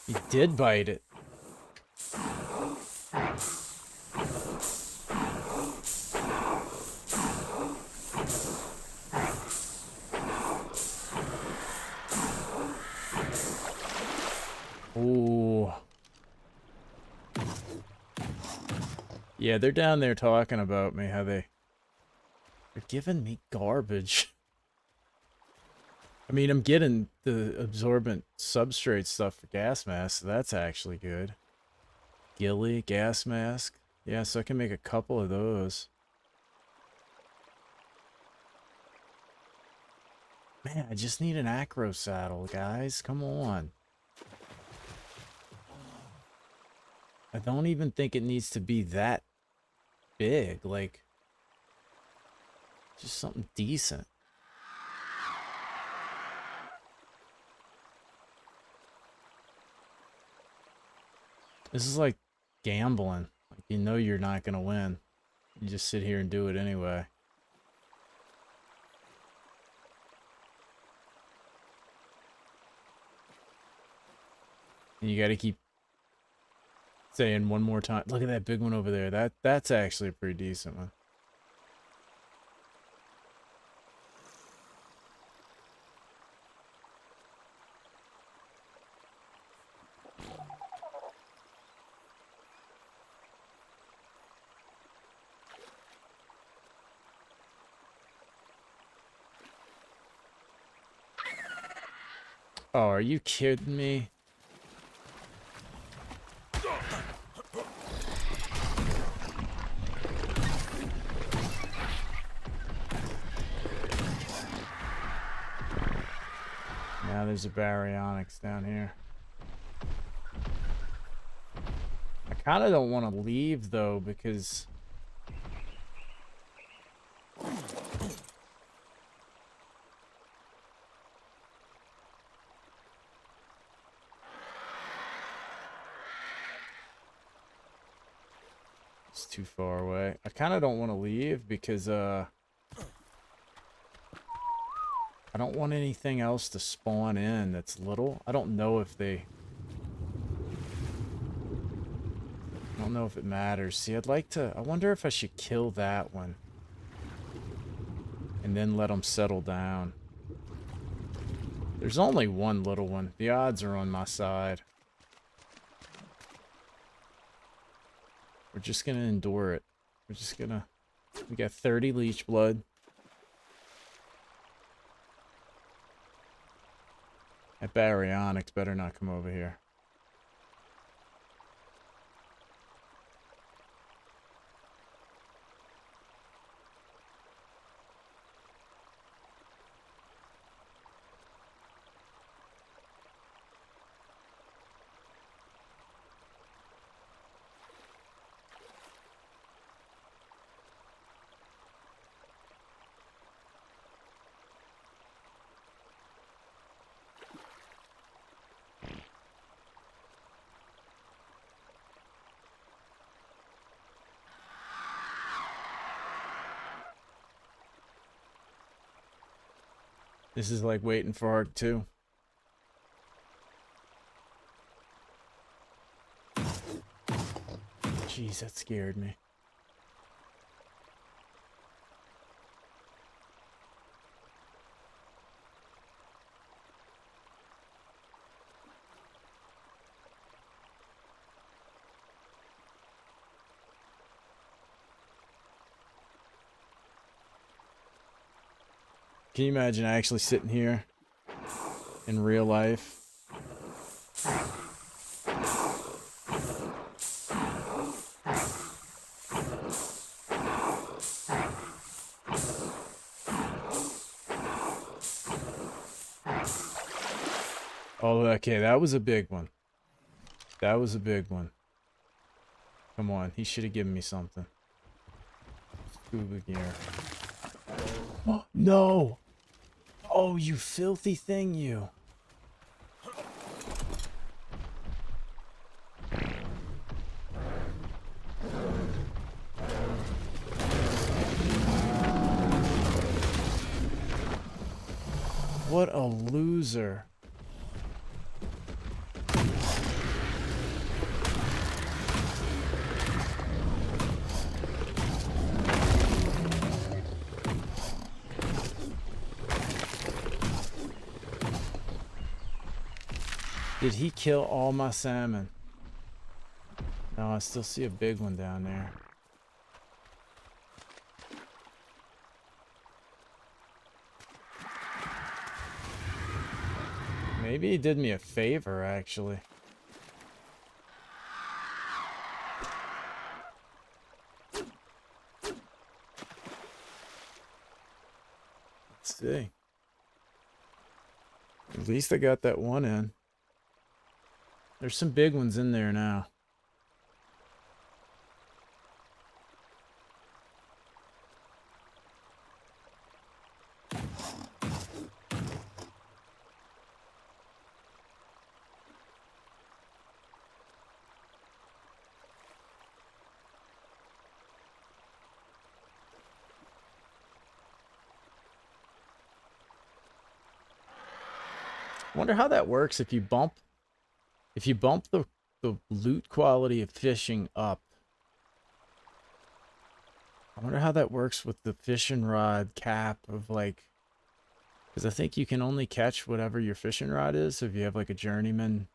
A: He did bite it. Ooh. Yeah, they're down there talking about me, how they're giving me garbage. I mean, I'm getting the absorbent substrate stuff for gas mask, so that's actually good. Ghillie, gas mask. Yeah, so I can make a couple of those. Man, I just need an acro saddle, guys. Come on. I don't even think it needs to be that big. Like, just something decent. This is like gambling. Like, you know you're not going to win. You just sit here and do it anyway. And you got to keep saying one more time. Look at that big one over there. That's actually a pretty decent one. Oh, are you kidding me? Now there's a baryonyx down here. I kind of don't want to leave though, because it's too far away. I kind of don't want to leave because I don't want anything else to spawn in that's little. I don't know if they... I don't know if it matters. See, I'd like to... I wonder if I should kill that one. And then let them settle down. There's only one little one. The odds are on my side. We're just gonna endure it. We're just gonna... We got 30 leech blood. That baryonyx better not come over here. This is like waiting for Arc 2. Jeez, that scared me. Can you imagine actually sitting here in real life Oh, okay, that was a big one. That was a big one. Come on, he should have given me something. Scuba gear. Oh, no! Oh, you filthy thing, you. What a loser. Did he kill all my salmon? No, I still see a big one down there. Maybe he did me a favor, actually. Let's see. At least I got that one in. There's some big ones in there now. I wonder how that works if you bump the loot quality of fishing up. I wonder how that works with the fishing rod cap of like, because I think you can only catch whatever your fishing rod is. So if you have like a journeyman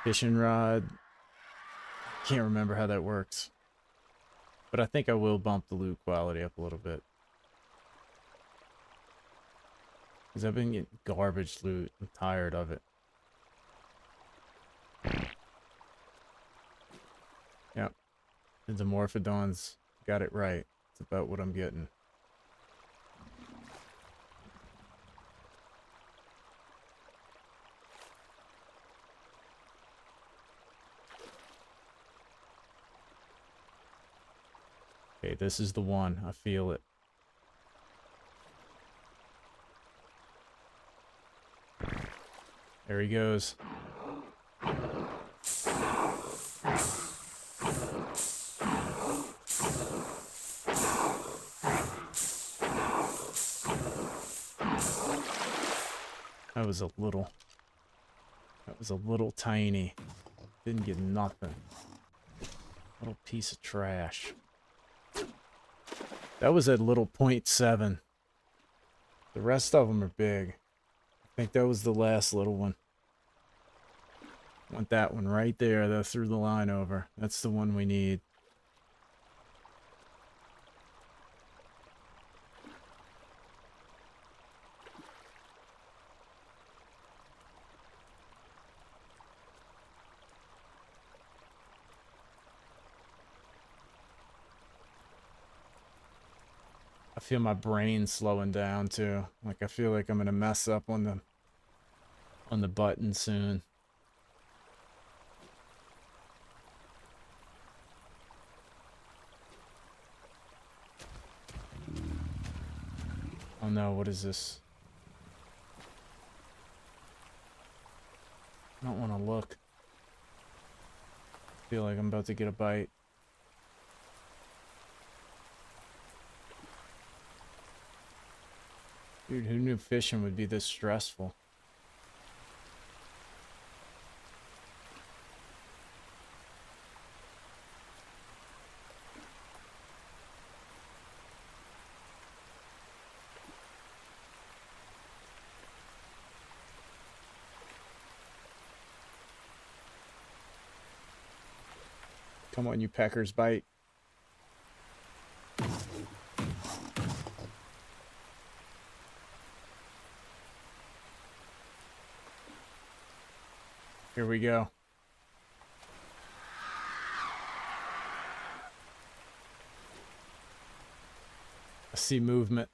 A: fishing rod, can't remember how that works. But I think I will bump the loot quality up a little bit. Because I've been getting garbage loot. I'm tired of it. Yep. The Morphodons got it right. It's about what I'm getting. Okay, this is the one. I feel it. There he goes. That was a little tiny. Didn't get nothing. Little piece of trash. That was at little 0.7. The rest of them are big. I think that was the last little one. Want that one right there. That threw the line over. That's the one we need. I feel my brain slowing down too. Like I feel like I'm gonna mess up on the button soon. Oh no, what is this? I don't want to look. I feel like I'm about to get a bite. Dude, who knew fishing would be this stressful? Come on, you peckers, bite. Here we go. I see movement.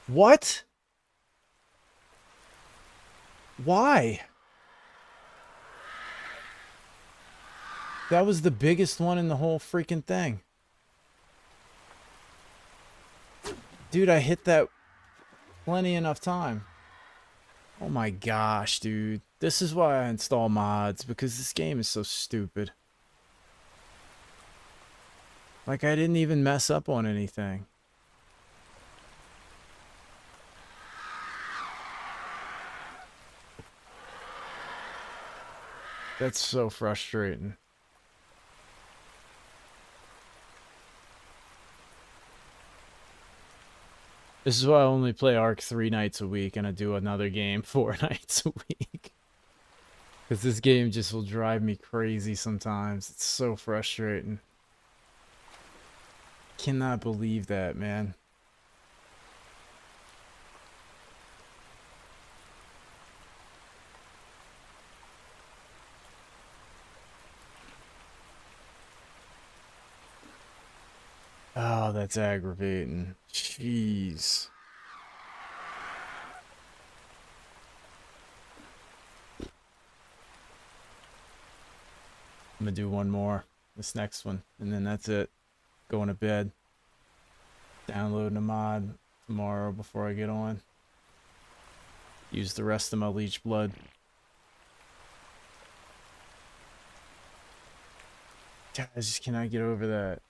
A: What? Why? That was the biggest one in the whole freaking thing. Dude, I hit that plenty enough time. Oh my gosh, dude. This is why I install mods, because this game is so stupid. Like, I didn't even mess up on anything. That's so frustrating. This is why I only play Ark 3 nights a week and I do another game 4 nights a week. Because this game just will drive me crazy sometimes. It's so frustrating. Cannot believe that, man. Oh, that's aggravating. Jeez. I'm gonna do one more. This next one. And then that's it. Going to bed. Downloading a mod tomorrow before I get on. Use the rest of my leech blood. God, I just cannot get over that.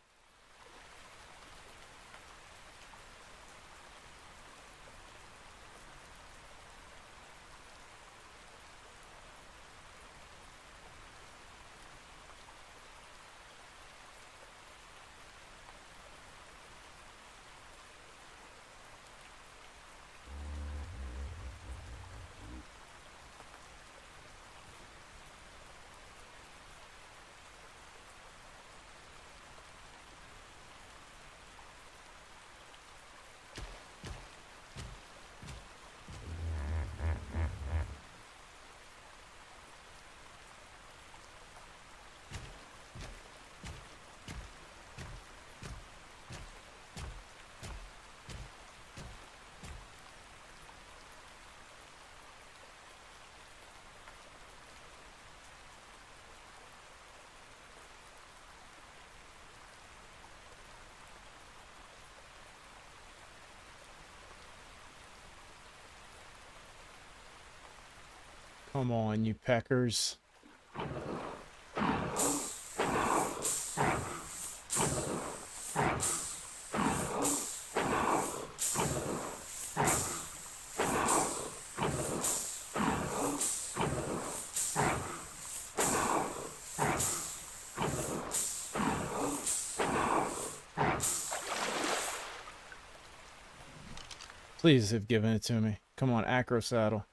A: Come on, you peckers. Please have given it to me. Come on, acro saddle.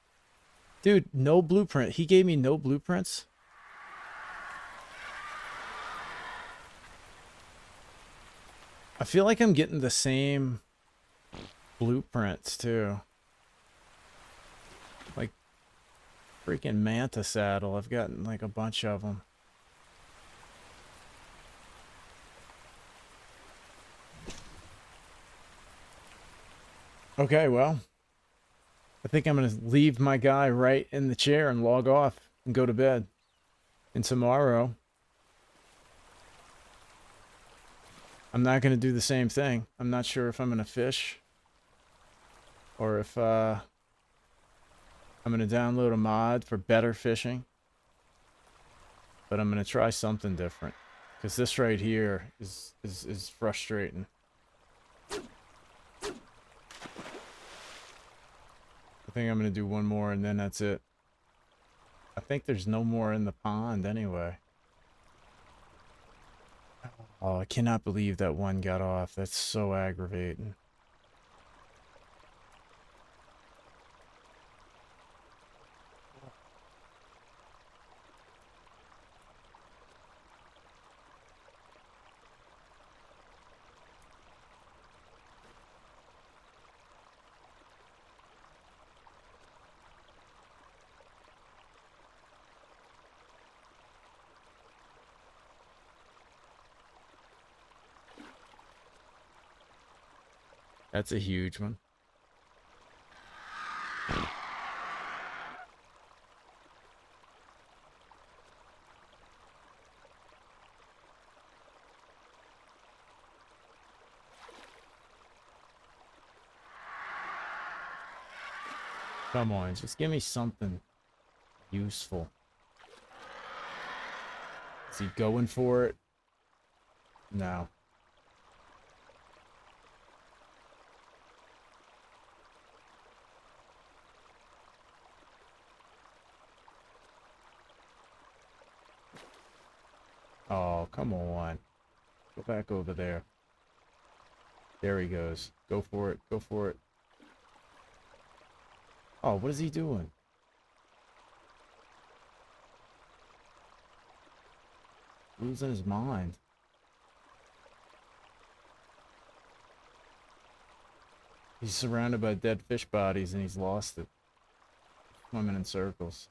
A: Dude, no blueprint. He gave me no blueprints. I feel like I'm getting the same blueprints too. Like freaking manta saddle. I've gotten like a bunch of them. Okay, well, I think I'm going to leave my guy right in the chair and log off and go to bed. And tomorrow, I'm not going to do the same thing. I'm not sure if I'm going to fish or if I'm going to download a mod for better fishing. But I'm going to try something different because this right here is frustrating. I think I'm going to do one more and then that's it. I think there's no more in the pond anyway. Oh, I cannot believe that one got off. That's so aggravating. That's a huge one. Come on, just give me something useful. Is he going for it? No. Oh, come on. Go back over there. There he goes. Go for it. Go for it. Oh, what is he doing? Losing his mind. He's surrounded by dead fish bodies and he's lost it. Swimming in circles.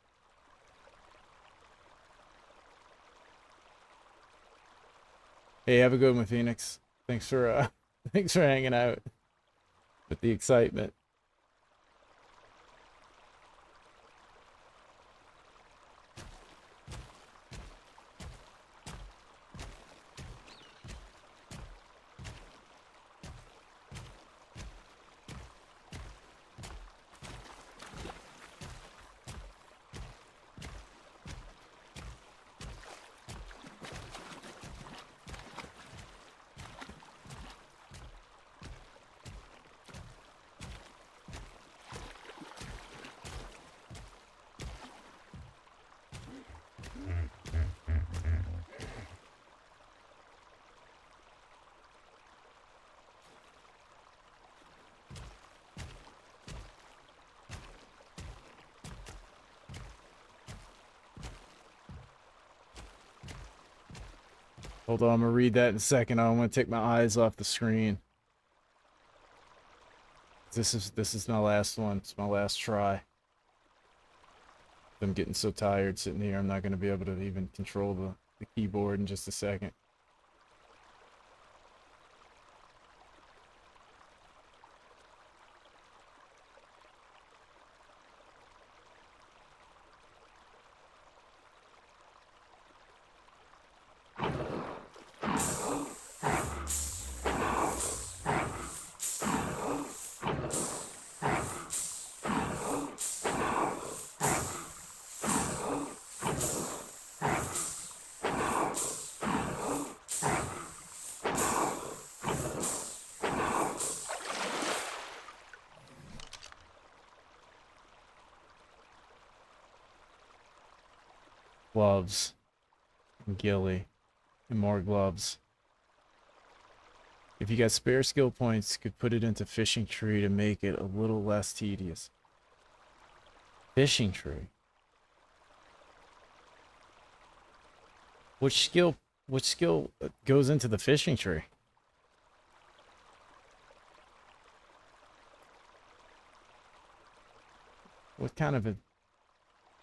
A: Hey, have a good one, Phoenix. Thanks for thanks for hanging out with the excitement. Hold on, I'm gonna read that in a second. I don't want to take my eyes off the screen. This is my last one. It's my last try. I'm getting so tired sitting here. I'm not gonna be able to even control the keyboard in just a second. Gloves. And ghillie. And more gloves. If you got spare skill points, you could put it into fishing tree to make it a little less tedious. Fishing tree. Which skill goes into the fishing tree? What kind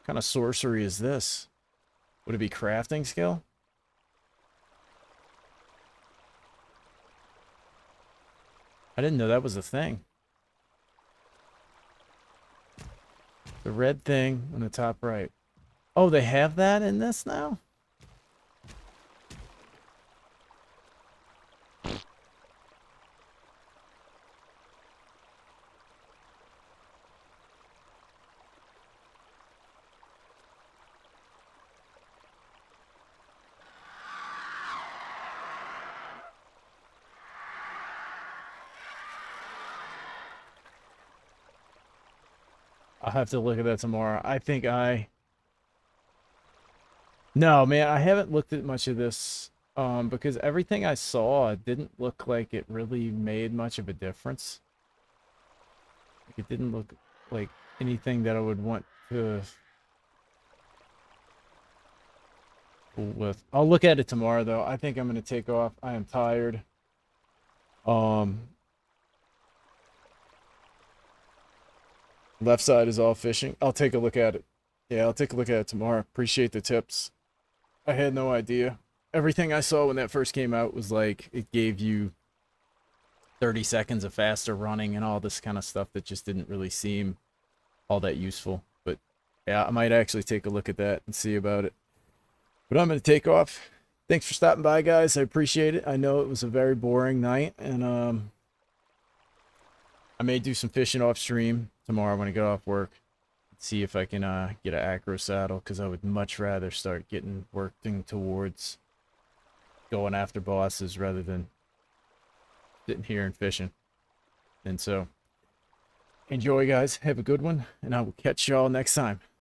A: of sorcery is this? Would it be crafting skill? I didn't know that was a thing. The red thing on the top right. Oh, they have that in this now? I'll have to look at that tomorrow. No, man, I haven't looked at much of this because everything I saw didn't look like it really made much of a difference. Like, it didn't look like anything that I would want to fool with. I'll look at it tomorrow, though. I think I'm going to take off. I am tired. Left side is all fishing. I'll take a look at it. Yeah, I'll take a look at it tomorrow. Appreciate the tips. I had no idea. Everything I saw when that first came out was like it gave you 30 seconds of faster running and all this kind of stuff that just didn't really seem all that useful. But yeah, I might actually take a look at that and see about it. But I'm going to take off. Thanks for stopping by, guys. I appreciate it. I know it was a very boring night, and I may do some fishing off stream tomorrow when I get off work. see if I can get an acro saddle, because I would much rather start working towards going after bosses rather than sitting here and fishing. And so, enjoy, guys. Have a good one, and I will catch y'all next time.